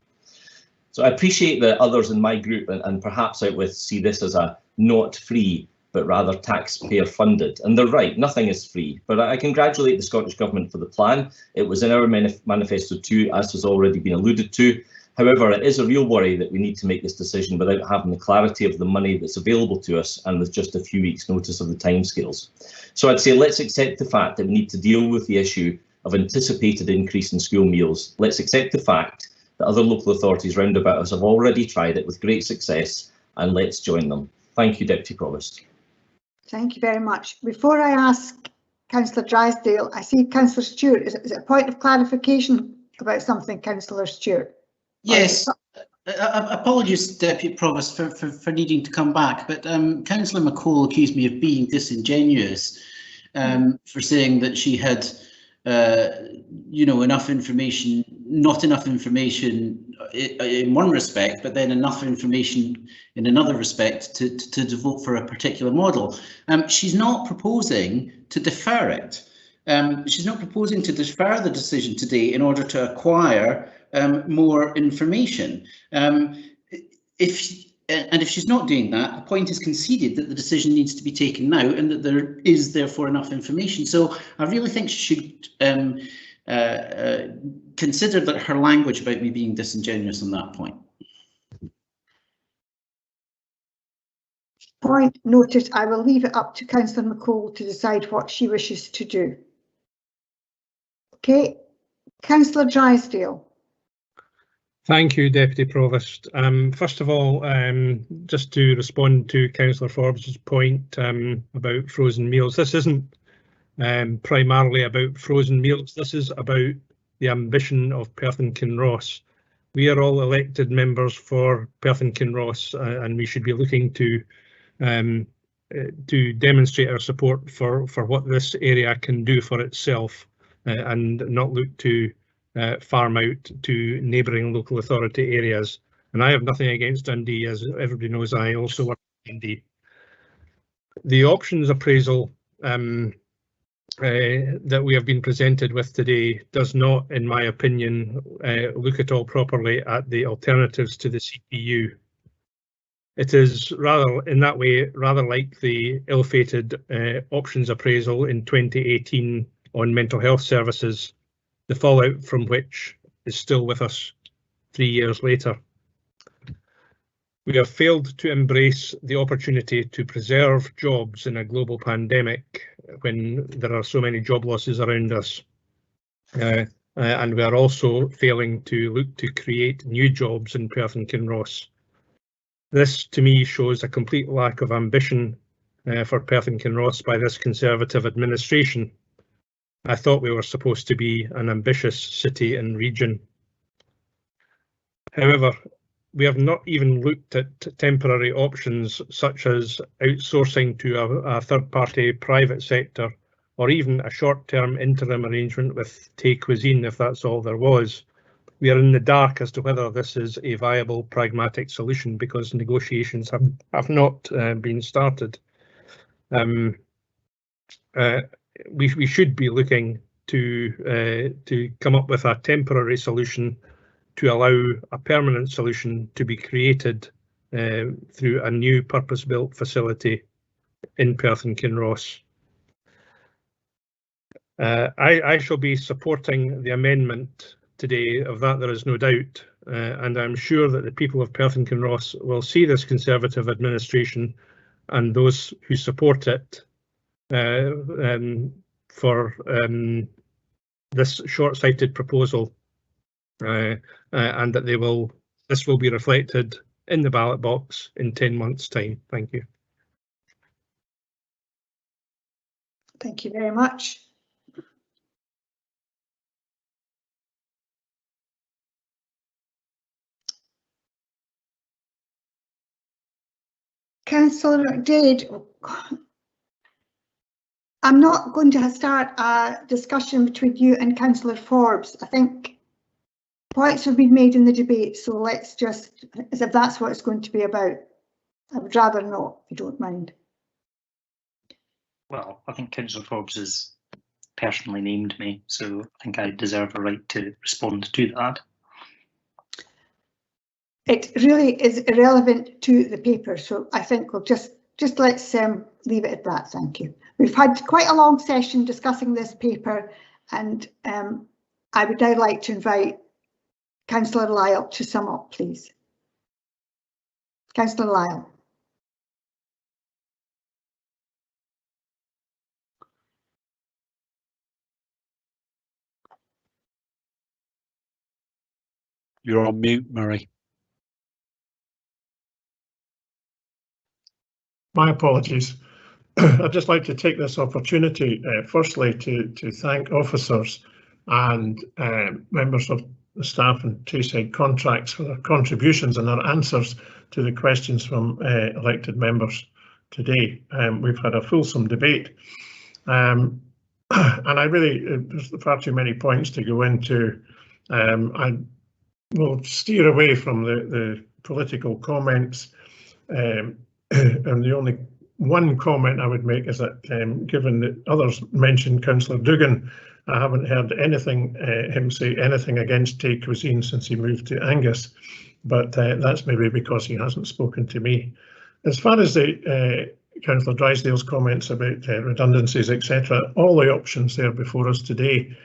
So I appreciate that others in my group and perhaps out with see this as a not free but rather taxpayer funded. And they're right, nothing is free. But I congratulate the Scottish Government for the plan. It was in our manifesto too, as has already been alluded to. However, it is a real worry that we need to make this decision without having the clarity of the money that's available to us and with just a few weeks' notice of the timescales. So I'd say let's accept the fact that we need to deal with the issue of anticipated increase in school meals. Let's accept the fact that other local authorities round about us have already tried it with great success, and let's join them. Thank you, Deputy Provost. Thank you very much. Before I ask Councillor Drysdale, I see Councillor Stewart. Is it a point of clarification about something, Councillor Stewart? Yes. Apologies, Deputy Provost, for needing to come back, but Councillor McCall accused me of being disingenuous for saying that she had, you know, enough information, not enough information in one respect, but then enough information in another respect to vote for a particular model. She's not proposing to defer it. She's not proposing to defer the decision today in order to acquire more information. If she's not doing that, the point is conceded that the decision needs to be taken now and that there is therefore enough information. So I really think she should consider that her language about me being disingenuous on that point. Point noted. I will leave it up to Councillor McCall to decide what she wishes to do. Okay, Councillor Drysdale. Thank you, Deputy Provost. First of all, just to respond to Councillor Forbes' point about frozen meals, this isn't primarily about frozen meals. This is about the ambition of Perth and Kinross. We are all elected members for Perth and Kinross, and we should be looking to demonstrate our support for what this area can do for itself, and not look to farm out to neighbouring local authority areas. And I have nothing against Dundee, as everybody knows. I also work in Dundee. The options appraisal that we have been presented with today does not, in my opinion, look at all properly at the alternatives to the CPU. It is rather, in that way, rather like the ill-fated options appraisal in 2018 on mental health services, the fallout from which is still with us 3 years later. We have failed to embrace the opportunity to preserve jobs in a global pandemic when there are so many job losses around us. And we are also failing to look to create new jobs in Perth and Kinross. This, to me, shows a complete lack of ambition for Perth and Kinross by this Conservative administration. I thought we were supposed to be an ambitious city and region. However, we have not even looked at temporary options such as outsourcing to a third-party private sector, or even a short-term interim arrangement with Tay Cuisine, if that's all there was. We are in the dark as to whether this is a viable, pragmatic solution because negotiations have not been started. We should be looking to come up with a temporary solution to allow a permanent solution to be created through a new purpose-built facility in Perth and Kinross. I shall be supporting the amendment today, of that there is no doubt, and I'm sure that the people of Perth and Kinross will see this Conservative administration and those who support it for this short-sighted proposal, and that this will be reflected in the ballot box in 10 months' time. Thank you. Thank you very much. Councillor McDade, I'm not going to start a discussion between you and Councillor Forbes. I think points have been made in the debate, so let's just, as if that's what it's going to be about. I would rather not, if you don't mind. Well, I think Councillor Forbes has personally named me, so I think I deserve a right to respond to that. It really is irrelevant to the paper, so I think we'll just let's leave it at that. Thank you. We've had quite a long session discussing this paper, and I would now like to invite Councillor Lyle to sum up, please. Councillor Lyle. You're on mute, Murray. My apologies. I'd just like to take this opportunity, firstly, to thank officers and members of the staff and Tayside Contracts for their contributions and their answers to the questions from elected members today. We've had a fulsome debate, and I really, there's far too many points to go into. I will steer away from the political comments, and the only one comment I would make is that given that others mentioned Councillor Duggan, I haven't heard anything, him say anything against Tay cuisine since he moved to Angus, but that's maybe because he hasn't spoken to me. As far as the Councillor Drysdale's comments about redundancies, etc., all the options there before us today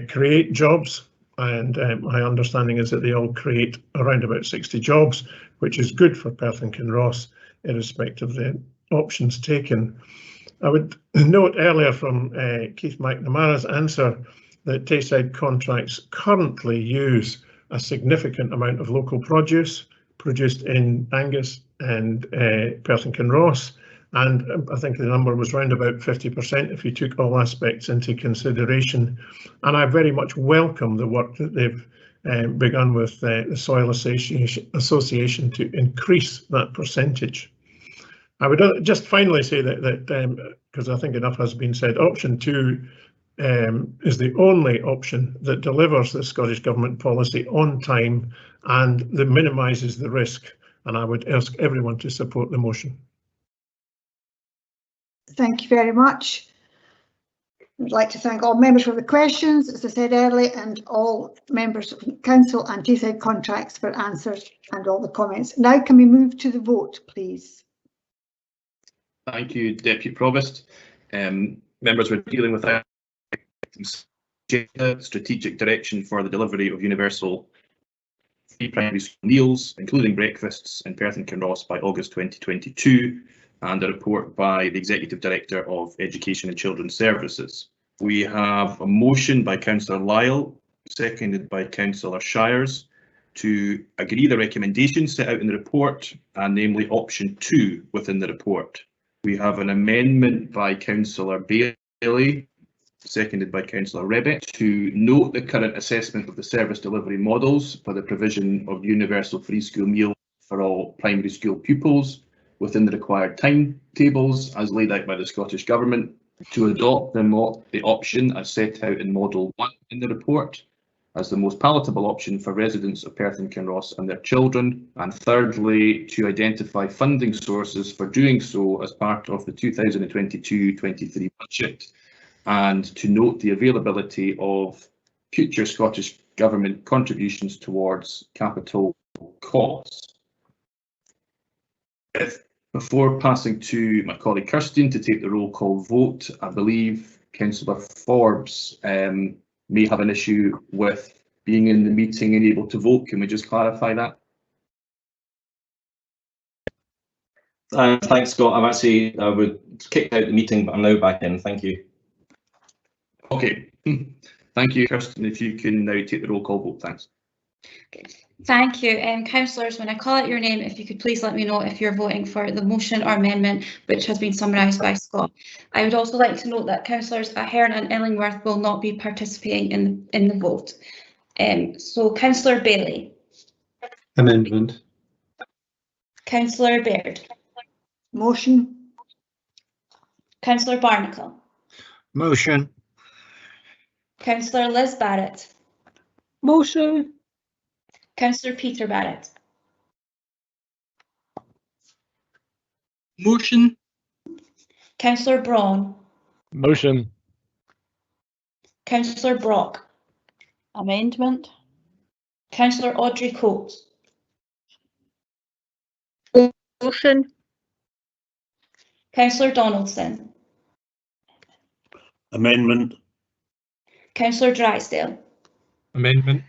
create jobs, and my understanding is that they all create around about 60 jobs, which is good for Perth and Kinross, irrespective of the options taken. I would note earlier from Keith McNamara's answer that Tayside Contracts currently use a significant amount of local produce produced in Angus and Perth and Kinross, and I think the number was round about 50% if you took all aspects into consideration. And I very much welcome the work that they've begun with the Soil Association to increase that percentage. I would just finally say that because I think enough has been said, option 2 is the only option that delivers the Scottish Government policy on time and that minimises the risk, and I would ask everyone to support the motion. Thank you very much. I'd like to thank all members for the questions, as I said earlier, and all members of Council and Tayside Contracts for answers and all the comments. Now can we move to the vote, please? Thank you, Deputy Provost. Members, we're dealing with items strategic direction for the delivery of universal free primary school meals, including breakfasts in Perth and Kinross by August 2022, and a report by the Executive Director of Education and Children's Services. We have a motion by Councillor Lyle, seconded by Councillor Shires, to agree the recommendations set out in the report, and namely option 2 within the report. We have an amendment by Councillor Bailey, seconded by Councillor Rebeck, to note the current assessment of the service delivery models for the provision of universal free school meals for all primary school pupils within the required timetables as laid out by the Scottish Government, to adopt the option as set out in Model 1 in the report as the most palatable option for residents of Perth and Kinross and their children, and thirdly, to identify funding sources for doing so as part of the 2022-23 budget, and to note the availability of future Scottish Government contributions towards capital costs. Before passing to my colleague Kirsten to take the roll call vote, I believe Councillor Forbes may have an issue with being in the meeting and able to vote. Can we just clarify that? Thanks, Scott. I'm actually kicked out the meeting, but I'm now back in. Thank you. Okay. Thank you, Kirsten. If you can now take the roll call vote, thanks. Thank you. Councillors, when I call out your name, if you could please let me know if you're voting for the motion or amendment which has been summarised by Scott. I would also like to note that Councillors Ahern and Illingworth will not be participating in the vote. So Councillor Bailey. Amendment. Councillor Baird. Motion. Councillor Barnacle. Motion. Councillor Liz Barrett. Motion. Councillor Peter Barrett. Motion. Councillor Braun. Motion. Councillor Brock. Amendment. Councillor Audrey Coates. Motion. Councillor Donaldson. Amendment. Councillor Drysdale. Amendment.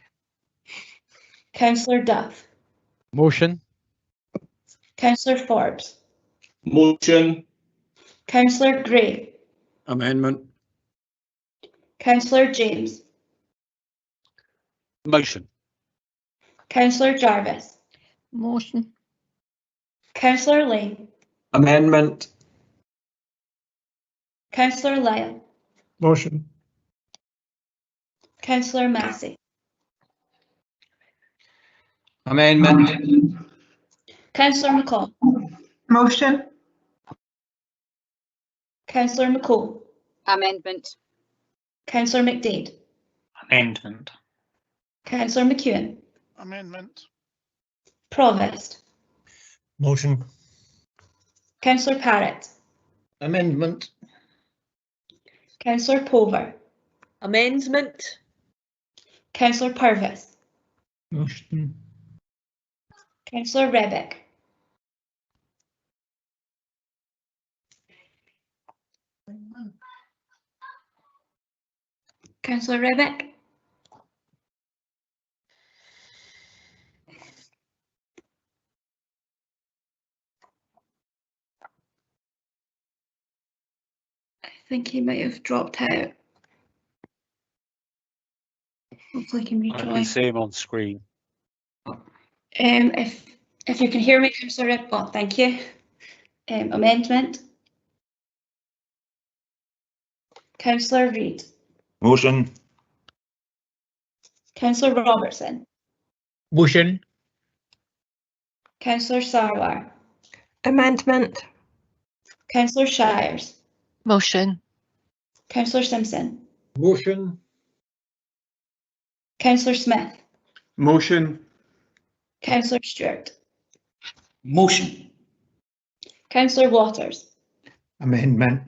Councillor Duff. Motion. Councillor Forbes. Motion. Councillor Gray. Amendment. Councillor James. Motion. Councillor Jarvis. Motion. Councillor Lane. Amendment. Councillor Lyle. Motion. Councillor Massey. Amendment. Councillor McCall. Motion. Councillor McCall. Amendment. Councillor McDade. Amendment. Councillor McEwen. Amendment. Provost. Motion. Councillor Parrott. Amendment. Councillor Pover. Amendment. Councillor Purvis. Motion. Councillor Rebick. Councillor Rebick. I think he might have dropped out. Hopefully he can I rejoin. can see him on screen. If you can hear me, Councillor Rebick, oh, thank you. Amendment. Councillor Reid. Motion. Councillor Robertson. Motion. Councillor Sarwar. Amendment. Councillor Shires. Motion. Councillor Simpson. Motion. Councillor Smith. Motion. Councillor Stewart. Motion. Councillor Waters. Amendment.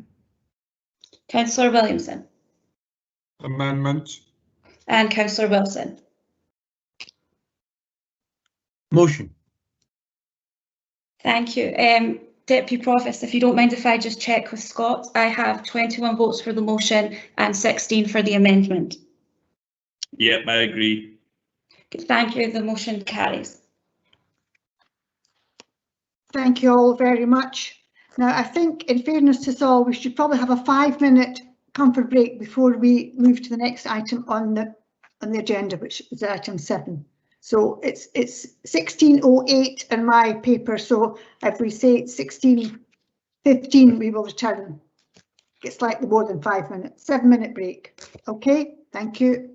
Councillor Williamson. Amendment. And Councillor Wilson. Motion. Thank you. Deputy Provost, if you don't mind if I just check with Scott, I have 21 votes for the motion and 16 for the amendment. Yep, I agree. Thank you. The motion carries. Thank you all very much. Now, I think in fairness to us all, we should probably have a 5-minute comfort break before we move to the next item on the agenda, which is item 7. So it's 16:08 in my paper. So if we say it's 16:15, we will return. It's slightly more than 5 minutes. 7-minute break. Okay, thank you.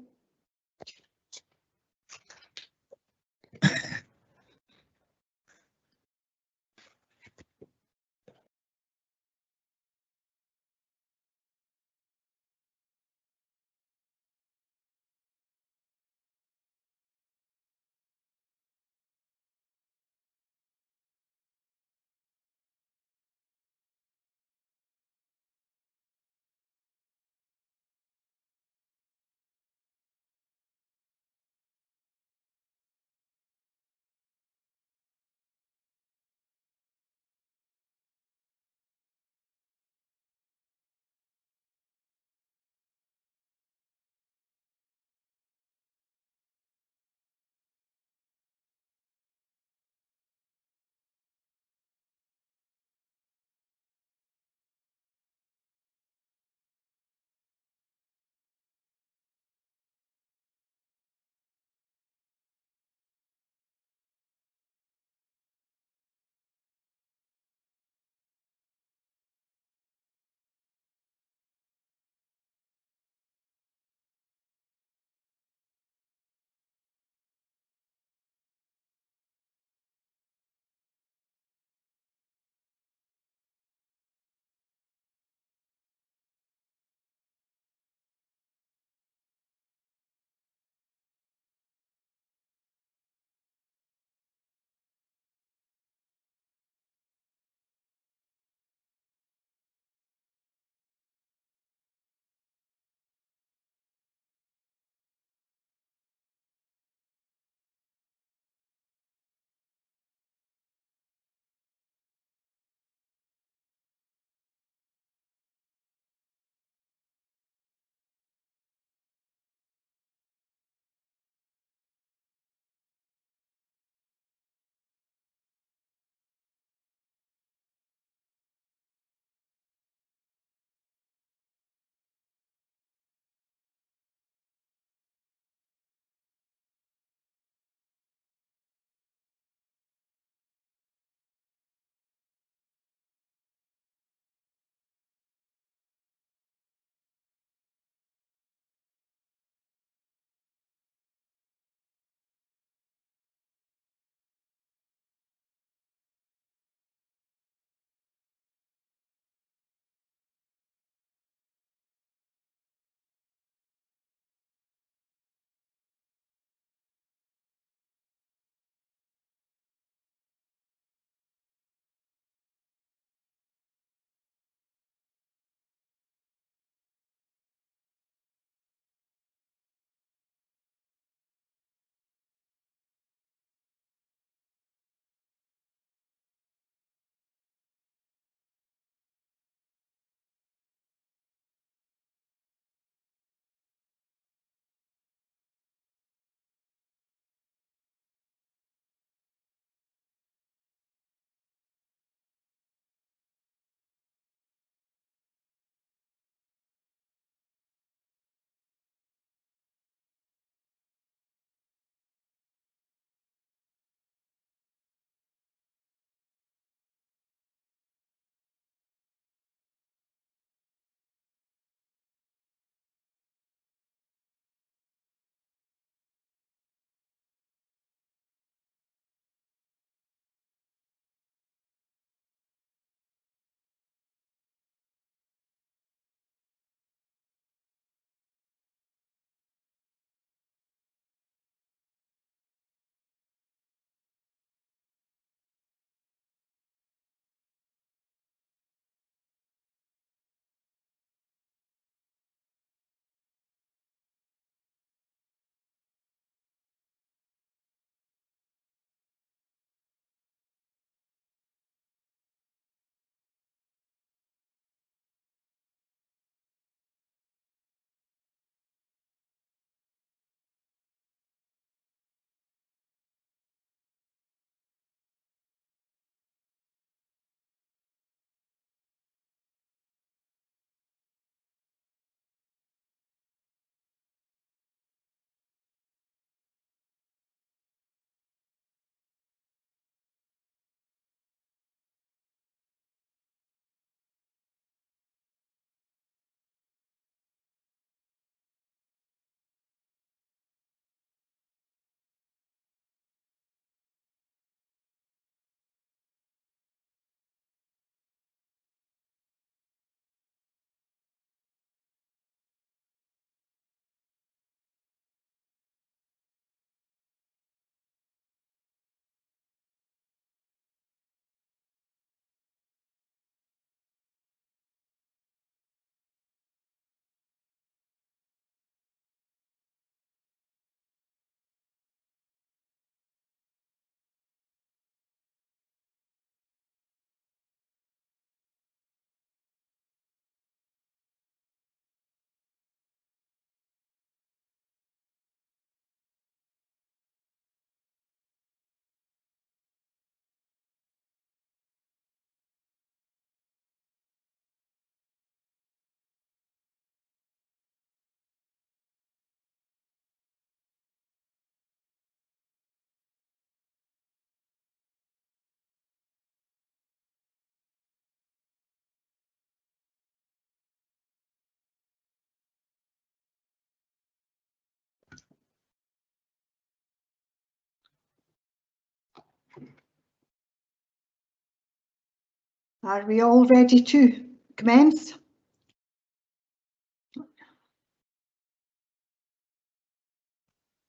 Are we all ready to commence?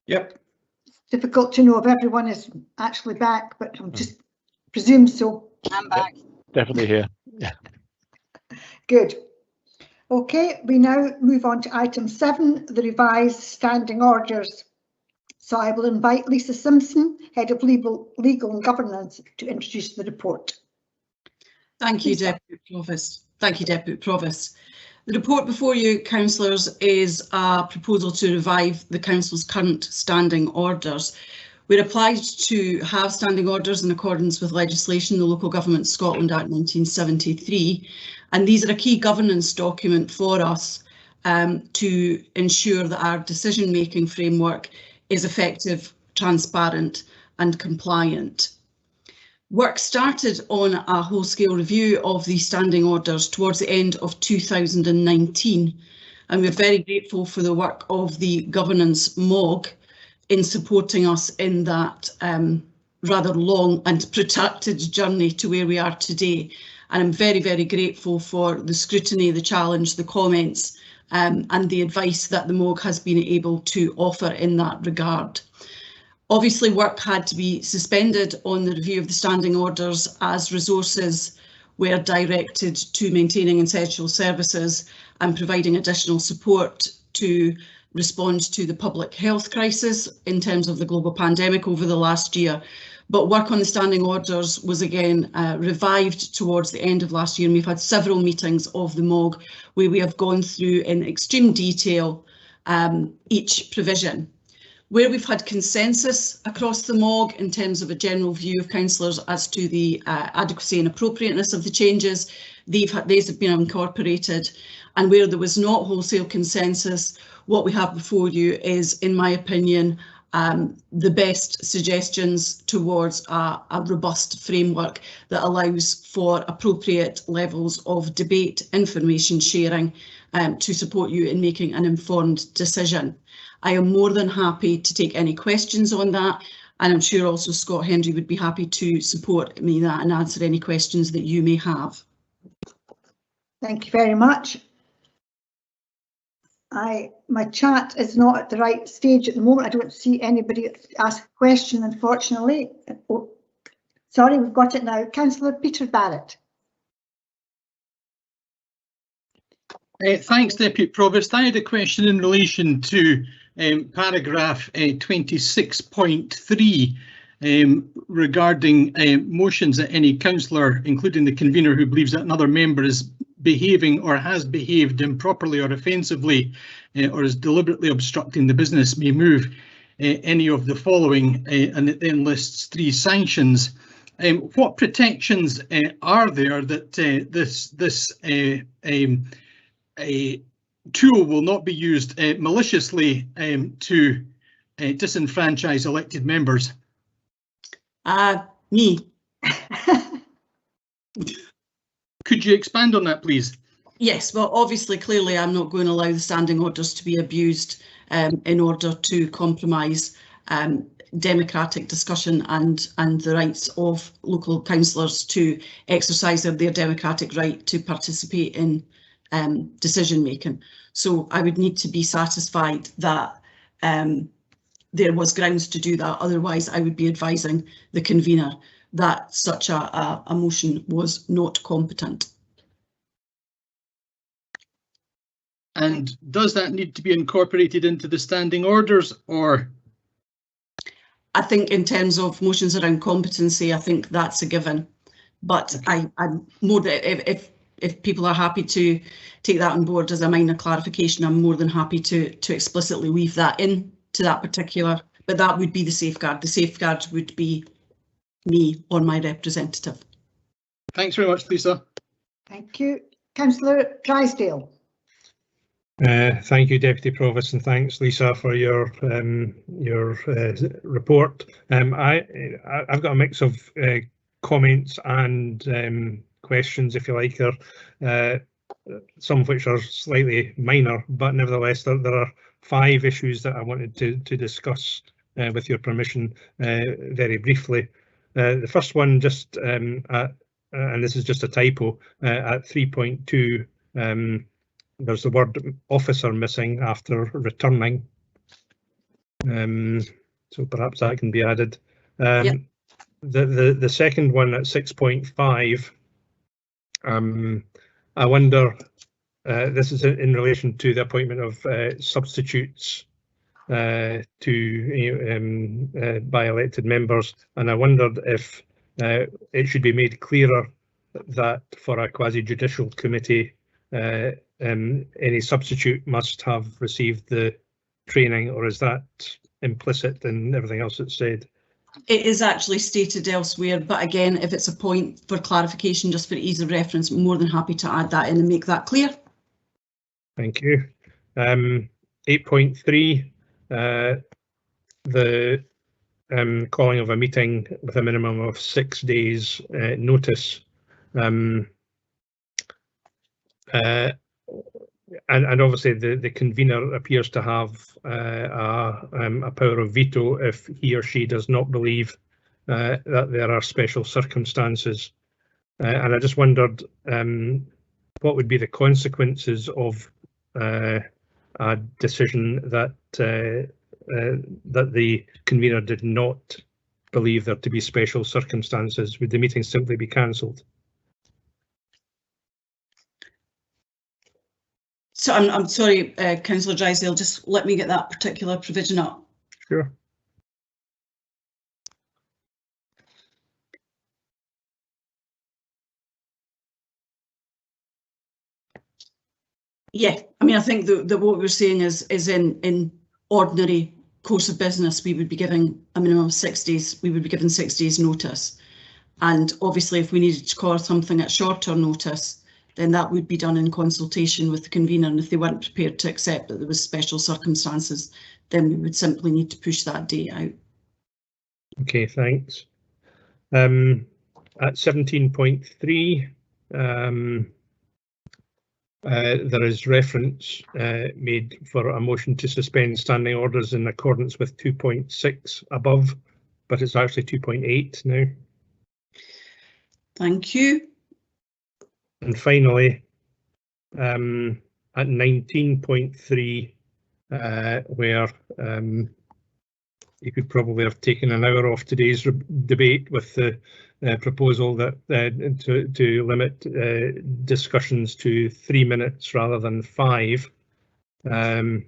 Yep. It's difficult to know if everyone is actually back, but I'm just presume so. I'm back. Definitely here. Yeah. Good. Okay, we now move on to item 7, the revised standing orders. So I will invite Lisa Simpson, Head of Legal and Governance, to introduce the report. Thank you, Deputy Provost. Thank you, Deputy Provost. The report before you, councillors, is a proposal to revive the council's current standing orders. We're obliged to have standing orders in accordance with legislation, the Local Government Scotland Act 1973, and these are a key governance document for us to ensure that our decision-making framework is effective, transparent and compliant. Work started on a whole-scale review of these standing orders towards the end of 2019, and we're very grateful for the work of the Governance MOG in supporting us in that rather long and protracted journey to where we are today. And I'm very, very grateful for the scrutiny, the challenge, the comments and the advice that the MOG has been able to offer in that regard. Obviously, work had to be suspended on the review of the standing orders as resources were directed to maintaining essential services and providing additional support to respond to the public health crisis in terms of the global pandemic over the last year. But work on the standing orders was again revived towards the end of last year, and we've had several meetings of the MOG where we have gone through in extreme detail each provision. Where we've had consensus across the MOG in terms of a general view of councillors as to the adequacy and appropriateness of the changes, these have been incorporated. And where there was not wholesale consensus, what we have before you is, in my opinion, the best suggestions towards a robust framework that allows for appropriate levels of debate, information sharing to support you in making an informed decision. I am more than happy to take any questions on that, and I'm sure also Scott Hendry would be happy to support me that and answer any questions that you may have. Thank you very much. My chat is not at the right stage at the moment. I don't see anybody ask a question, unfortunately. Oh, sorry, we've got it now. Councillor Peter Barrett. Thanks, Deputy Provost. I had a question in relation to paragraph 26.3 regarding motions that any councillor, including the convener, who believes that another member is behaving or has behaved improperly or offensively or is deliberately obstructing the business may move any of the following, and it then lists 3 sanctions. What protections are there that this tool will not be used maliciously to disenfranchise elected members? Me. Could you expand on that, please? Yes, well, obviously, clearly, I'm not going to allow the standing orders to be abused in order to compromise democratic discussion and the rights of local councillors to exercise their democratic right to participate in decision making. So I would need to be satisfied that there was grounds to do that. Otherwise, I would be advising the convener that such a motion was not competent. And does that need to be incorporated into the standing orders, or? I think in terms of motions around competency, I think that's a given. But okay. I'm more that if people are happy to take that on board as a minor clarification, I'm more than happy to explicitly weave that in to that particular. But that would be the safeguard. The safeguard would be me or my representative. Thanks very much, Lisa. Thank you. Councillor Drysdale. Thank you, Deputy Provost, and thanks, Lisa, for your report. I've got a mix of comments and questions, if you like, some of which are slightly minor, but nevertheless there are 5 issues that I wanted to discuss with your permission very briefly. The first one, just and this is just a typo, at 3.2, there's the word officer missing after returning. So perhaps that can be added. Yep. The second one at 6.5, I wonder, this is in relation to the appointment of substitutes by elected members, and I wondered if it should be made clearer that for a quasi-judicial committee, any substitute must have received the training, or is that implicit in everything else that's said? It is actually stated elsewhere, but again, if it's a point for clarification, just for ease of reference, I'm more than happy to add that in and make that clear. Thank you. 8.3, the calling of a meeting with a minimum of 6 days notice. And obviously the convener appears to have a power of veto if he or she does not believe that there are special circumstances. And I just wondered what would be the consequences of a decision that that the convener did not believe there to be special circumstances. Would the meeting simply be cancelled? So I'm sorry, Councillor Drysdale, just let me get that particular provision up. Sure. Yeah, I mean, I think that what we're saying is in ordinary course of business, we would be giving a minimum of 6 days. We would be given 6 days notice, and obviously, if we needed to call something at shorter notice, then that would be done in consultation with the convener. And if they weren't prepared to accept that there was special circumstances, then we would simply need to push that date out. Okay, thanks. At 17.3. There is reference made for a motion to suspend standing orders in accordance with 2.6 above, but it's actually 2.8 now. Thank you. And finally, at 19.3, where you could probably have taken an hour off today's debate with the proposal that to limit discussions to 3 minutes rather than 5, and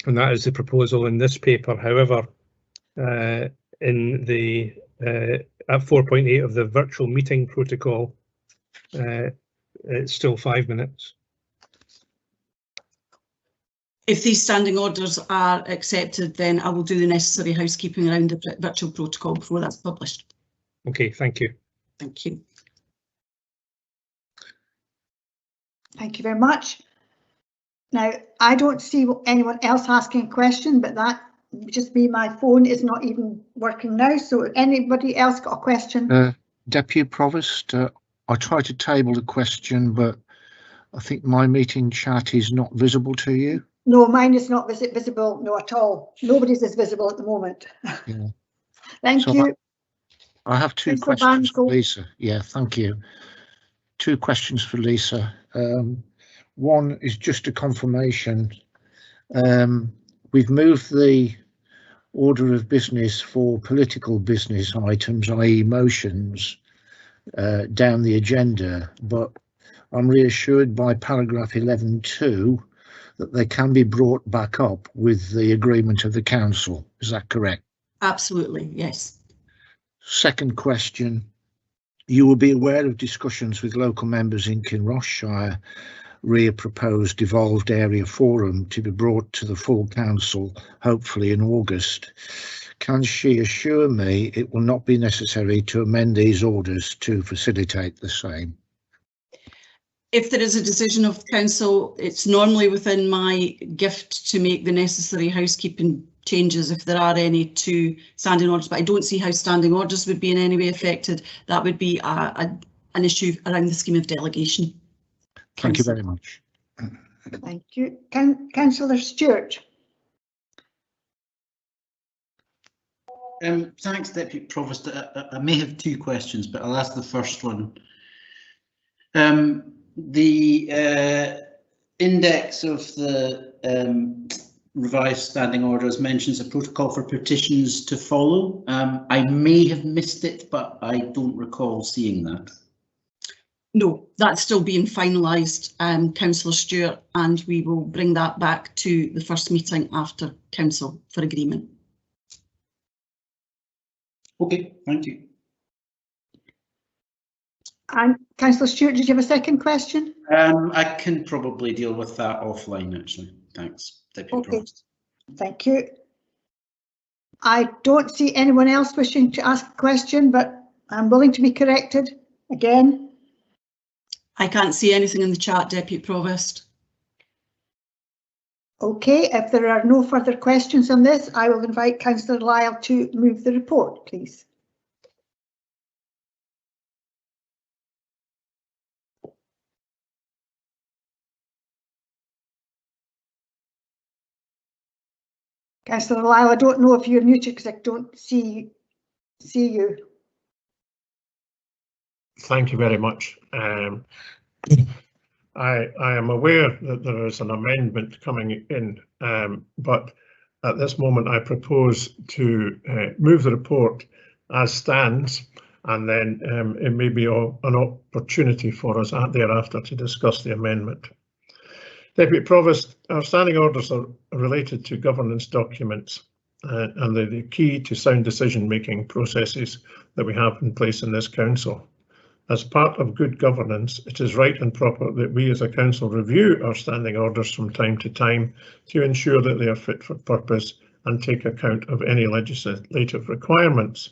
that is the proposal in this paper. However, in the at 4.8 of the virtual meeting protocol, it's still 5 minutes. If these standing orders are accepted, then I will do the necessary housekeeping around the virtual protocol before that's published. Okay, thank you. Thank you. Thank you very much. Now, I don't see anyone else asking a question, but that would just be my phone is not even working now. So anybody else got a question? Deputy Provost, I tried to table the question, but I think my meeting chat is not visible to you. No, mine is not visible, no, at all. Nobody's is visible at the moment. Yeah. Thank you. I have two questions for Lisa. Yeah, thank you. Two questions for Lisa. One is just a confirmation. We've moved the order of business for political business items, i.e. motions, down the agenda, but I'm reassured by paragraph 11.2 that they can be brought back up with the agreement of the council. Is that correct? Absolutely, yes. Second question, you will be aware of discussions with local members in Kinross Shire re a proposed devolved area forum to be brought to the full council, hopefully in August. Can she assure me it will not be necessary to amend these orders to facilitate the same? If there is a decision of council, it's normally within my gift to make the necessary housekeeping changes if there are any to standing orders, but I don't see how standing orders would be in any way affected. That would be an issue around the scheme of delegation. Thank you very much. Thank you. Councillor Stewart. Thanks, Deputy Provost. I may have two questions, but I'll ask the first one The index of the revised standing orders mentions a protocol for petitions to follow. I may have missed it, but I don't recall seeing that. No, that's still being finalised, Councillor Stewart, and we will bring that back to the first meeting after Council for agreement. Okay, thank you. And Councillor Stewart, did you have a second question? I can probably deal with that offline, actually. Thanks, Deputy Provost. Thank you. I don't see anyone else wishing to ask a question, but I'm willing to be corrected again. I can't see anything in the chat, Deputy Provost. Okay, if there are no further questions on this, I will invite Councillor Lyle to move the report, please. Councillor Lyle, I don't know if you're muted because I don't see you. Thank you very much. I am aware that there is an amendment coming in, but at this moment I propose to move the report as stands, and then it may be an opportunity for us thereafter to discuss the amendment. Deputy Provost, our standing orders are related to governance documents and they're the key to sound decision-making processes that we have in place in this council. As part of good governance, it is right and proper that we as a council review our standing orders from time to time to ensure that they are fit for purpose and take account of any legislative requirements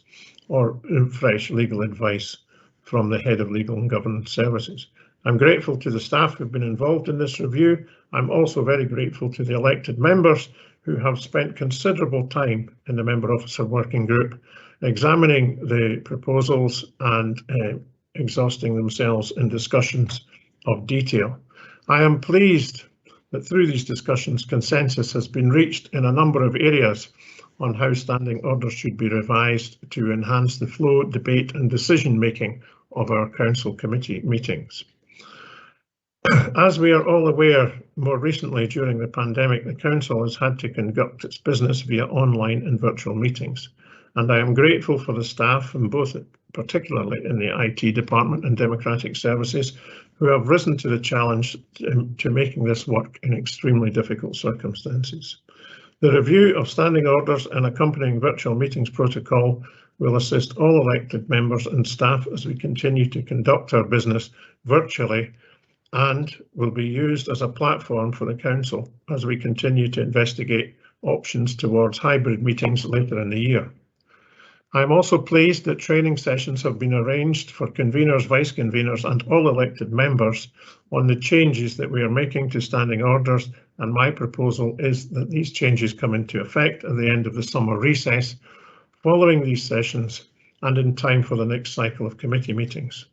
or fresh legal advice from the Head of Legal and Governance Services. I'm grateful to the staff who've been involved in this review. I'm also very grateful to the elected members who have spent considerable time in the Member Officer Working Group examining the proposals and exhausting themselves in discussions of detail. I am pleased that through these discussions consensus has been reached in a number of areas on how standing orders should be revised to enhance the flow, debate and decision making of our council committee meetings. As we are all aware, more recently during the pandemic, the council has had to conduct its business via online and virtual meetings, and I am grateful for the staff, and particularly in the IT department and democratic services, who have risen to the challenge to making this work in extremely difficult circumstances. The review of standing orders and accompanying virtual meetings protocol will assist all elected members and staff as we continue to conduct our business virtually, and will be used as a platform for the council as we continue to investigate options towards hybrid meetings later in the year. I am also pleased that training sessions have been arranged for conveners, vice conveners and all elected members on the changes that we are making to standing orders, and my proposal is that these changes come into effect at the end of the summer recess following these sessions and in time for the next cycle of committee meetings.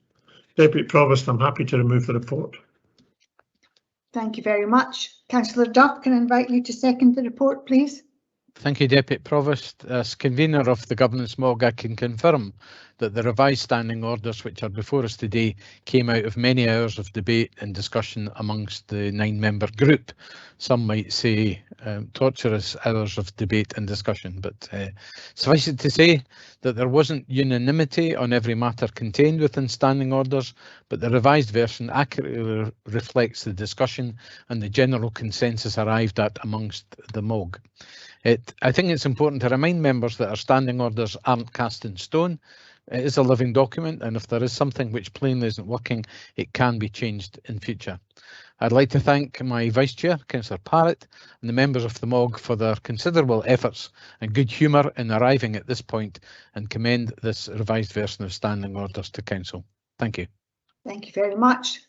Deputy Provost, I'm happy to remove the report. Thank you very much. Councillor Duff, can I invite you to second the report, please? Thank you, Deputy Provost. As convener of the Governance MOG, I can confirm that the revised standing orders which are before us today came out of many hours of debate and discussion amongst the 9-member group. Some might say torturous hours of debate and discussion, but suffice it to say that there wasn't unanimity on every matter contained within standing orders, but the revised version accurately reflects the discussion and the general consensus arrived at amongst the MOG. I think it's important to remind members that our standing orders aren't cast in stone. It is a living document, and if there is something which plainly isn't working, it can be changed in future. I'd like to thank my Vice Chair, Councillor Parrott, and the members of the MOG for their considerable efforts and good humour in arriving at this point, and commend this revised version of standing orders to Council. Thank you. Thank you very much.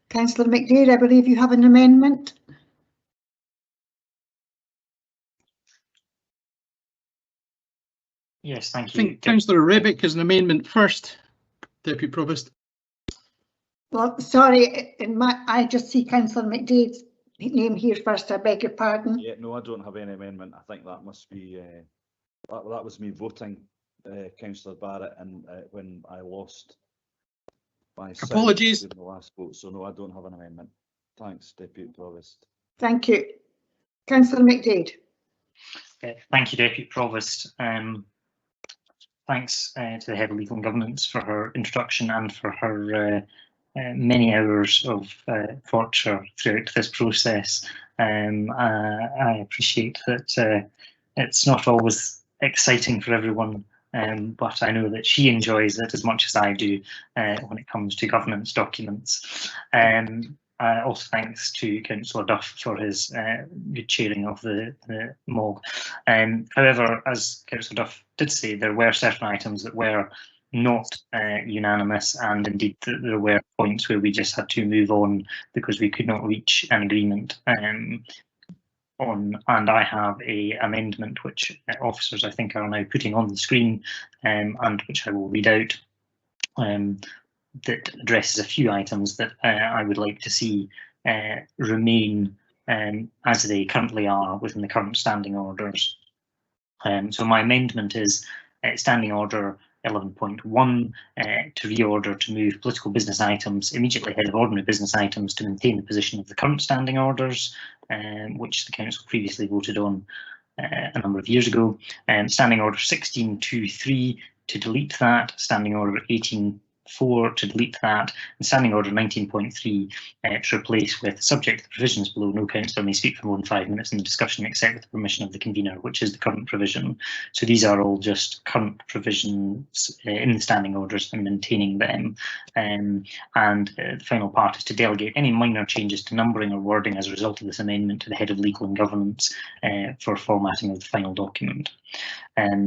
Councillor McDaid, I believe you have an amendment. Yes, thank you. I think Councillor Rebick has an amendment first, Deputy Provost. Well, sorry, I just see Councillor McDaid's name here first. I beg your pardon. Yeah, no, I don't have any amendment. I think that must be that was me voting Councillor Barrett, and when I lost Apologies. The last vote, so no, I don't have an amendment. Thanks, Deputy Provost. Thank you. Councillor McDade. Thank you, Deputy Provost. Thanks to the Head of Legal and Governance for her introduction and for her many hours of torture throughout this process. I appreciate that it's not always exciting for everyone, but I know that she enjoys it as much as I do when it comes to governance documents. Also thanks to Councillor Duff for his good chairing of the MOG. However, as Councillor Duff did say, there were certain items that were not unanimous, and indeed there were points where we just had to move on because we could not reach an agreement on, and I have a amendment which officers I think are now putting on the screen, and which I will read out, that addresses a few items that I would like to see remain as they currently are within the current standing orders. So my amendment is Standing Order 11.1 to reorder to move political business items immediately ahead of ordinary business items to maintain the position of the current standing orders, which the Council previously voted on a number of years ago. Standing Order 16.2.3 to delete that, Standing Order 18.4 to delete that, and Standing Order 19.3 to replace with, subject to the provisions below, no councillor may speak for more than 5 minutes in the discussion except with the permission of the convener, which is the current provision. So these are all just current provisions in the standing orders and maintaining them. The final part is to delegate any minor changes to numbering or wording as a result of this amendment to the Head of Legal and Governance for formatting of the final document.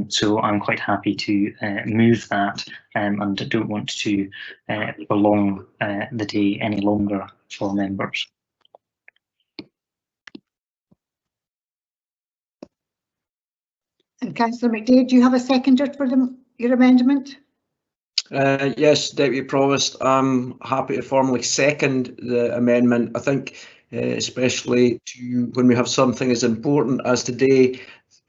So I'm quite happy to move that, and don't want to prolong the day any longer for members. And Councillor McDade, do you have a seconder for your amendment? Yes, Deputy Provost, I'm happy to formally second the amendment. I think especially when we have something as important as today,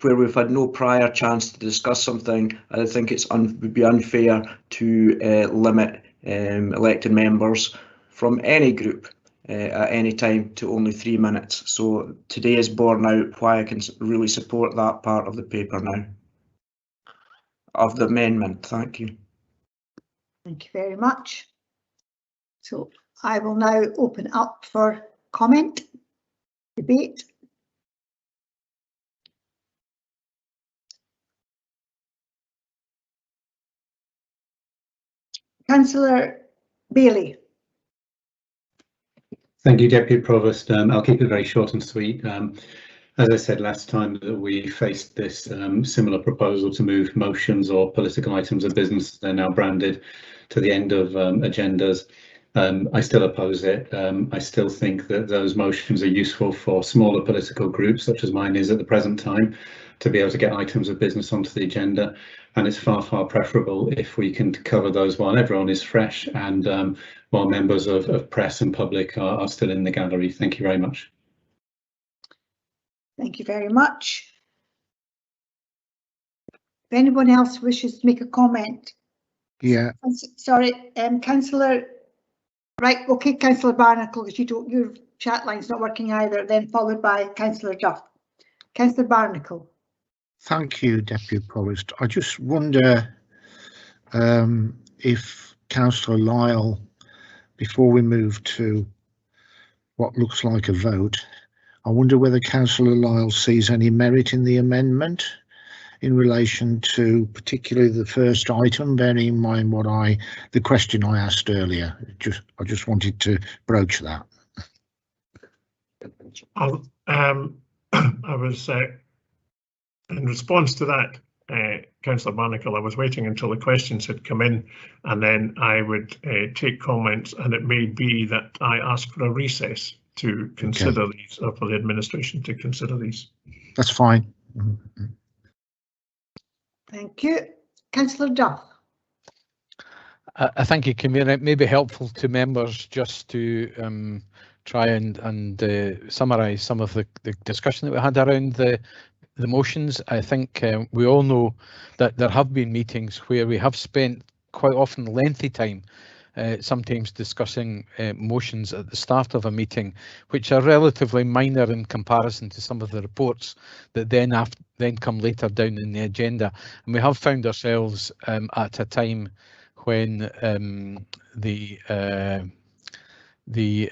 where we've had no prior chance to discuss something, I think it would be unfair to limit elected members from any group at any time to only 3 minutes. So today is borne out why I can really support that part of the paper now, of the amendment. Thank you. Thank you very much. So I will now open up for comment, debate. Councillor Bailey. Thank you, Deputy Provost. I'll keep it very short and sweet. As I said last time that we faced this similar proposal to move motions or political items of business, they're now branded, to the end of agendas. I still oppose it. I still think that those motions are useful for smaller political groups, such as mine is at the present time, to be able to get items of business onto the agenda. And it's far, far preferable if we can cover those while everyone is fresh and while members of press and public are still in the gallery. Thank you very much. Thank you very much. If anyone else wishes to make a comment. Yeah. Sorry, Councillor. Right, okay, Councillor Barnacle, because your chat line's not working either, then followed by Councillor Duff. Councillor Barnacle. Thank you, Deputy Provost. I just wonder if Councillor Lyle, before we move to what looks like a vote, I wonder whether Councillor Lyle sees any merit in the amendment in relation to particularly the first item, bearing in mind the question I asked earlier. I just wanted to broach that. I was in response to that, Councillor Barnacle, I was waiting until the questions had come in, and then I would take comments, and it may be that I ask for a recess to consider these, or for the administration to consider these. That's fine. Thank you. Councillor Duff. I think it may be helpful to members just to try and summarise some of the discussion that we had around the motions. I think we all know that there have been meetings where we have spent quite often lengthy time sometimes discussing motions at the start of a meeting, which are relatively minor in comparison to some of the reports that then come later down in the agenda. And we have found ourselves at a time when we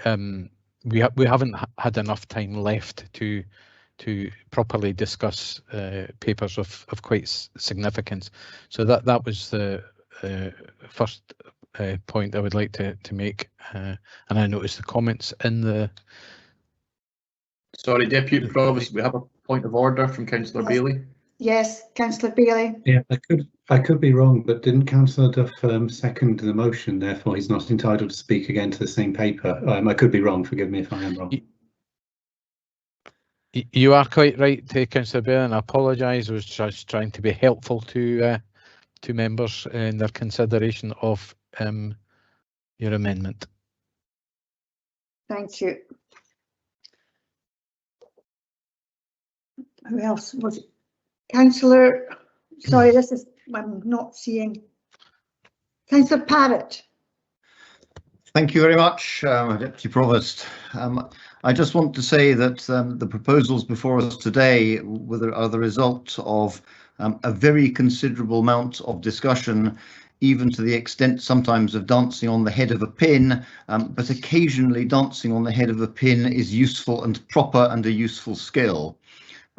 haven't had enough time left to properly discuss papers of quite significance. So that was the first point I would like to make, and I noticed the comments in the. Sorry, Deputy Provost, we have a point of order from Councillor Bailey. Yes, Councillor Bailey. Yeah, I could be wrong, but didn't Councillor Duff second the motion? Therefore, he's not entitled to speak again to the same paper. I could be wrong. Forgive me if I am wrong. You are quite right, Councillor Bailey, and I apologise. I was just trying to be helpful to members in their consideration of your amendment. Thank you. Who else was it? Councillor, sorry, I'm not seeing. Councillor Parrott. Thank you very much, Deputy Provost. I just want to say that the proposals before us today are the result of a very considerable amount of discussion, even to the extent sometimes of dancing on the head of a pin, but occasionally dancing on the head of a pin is useful and proper and a useful skill.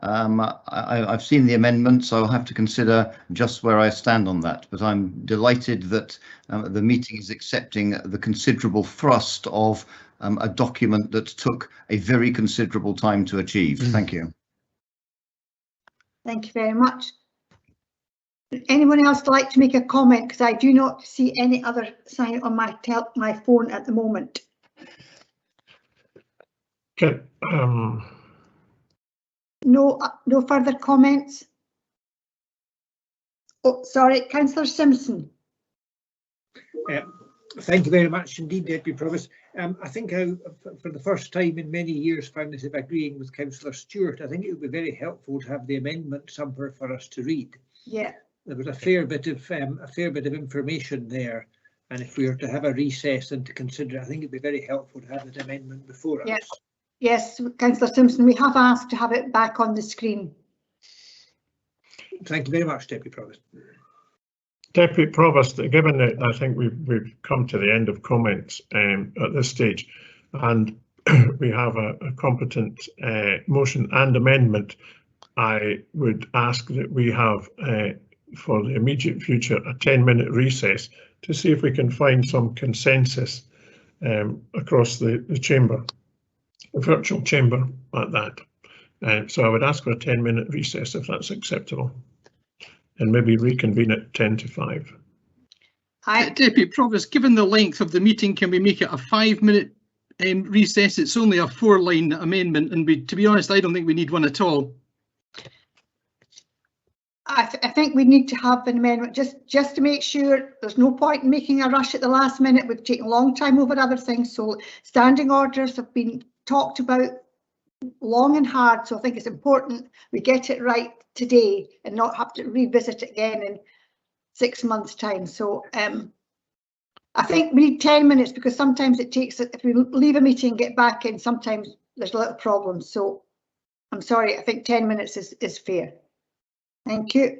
I've seen the amendments, so I'll have to consider just where I stand on that, but I'm delighted that the meeting is accepting the considerable thrust of a document that took a very considerable time to achieve. Thank you. Thank you very much. Would anyone else like to make a comment? Because I do not see any other sign on my phone at the moment. Okay. No further comments. Oh, sorry, Councillor Simpson. Thank you very much indeed, Deputy Provost. I think I, for the first time in many years, found myself agreeing with Councillor Stewart. I think it would be very helpful to have the amendment somewhere for us to read. Yeah. There was a fair bit of information there, and if we were to have a recess and to consider, I think it'd be very helpful to have that amendment before us. Yes, yes, Councillor Simpson, we have asked to have it back on the screen. Thank you very much, Deputy Provost. Deputy Provost, given that I think we've come to the end of comments at this stage, and we have a competent motion and amendment, I would ask that we have, for the immediate future, a 10-minute recess to see if we can find some consensus across the chamber, the virtual chamber at that. So I would ask for a 10-minute recess if that's acceptable, and maybe reconvene at 10 to 5. Deputy Provost, given the length of the meeting, can we make it a 5-minute recess? It's only a 4-line amendment, and to be honest, I don't think we need one at all. I think we need to have an amendment just to make sure there's no point in making a rush at the last minute. We've taken a long time over other things, so standing orders have been talked about long and hard, so I think it's important we get it right today and not have to revisit it again in 6 months' time. So I think we need 10 minutes because sometimes it takes, if we leave a meeting and get back in, sometimes there's little problems. So I'm sorry, I think 10 minutes is fair. Thank you.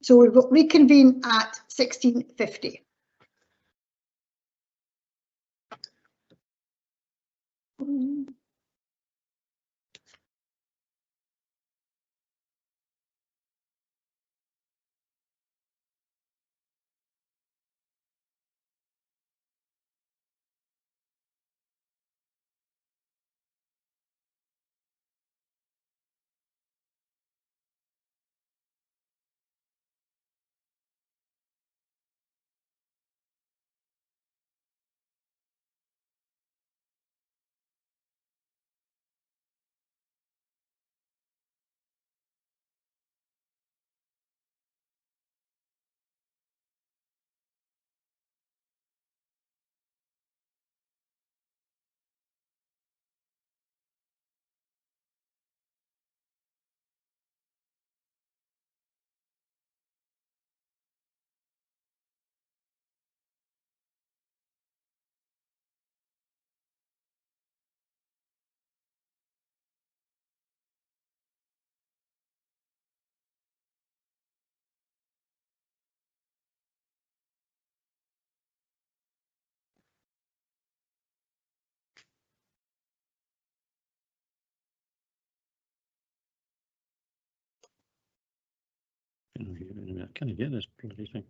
So we will reconvene at 16:50. Can I get this bloody thing?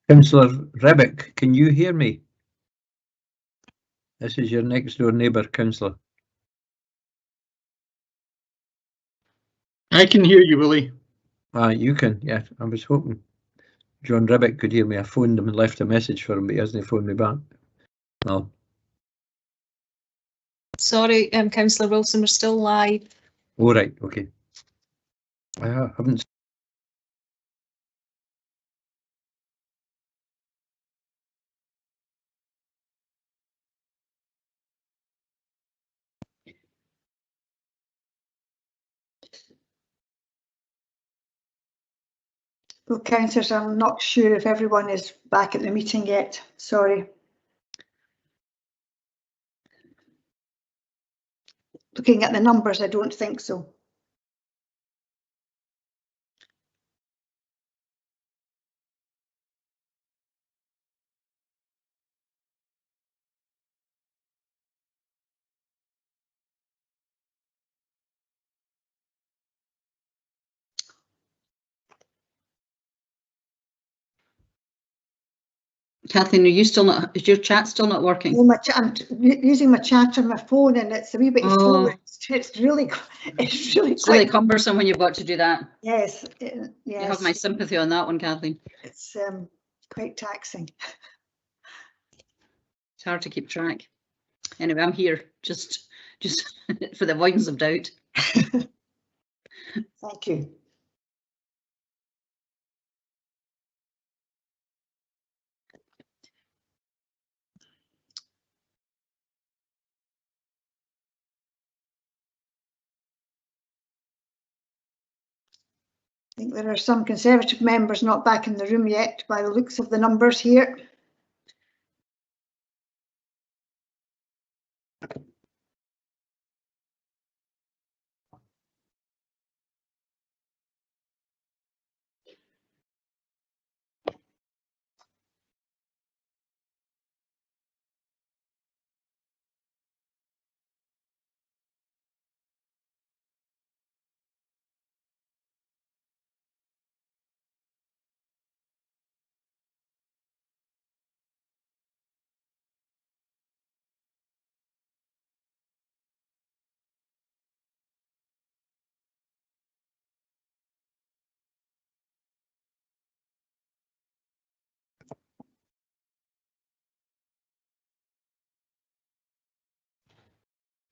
Councillor Rebick, can you hear me? This is your next door neighbour, councillor. I can hear you, Willie. You can, yeah. I was hoping John Rebick could hear me. I phoned him and left a message for him, but he hasn't phoned me back. No. Sorry, Councillor Wilson, we're still live. All right, okay. I haven't. Well, councillors, I'm not sure if everyone is back at the meeting yet. Sorry. Looking at the numbers, I don't think so. Kathleen, are you still not? Is your chat still not working? Well, I'm using my chat on my phone, and it's a wee bit slow. It's really cumbersome when you've got to do that. Yes, yes. You have my sympathy on that one, Kathleen. It's quite taxing. It's hard to keep track. Anyway, I'm here just for the avoidance of doubt. Thank you. I think there are some Conservative members not back in the room yet by the looks of the numbers here.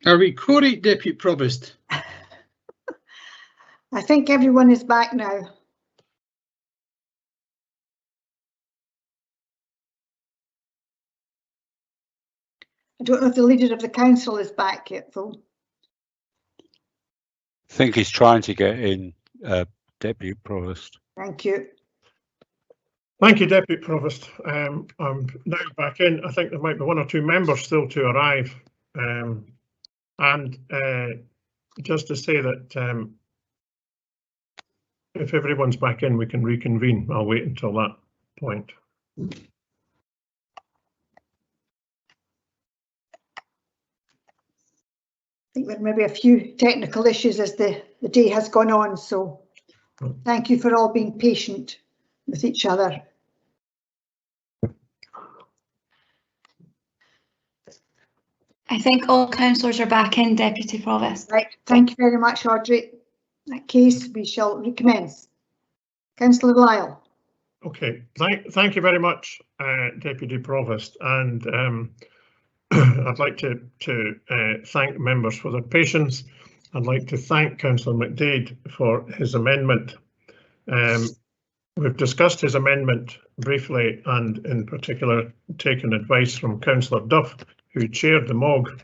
Are we quorate, Deputy Provost? I think everyone is back now. I don't know if the leader of the council is back yet, though. I think he's trying to get in, Deputy Provost. Thank you. Thank you, Deputy Provost. I'm now back in. I think there might be one or two members still to arrive. Just to say that if everyone's back in, we can reconvene. I'll wait until that point. I think there may be a few technical issues as the day has gone on, so thank you for all being patient with each other. I think all councillors are back in, Deputy Provost. Right, thank you very much, Audrey. In that case, we shall recommence. Councillor Lyle. Okay, thank you very much, Deputy Provost, and I'd like to thank members for their patience. I'd like to thank Councillor McDade for his amendment. We've discussed his amendment briefly and in particular taken advice from Councillor Duff, who chaired the MOG,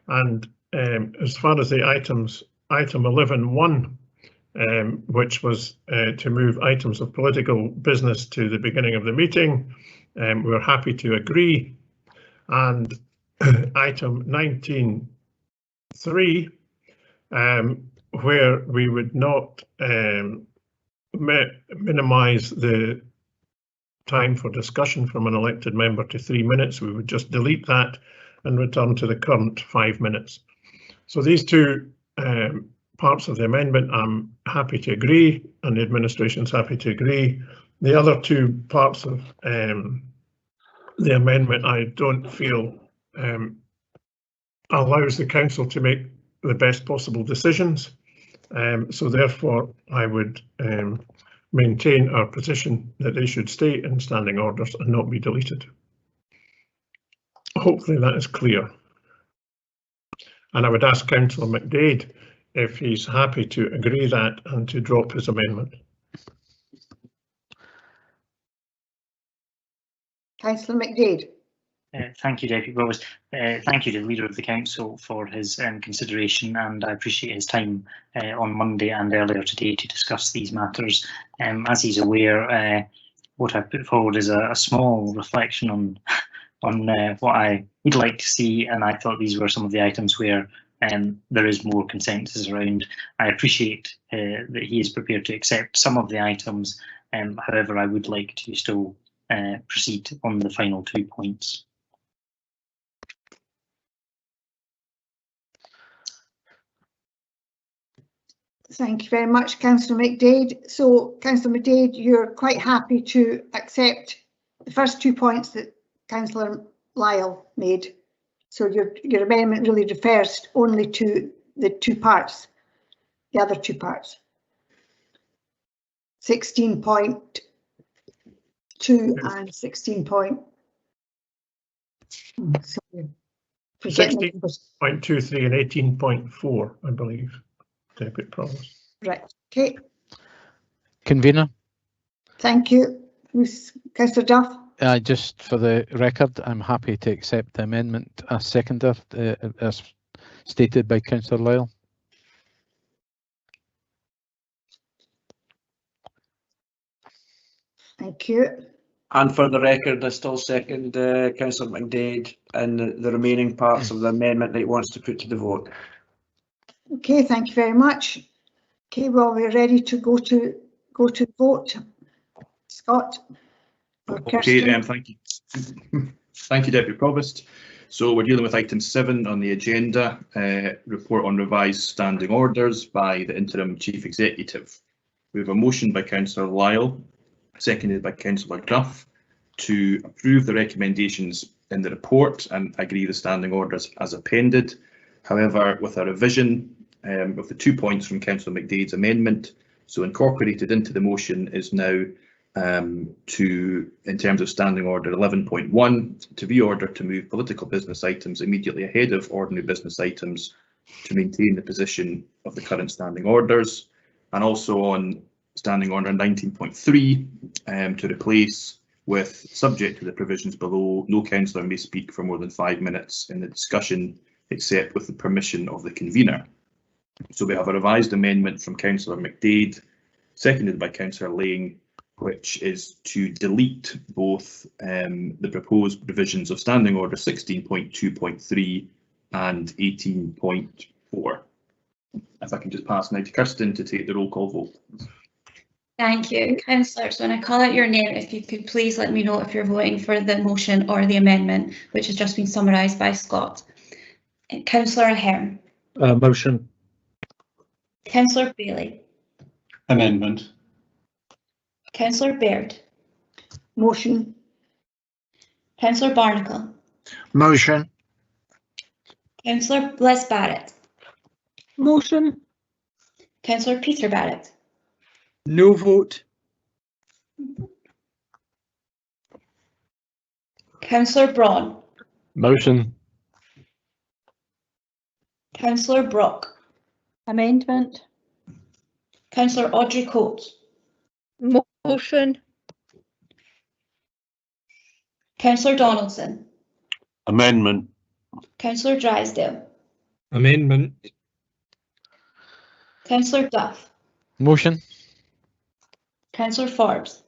and as far as the item 11.1, which was to move items of political business to the beginning of the meeting, we're happy to agree. And item 19.3, where we would not minimise the time for discussion from an elected member to 3 minutes, we would just delete that and return to the current 5 minutes. So these two parts of the amendment I'm happy to agree, and the administration's happy to agree, The other two parts of the amendment I don't feel allows the council to make the best possible decisions. So therefore, I would maintain our position that they should stay in standing orders and not be deleted. Hopefully that is clear. And I would ask Councillor McDade if he's happy to agree that and to drop his amendment. Councillor McDade. Thank you, Deputy Provost. Thank you to the Leader of the Council for his consideration, and I appreciate his time on Monday and earlier today to discuss these matters. As he's aware, what I've put forward is a small reflection on what I would like to see, and I thought these were some of the items where there is more consensus around. I appreciate that he is prepared to accept some of the items, however, I would like to still proceed on the final 2 points. Thank you very much, Councillor McDade. So, Councillor McDade, you're quite happy to accept the first 2 points that Councillor Lyle made. So your amendment really refers only to the two parts, the other two parts. 16.2 and 16. 16.23 and 18.4, I believe. Deputy Provost. Right. Okay. Convener. Thank you. Councillor Duff. Just for the record, I'm happy to accept the amendment as seconder, as stated by Councillor Lyle. Thank you. And for the record, I still second Councillor McDade and the remaining parts of the amendment that he wants to put to the vote. Okay, thank you very much. Okay, well, we're ready to go to vote. Scott. Okay, thank you. Thank you, Deputy Provost. So we're dealing with item 7 on the agenda, report on revised standing orders by the interim chief executive. We have a motion by Councillor Lyle, seconded by Councillor Duff, to approve the recommendations in the report and agree the standing orders as appended. However, with a revision of the 2 points from Councillor McDade's amendment, so incorporated into the motion is now in terms of standing order 11.1, to reorder to move political business items immediately ahead of ordinary business items to maintain the position of the current standing orders, and also on standing order 19.3 to replace with, subject to the provisions below, no councillor may speak for more than 5 minutes in the discussion except with the permission of the convener. So we have a revised amendment from Councillor McDade, seconded by Councillor Lang, which is to delete both the proposed provisions of Standing Order 16.2.3 and 18.4. If I can just pass now to Kirsten to take the roll call vote. Thank you. Councillors, when I call out your name, if you could please let me know if you're voting for the motion or the amendment, which has just been summarised by Scott. Councillor Ahern. Motion. Councillor Bailey. Amendment. Councillor Baird. Motion. Councillor Barnacle. Motion. Councillor Les Barrett. Motion. Councillor Peter Barrett. No vote. Councillor Braun. Motion. Councillor Brock. Amendment. Councillor Audrey Coates. Motion. Councillor Donaldson. Amendment. Councillor Drysdale. Amendment. Councillor Duff. Motion. Councillor Forbes.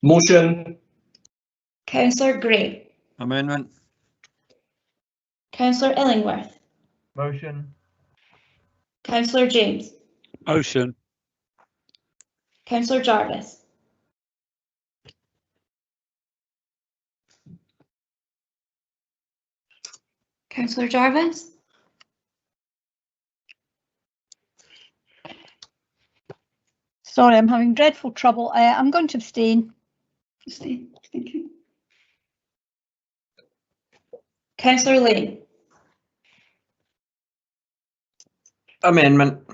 Motion. Councillor Gray. Amendment. Councillor Illingworth. Motion. Councillor James. Motion. Councillor Jarvis. Councillor Jarvis. Sorry, I'm having dreadful trouble. I'm going to abstain. Abstain. Thank you. Councillor Lane. Amendment.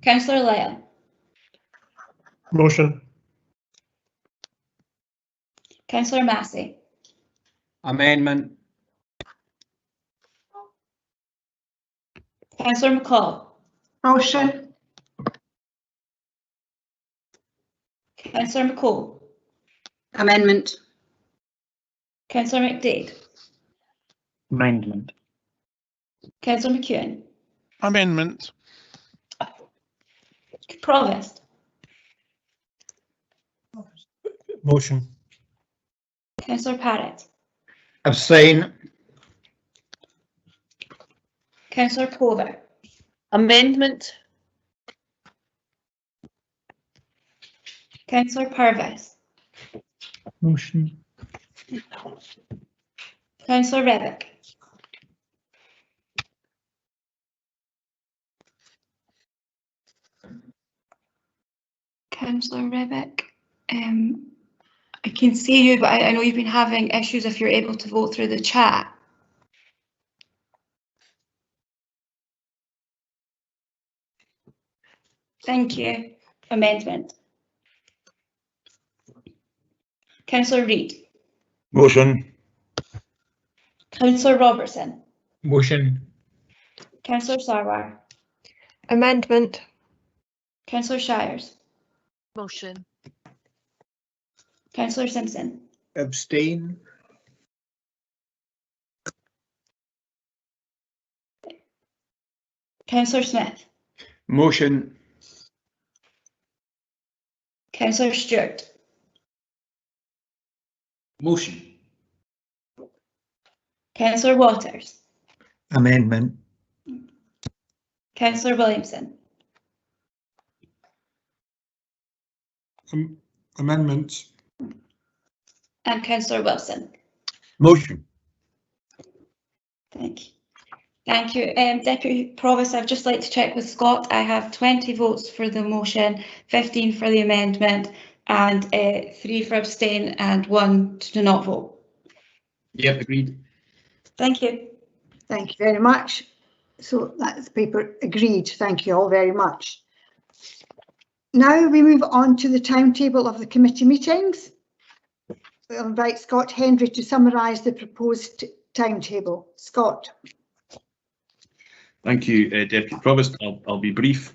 Councillor Lyle. Motion. Councillor Massey. Amendment. Councillor McCall. Motion. Councillor McCall. Amendment. Councillor McDade. Amendment. Councillor McEwen. Amendment. Provost. Motion. Councillor Parrott. Abstain. Councillor Cover. Amendment. Councillor Purvis. Motion. Councillor Revick. Councillor Revick, I can see you, but I know you've been having issues if you're able to vote through the chat. Thank you. Amendment. Councillor Reid. Motion. Councillor Robertson. Motion. Councillor Sarwar. Amendment. Councillor Shires. Motion. Councillor Simpson. Abstain. Councillor Smith. Motion. Councillor Stewart. Motion. Councillor Waters. Amendment. Councillor Williamson. Amendment. And Councillor Wilson. Motion. Thank you. Thank you. Deputy Provost, I'd just like to check with Scott. I have 20 votes for the motion, 15 for the amendment, and 3 for abstain and 1 to not vote. Yep, agreed. Thank you. Thank you very much. So that's paper agreed. Thank you all very much. Now we move on to the timetable of the committee meetings. We'll invite Scott Hendry to summarise the proposed timetable. Scott. Thank you, Deputy Provost. I'll be brief.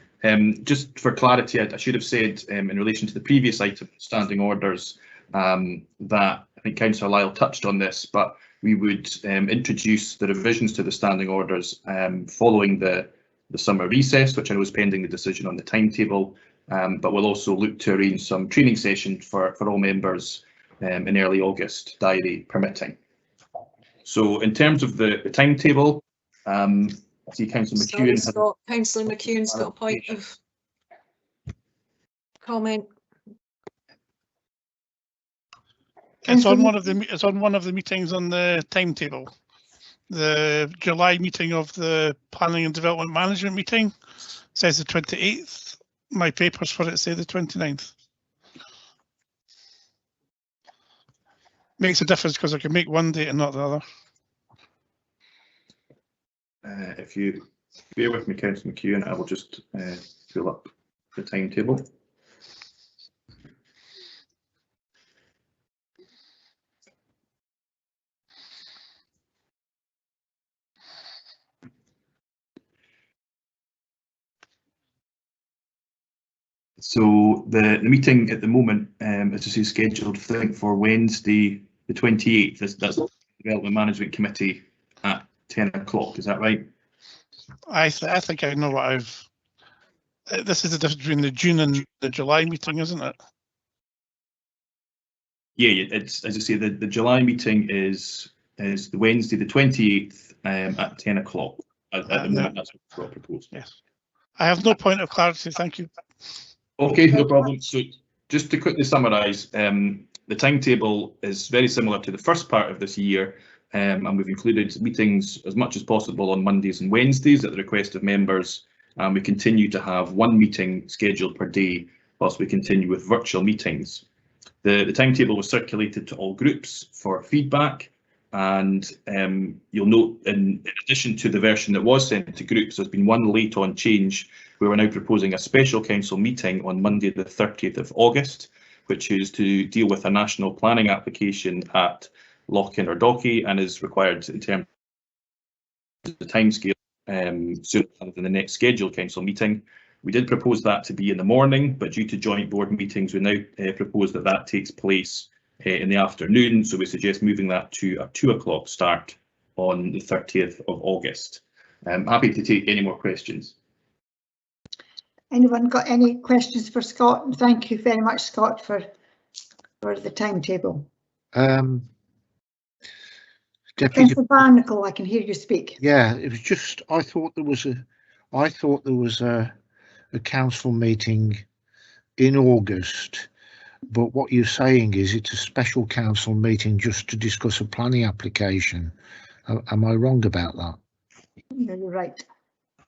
Just for clarity, I should have said in relation to the previous item, standing orders, that I think Councillor Lyle touched on this, but we would introduce the revisions to the standing orders following the summer recess, which I know is pending the decision on the timetable, but we'll also look to arrange some training session for all members in early August, diary permitting. So in terms of the timetable, I see Councillor McEwen. Councillor McEwen's got a point of comment. It's on one of the meetings on the timetable. The July meeting of the Planning and Development Management meeting says the 28th. My papers for it say the 29th. Makes a difference because I can make one date and not the other. If you bear with me, Councillor McEwen, I will just fill up the timetable. So the meeting at the moment, as I say, scheduled I think for Wednesday the 28th. That's the Development Management Committee at 10 o'clock. Is that right? I think I know what I've. This is the difference between the June and the July meeting, isn't it? Yeah, it's as I say, the July meeting is the Wednesday the 28th at 10 o'clock. At the moment, that's what's got proposed. Yes. I have no point of clarity. Thank you. Okay, no problem. So just to quickly summarise, the timetable is very similar to the first part of this year, and we've included meetings as much as possible on Mondays and Wednesdays at the request of members and we continue to have one meeting scheduled per day whilst we continue with virtual meetings. The timetable was circulated to all groups for feedback, and you'll note in addition to the version that was sent to groups, there's been one late on change where we're now proposing a special council meeting on Monday the 30th of August, which is to deal with a national planning application at Loch Inverdochie and is required in terms of the timescale sooner rather than the next scheduled council meeting. We did propose that to be in the morning, but due to joint board meetings, we now propose that that takes place in the afternoon. So we suggest moving that to a 2 o'clock start on the 30th of August. I'm happy to take any more questions. Anyone got any questions for Scott? And thank you very much, Scott, for the timetable. Councillor Barnacle, I can hear you speak. Yeah, it was just I thought there was a council meeting in August, but what you're saying is it's a special council meeting just to discuss a planning application. Am I wrong about that? No, you're right.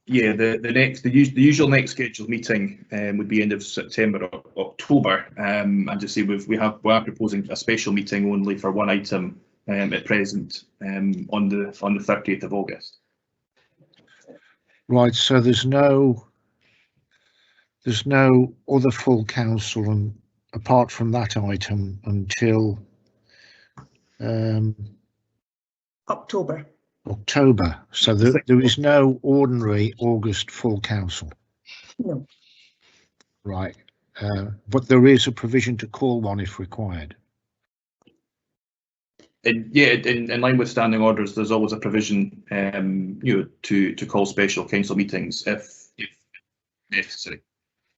Yeah, the usual next scheduled meeting would be end of September or October, and to say we are proposing a special meeting only for one item at present on the 30th of August. Right, so there's no other full council apart from that item until October. So there is no ordinary August full council. No. Right, but there is a provision to call one if required. Yeah, in line with standing orders, there's always a provision, to call special council meetings if necessary.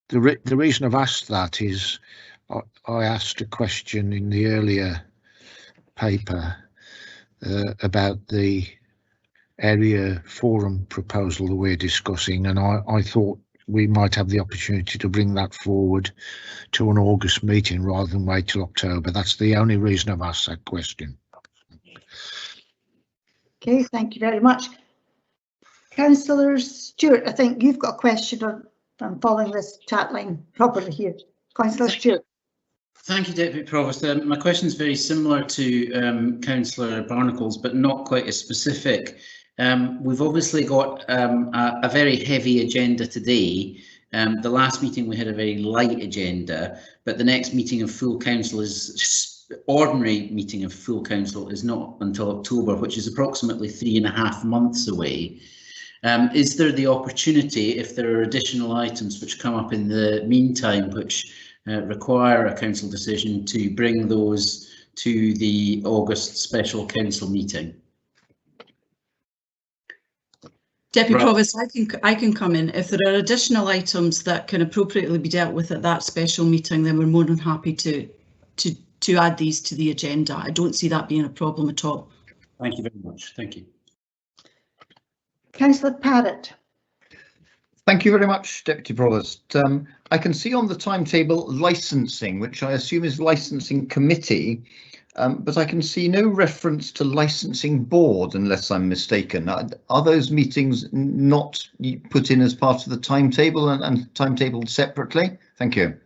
The reason I've asked that is I asked a question in the earlier paper about the area forum proposal that we're discussing, and I thought we might have the opportunity to bring that forward to an August meeting rather than wait till October. That's the only reason I've asked that question. Okay, thank you very much. Councillor Stewart, I think you've got a question I'm following this chat line properly here. Councillor Stewart. Thank you, Deputy Provost. My question is very similar to Councillor Barnacle's, but not quite as specific. We've obviously got a very heavy agenda today. The last meeting we had a very light agenda, but the next meeting of full council ordinary meeting of full council is not until October, which is approximately 3.5 months away. Is there the opportunity, if there are additional items which come up in the meantime which require a council decision, to bring those to the August special council meeting? Deputy Provost, I can come in. If there are additional items that can appropriately be dealt with at that special meeting, then we're more than happy to add these to the agenda. I don't see that being a problem at all. Thank you very much. Thank you. Councillor Parrott. Thank you very much, Deputy Provost. I can see on the timetable licensing, which I assume is licensing committee, but I can see no reference to licensing board unless I'm mistaken. Are those meetings not put in as part of the timetable and timetabled separately? Thank you.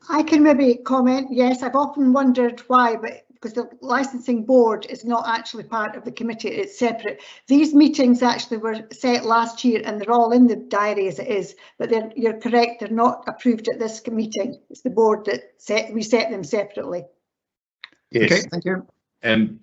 I can maybe comment. Yes, I've often wondered why, but because the licensing board is not actually part of the committee, it's separate. These meetings actually were set last year and they're all in the diary as it is, but you're correct, they're not approved at this meeting. It's the board that we set them separately. Yes. Okay, thank you.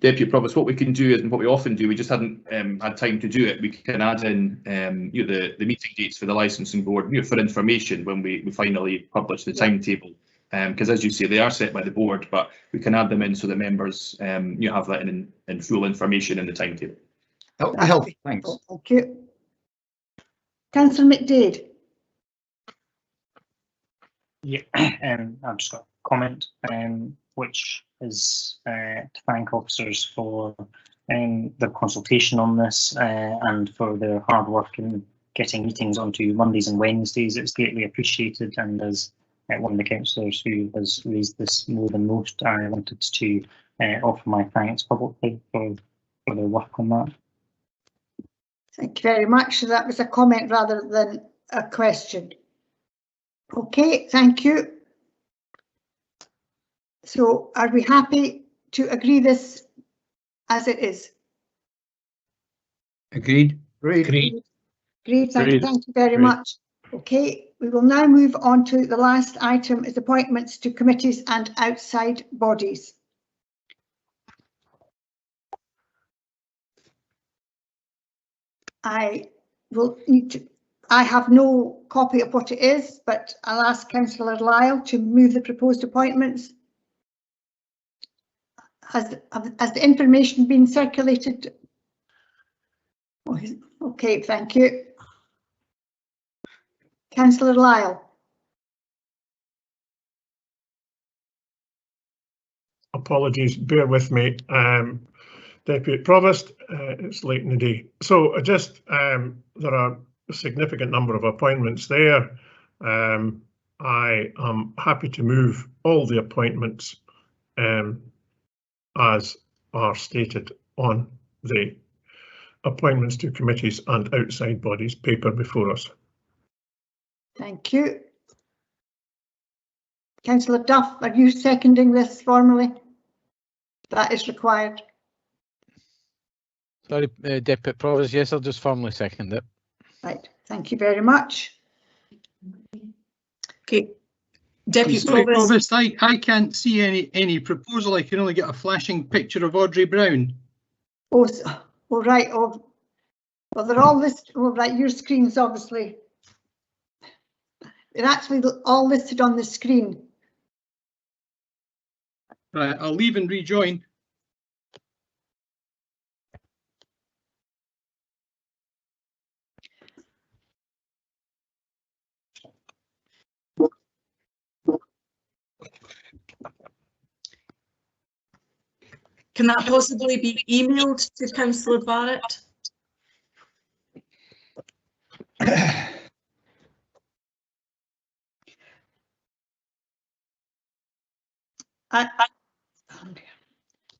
Deputy Provost, what we can do is, and what we often do, we just hadn't had time to do it. We can add in the meeting dates for the licensing board, for information when we finally publish the timetable. Because as you say, they are set by the board, but we can add them in so that members have that in full information in the timetable. Oh, help. Thanks. Thank you. Councillor McDade. Yeah, I've just got a comment, which is to thank officers for their consultation on this and for their hard work in getting meetings onto Mondays and Wednesdays. It's greatly appreciated, and as one of the councillors who has raised this more than most, I wanted to offer my thanks publicly for their work on that. Thank you very much. So that was a comment rather than a question. Okay, thank you. So are we happy to agree this as it is? Agreed. Agreed. Agreed. Thank you very much. Okay, we will now move on to the last item, is appointments to committees and outside bodies. I will need to, I have no copy of what it is, but I'll ask Councillor Lyle to move the proposed appointments. Has the information been circulated? Oh, okay, thank you. Councillor Lyle. Apologies, bear with me. Deputy Provost, it's late in the day. So there are a significant number of appointments there. I am happy to move all the appointments as are stated on the appointments to committees and outside bodies paper before us. Thank you. Councillor Duff, are you seconding this formally? That is required. Sorry, Deputy Provost, yes, I'll just formally second it. Right, thank you very much. Okay, Deputy Provost, I can't see any proposal. I can only get a flashing picture of Audrey Brown. Oh, right. Oh, well, they're all listed. Oh, right, your screen's obviously. They're actually all listed on the screen. Right, I'll leave and rejoin. Can that possibly be emailed to Councillor Barrett?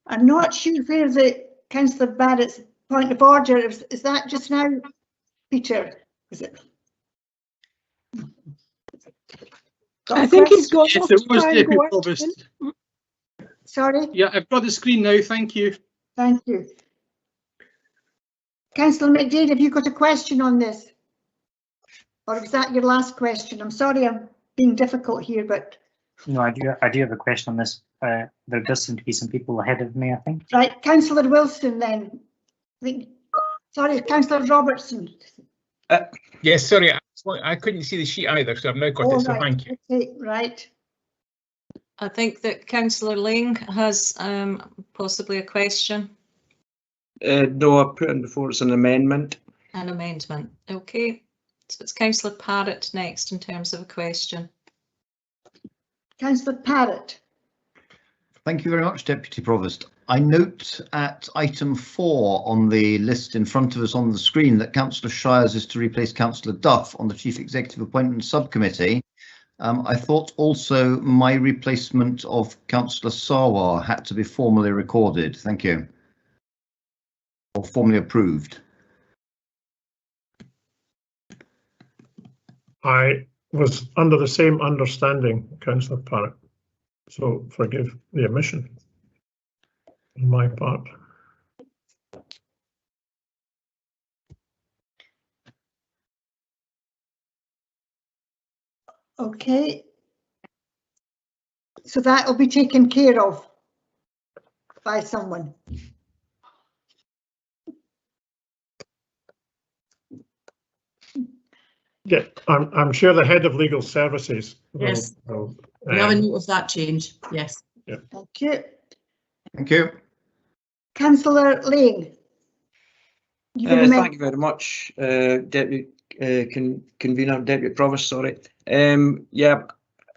I'm not sure where the Councillor Barrett's point of order is. Is that just now, Peter? Is it? I think he's gone Yes, off it to was try and Deputy go out. Provost. Sorry? Yeah, I've got the screen now, thank you. Thank you. Councillor McDade, have you got a question on this? Or was that your last question? I'm sorry I'm being difficult here, but... No, I do have a question on this. There does seem to be some people ahead of me, I think. Right, Councillor Wilson then. Sorry, Councillor Robertson. Yes, sorry, I couldn't see the sheet either, so I've now got it, so right. thank you. Okay, right. I think that Councillor Lang has possibly a question. No, I put in before it's an amendment. An amendment, okay. So it's Councillor Parrott next in terms of a question. Councillor Parrott. Thank you very much, Deputy Provost. I note at item 4 on the list in front of us on the screen that Councillor Shires is to replace Councillor Duff on the Chief Executive Appointment Subcommittee. I thought also my replacement of Councillor Sarwar had to be formally recorded. Thank you. Or formally approved. I was under the same understanding, Councillor Parrott, so forgive the omission on my part. Okay. So that will be taken care of by someone. Yeah, I'm sure the head of legal services. Yes, we have a note of that change. Yes. Yeah. Thank you. Thank you. Councillor Lane. Thank you very much, Deputy Convener, Deputy Provost. Sorry. Yeah,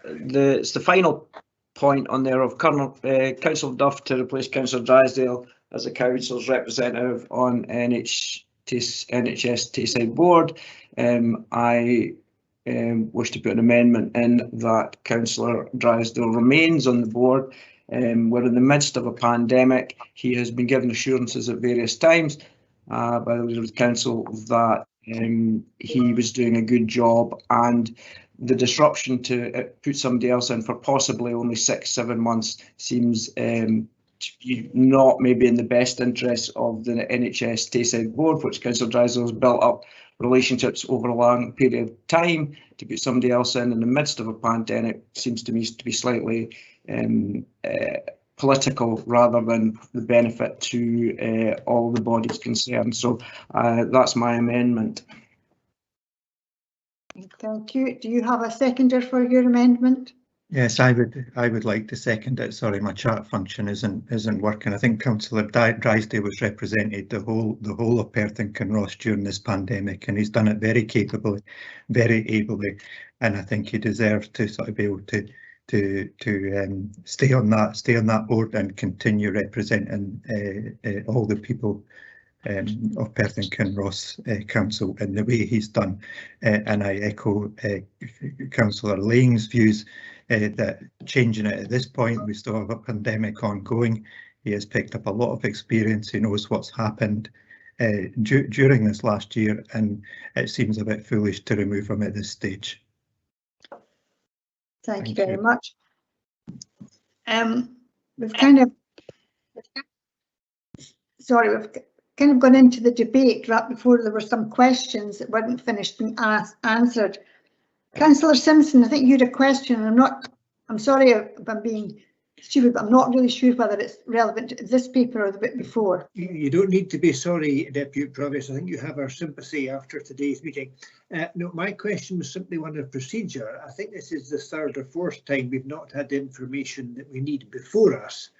it's the final point on there of Councillor Duff to replace Councillor Drysdale as the council's representative on NHS Tayside Board. I wish to put an amendment in that Councillor Drysdale remains on the board. We're in the midst of a pandemic. He has been given assurances at various times by the leader of the council that he was doing a good job, and the disruption to put somebody else in for possibly only 6-7 months seems not maybe in the best interest of the NHS Tayside board, which Councillor Drysdale has built up relationships over a long period of time. To put somebody else in the midst of a pandemic seems to me to be slightly political rather than the benefit to all the bodies concerned. So that's my amendment. Thank you. Do you have a seconder for your amendment? Yes, I would like to second it. Sorry, my chat function isn't working. I think Councillor Drysdale was represented the whole of Perth and Kinross during this pandemic, and he's done it very capably, very ably, and I think he deserves to sort of be able to stay on that board and continue representing all the people of Perth and Kinross Council in the way he's done, and I echo Councillor Laing's views that changing it at this point, we still have a pandemic ongoing. He has picked up a lot of experience. He knows what's happened during this last year, and it seems a bit foolish to remove him at this stage. Thank you very much. We've kind of gone into the debate right before there were some questions that weren't finished being answered. Councillor Simpson, I think you had a question. I'm sorry if I'm being stupid, but I'm not really sure whether it's relevant to this paper or the bit before. You don't need to be sorry, Deputy Provost. I think you have our sympathy after today's meeting. No, my question was simply one of procedure. I think this is the third or fourth time we've not had the information that we need before us.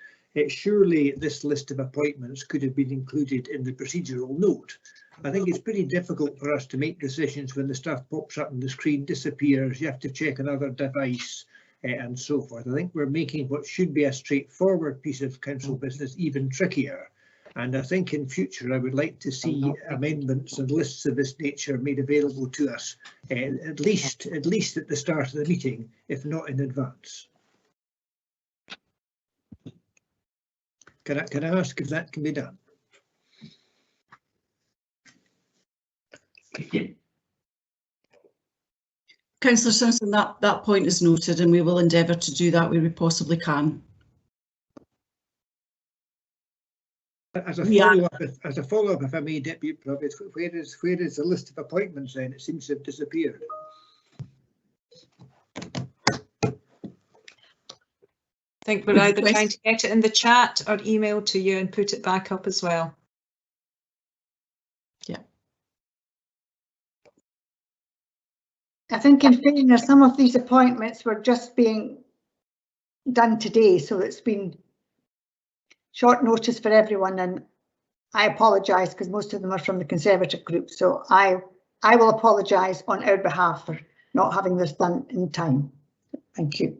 Surely this list of appointments could have been included in the procedural note. I think it's pretty difficult for us to make decisions when the stuff pops up and the screen disappears. You have to check another device and so forth. I think we're making what should be a straightforward piece of council business even trickier. And I think in future I would like to see amendments and lists of this nature made available to us at least at the start of the meeting, if not in advance. Can I ask if that can be done? Councillor Simpson, that point is noted, and we will endeavour to do that where we possibly can. As a follow-up, if I may, Deputy Provost, where is the list of appointments then? It seems to have disappeared. I think we're either trying to get it in the chat or email to you and put it back up as well. Yeah. I think in fairness, some of these appointments were just being done today, so it's been short notice for everyone, and I apologise because most of them are from the Conservative group, so I will apologise on our behalf for not having this done in time. Thank you.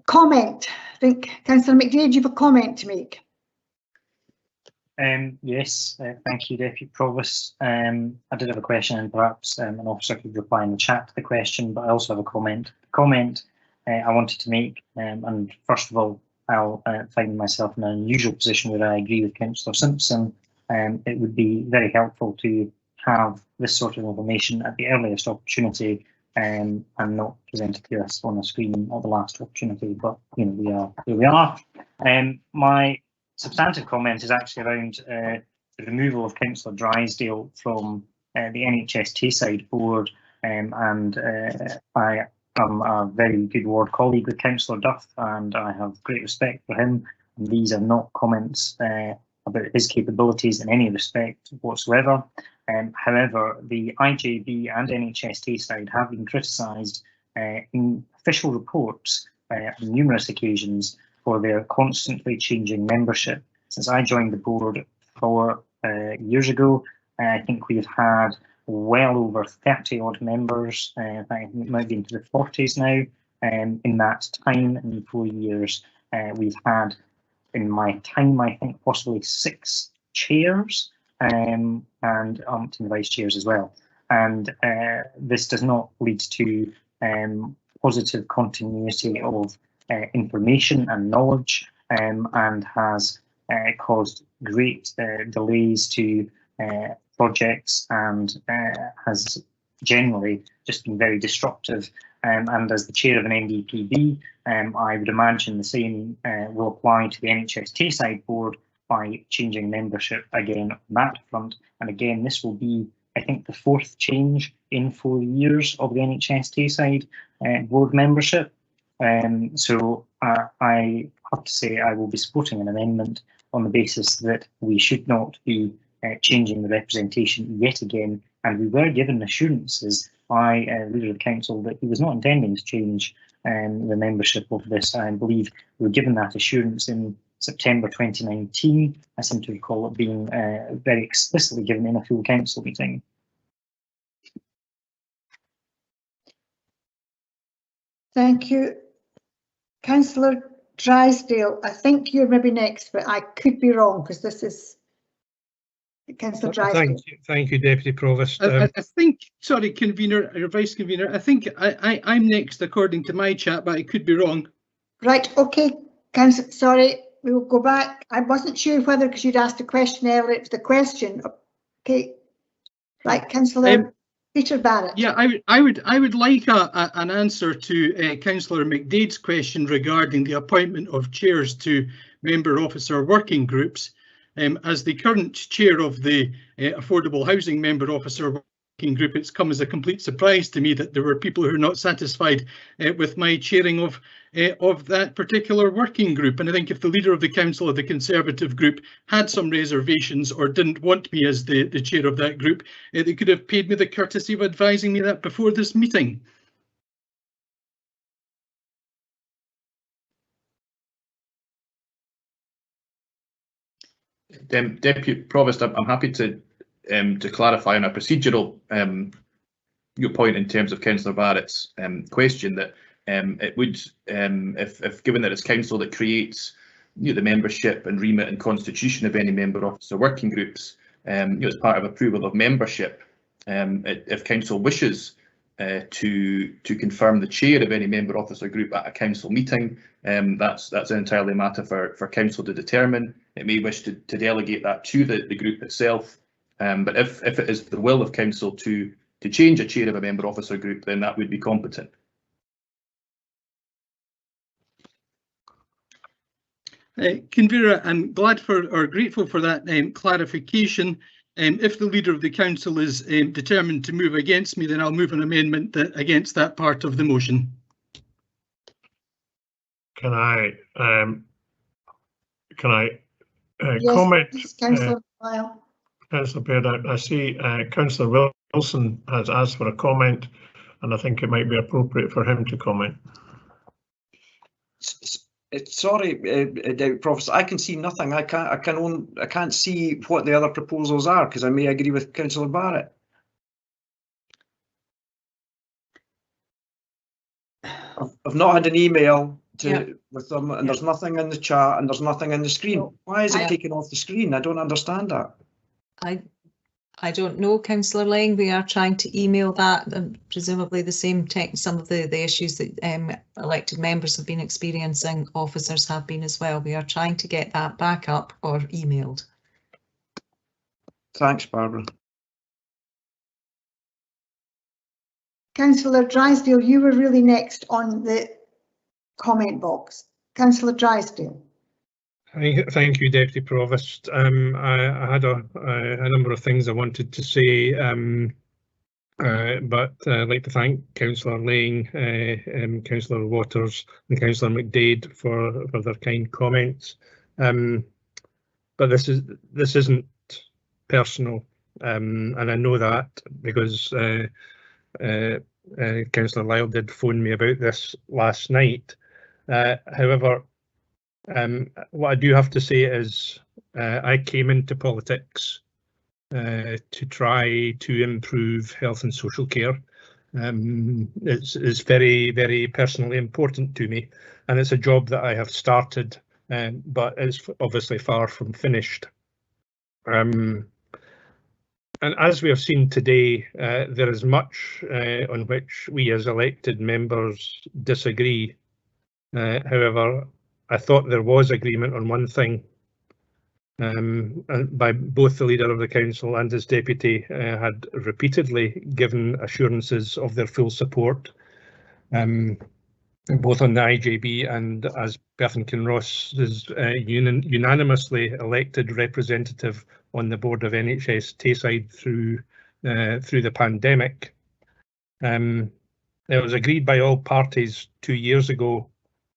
Comment. I think Councillor McDade, you have a comment to make. Yes, thank you, Deputy Provost. I did have a question, and perhaps an officer could reply in the chat to the question, but I also have a comment. I wanted to make, and first of all, I'll find myself in an unusual position where I agree with Councillor Simpson. It would be very helpful to have this sort of information at the earliest opportunity, and not presented to us on a screen at the last opportunity. But you know, we are where we are. My substantive comment is actually around the removal of Councillor Drysdale from the NHS Tayside board, and I am a very good ward colleague with Councillor Duff, and I have great respect for him. And these are not comments about his capabilities in any respect whatsoever. However, the IJB and NHS Tayside have been criticised in official reports on numerous occasions for their constantly changing membership. Since I joined the board 4 years ago, I think we've had well over 30 odd members. I think it might be into the 40s now. In that time, in 4 years, we've had, in my time, I think possibly 6 chairs and umpteen vice chairs as well. And this does not lead to positive continuity of information and knowledge. and has caused great delays to projects and has generally just been very disruptive. And as the chair of an NDPB, I would imagine the same will apply to the NHS Tayside board by changing membership again on that front. And again, this will be, I think, the 4th change in 4 years of the NHS Tayside board membership. So I have to say I will be supporting an amendment on the basis that we should not be changing the representation yet again. And we were given assurances by Leader of the Council that he was not intending to change the membership of this. I believe we were given that assurance in September 2019. I seem to recall it being very explicitly given in a full council meeting. Thank you. Councillor Drysdale, I think you're maybe next, but I could be wrong because this is Councillor Drysdale. Thank you, Deputy Provost. I think, sorry, Convener, or Vice Convener, I think I'm next according to my chat, but I could be wrong. Right, okay, Councillor, sorry, we will go back. I wasn't sure whether, because you'd asked a question earlier, it's the question. Okay, right, Councillor Peter Barrett. Yeah, I would like an answer to Councillor McDade's question regarding the appointment of chairs to member officer working groups. As the current chair of the Affordable Housing Member Officer Working Group, it's come as a complete surprise to me that there were people who are not satisfied with my chairing of that particular working group. And I think if the leader of the council of the Conservative group had some reservations or didn't want me as the chair of that group, they could have paid me the courtesy of advising me that before this meeting. Deputy Provost, I'm happy to clarify on a procedural your point in terms of Councillor Barrett's question that it would, if given that it's council that creates the membership and remit and constitution of any member officer working groups, as part of approval of membership, if council wishes to confirm the chair of any member officer group at a council meeting, that's an entirely matter for council to determine. It may wish to delegate that to the group itself, but if it is the will of council to change a chair of a member officer group, then that would be competent. Convener, I'm glad for or grateful for that clarification. If the leader of the council is determined to move against me, then I'll move an amendment against that part of the motion. Can I Yes, comment? Councillor Lyle. Councillor Baird, I see Councillor Wilson has asked for a comment, and I think it might be appropriate for him to comment. Sorry, Professor, I can see nothing. I can't see what the other proposals are because I may agree with Councillor Barrett. I've not had an email with them, and there's nothing in the chat, and there's nothing in the screen. Why is it taken off the screen? I don't understand that. I don't know, Councillor Lang. We are trying to email that, and presumably the same some of the issues that elected members have been experiencing, officers have been as well. We are trying to get that back up or emailed. Thanks, Barbara. Councillor Drysdale, you were really next on the comment box. Councillor Drysdale. Thank you, Deputy Provost. I had a number of things I wanted to say, but I'd like to thank Councillor Lang, Councillor Waters and Councillor McDade for their kind comments. But this isn't personal, and I know that because Councillor Lyle did phone me about this last night. However, what I do have to say is I came into politics to try to improve health and social care. It's very, very personally important to me, and it's a job that I have started, but it's obviously far from finished. And as we have seen today, there is much on which we as elected members disagree. However, I thought there was agreement on one thing and by both the leader of the council and his deputy had repeatedly given assurances of their full support, both on the IJB and as Perth and Kinross's unanimously elected representative on the board of NHS Tayside through the pandemic. It was agreed by all parties 2 years ago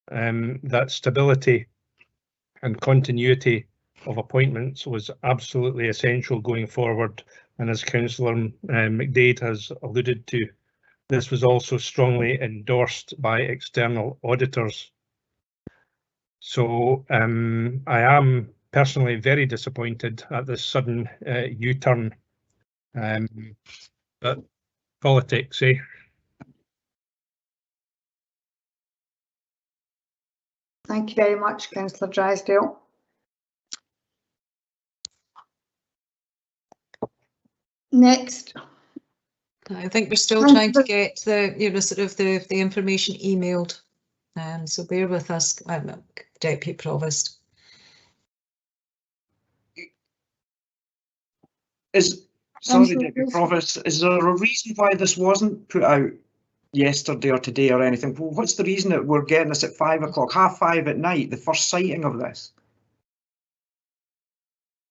that stability and continuity of appointments was absolutely essential going forward, and as Councillor McDade has alluded to, this was also strongly endorsed by external auditors. So I am personally very disappointed at this sudden U-turn, but politics, eh? Thank you very much, Councillor Drysdale. Next. I think we're still trying to get the sort of the information emailed, so bear with us, Deputy Provost. Sorry, Deputy Provost, is there a reason why this wasn't put out yesterday or today or anything? Well, what's the reason that we're getting this at 5 o'clock, 5:30 at night, the first sighting of this?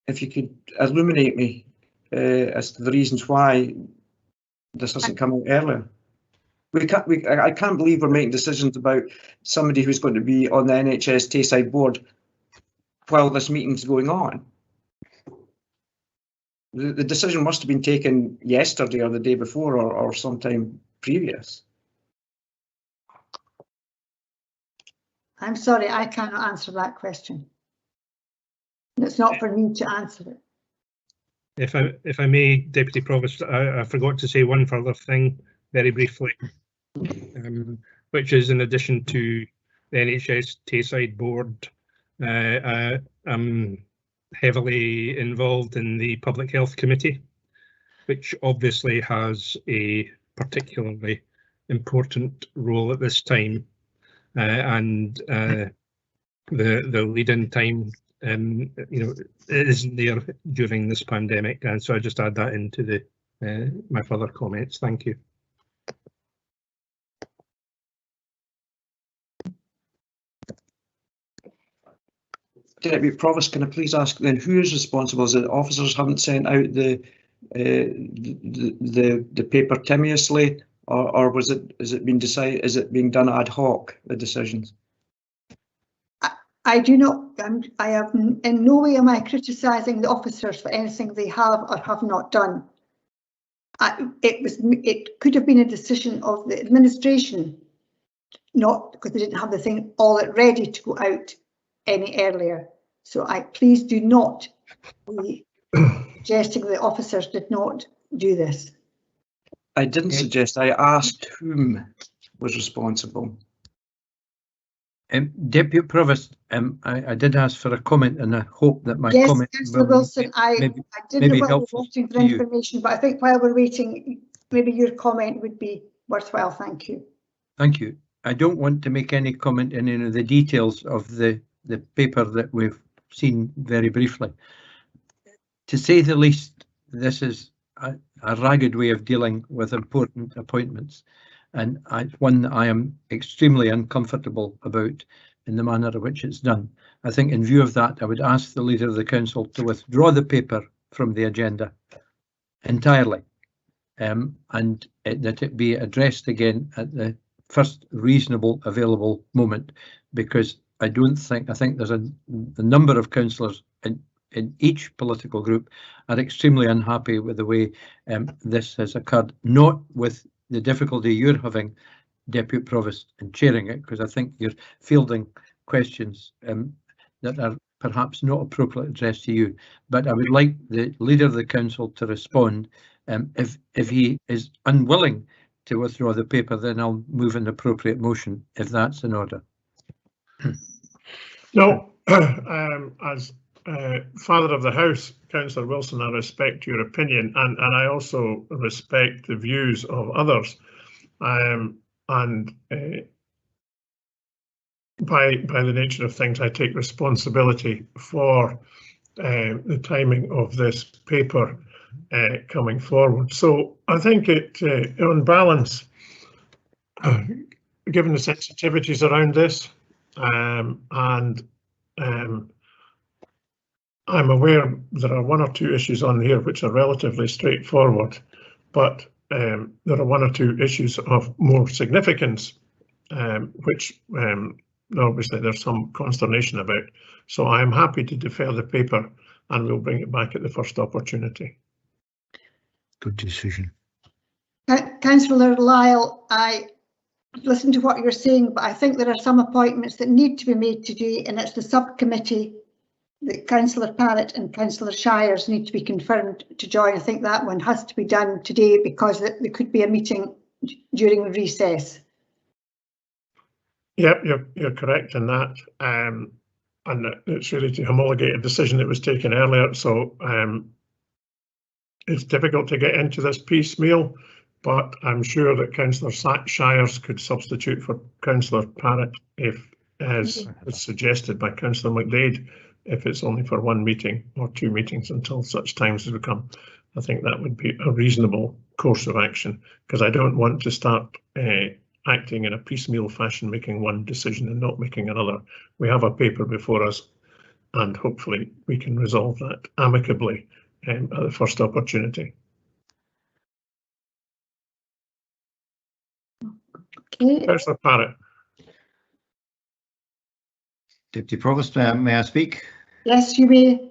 If you could illuminate me as to the reasons why this hasn't come out earlier. I can't believe we're making decisions about somebody who's going to be on the NHS Tayside board while this meeting's going on. The decision must have been taken yesterday or the day before or sometime previous. I'm sorry, I cannot answer that question. It's not for me to answer it. If I may, Deputy Provost, I forgot to say one further thing very briefly, which is in addition to the NHS Tayside board, I'm heavily involved in the Public Health Committee, which obviously has a particularly important role at this time, and the lead-in time it isn't there during this pandemic, and so I just add that into the my further comments. Thank you. Deputy Provost, can I please ask then who is responsible? Is it officers haven't sent out the paper timiously, or is it being decided? Is it being done ad hoc, the decisions? I do not. I have in no way am I criticising the officers for anything they have or have not done. It could have been a decision of the administration, not because they didn't have the thing all ready to go out any earlier. So please do not be suggesting the officers did not do this. I didn't suggest. I asked whom was responsible. Deputy Provost, I did ask for a comment, and I hope that my comment. Yes, Councillor Wilson, I didn't know whether we're waiting for information, but I think while we're waiting, maybe your comment would be worthwhile. Thank you. Thank you. I don't want to make any comment in any of the details of the paper that we've seen very briefly. To say the least, this is a ragged way of dealing with important appointments, and one that I am extremely uncomfortable about in the manner in which it's done. I think in view of that, I would ask the Leader of the Council to withdraw the paper from the agenda entirely, and that it be addressed again at the first reasonable available moment, because I think there's a number of councillors in each political group are extremely unhappy with the way this has occurred, not with the difficulty you're having, Deputy Provost, in chairing it, because I think you're fielding questions that are perhaps not appropriately addressed to you. But I would like the Leader of the Council to respond. If he is unwilling to withdraw the paper, then I'll move an appropriate motion, if that's in order. No, as Father of the House, Councillor Wilson, I respect your opinion, and I also respect the views of others. by the nature of things, I take responsibility for the timing of this paper coming forward. So I think it, on balance, given the sensitivities around this, and I'm aware there are one or two issues on here which are relatively straightforward, but there are one or two issues of more significance, which obviously there's some consternation about. So I'm happy to defer the paper and we'll bring it back at the first opportunity. Good decision. Councillor Lyle, I listened to what you're saying, but I think there are some appointments that need to be made today, and it's the subcommittee that Councillor Parrott and Councillor Shires need to be confirmed to join. I think that one has to be done today because there could be a meeting during recess. Yep, you're correct in that, and it's really to homologate a decision that was taken earlier. So it's difficult to get into this piecemeal, but I'm sure that Councillor Shires could substitute for Councillor Parrott if, as was suggested by Councillor McDade, if it's only for one meeting or two meetings until such times as we come. I think that would be a reasonable course of action, because I don't want to start acting in a piecemeal fashion, making one decision and not making another. We have a paper before us, and hopefully we can resolve that amicably at the first opportunity. Okay. Councillor Parrott. Deputy Provost, may I speak? Yes, you may.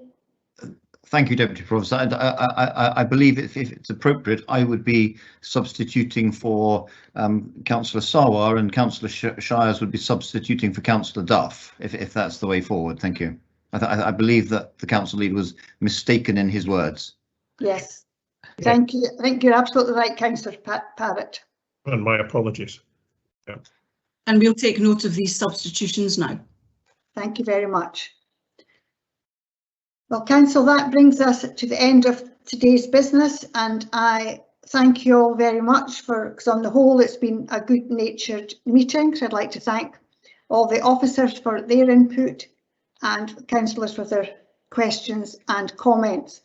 Thank you, Deputy Provost. I believe if it's appropriate, I would be substituting for Councillor Sarwar, and Councillor Shires would be substituting for Councillor Duff, if that's the way forward. Thank you. I believe that the council leader was mistaken in his words. Yes, thank you. I think you're absolutely right, Councillor Parrott. And my apologies. Yeah. And we'll take note of these substitutions now. Thank you very much. Well, Council, that brings us to the end of today's business, and I thank you all very much because on the whole it's been a good-natured meeting. So I'd like to thank all the officers for their input and councillors for their questions and comments.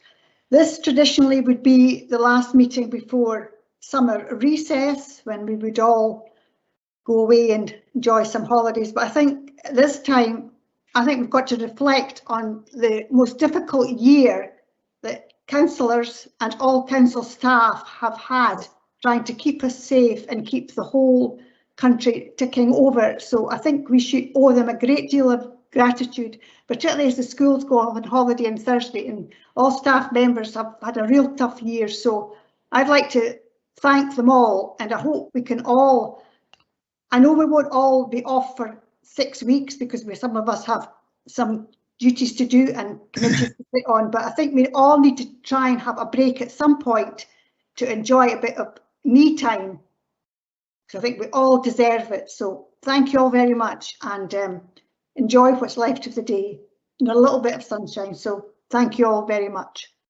This traditionally would be the last meeting before summer recess, when we would all go away and enjoy some holidays, but I think this time we've got to reflect on the most difficult year that councillors and all council staff have had trying to keep us safe and keep the whole country ticking over. So I think we should owe them a great deal of gratitude, particularly as the schools go on holiday on Thursday, and all staff members have had a real tough year. So I'd like to thank them all, and I hope we can all, I know we won't all be off for 6 weeks because some of us have some duties to do and committees to sit on, but I think we all need to try and have a break at some point to enjoy a bit of me time. So I think we all deserve it. So thank you all very much, and enjoy what's left of the day and a little bit of sunshine. So thank you all very much.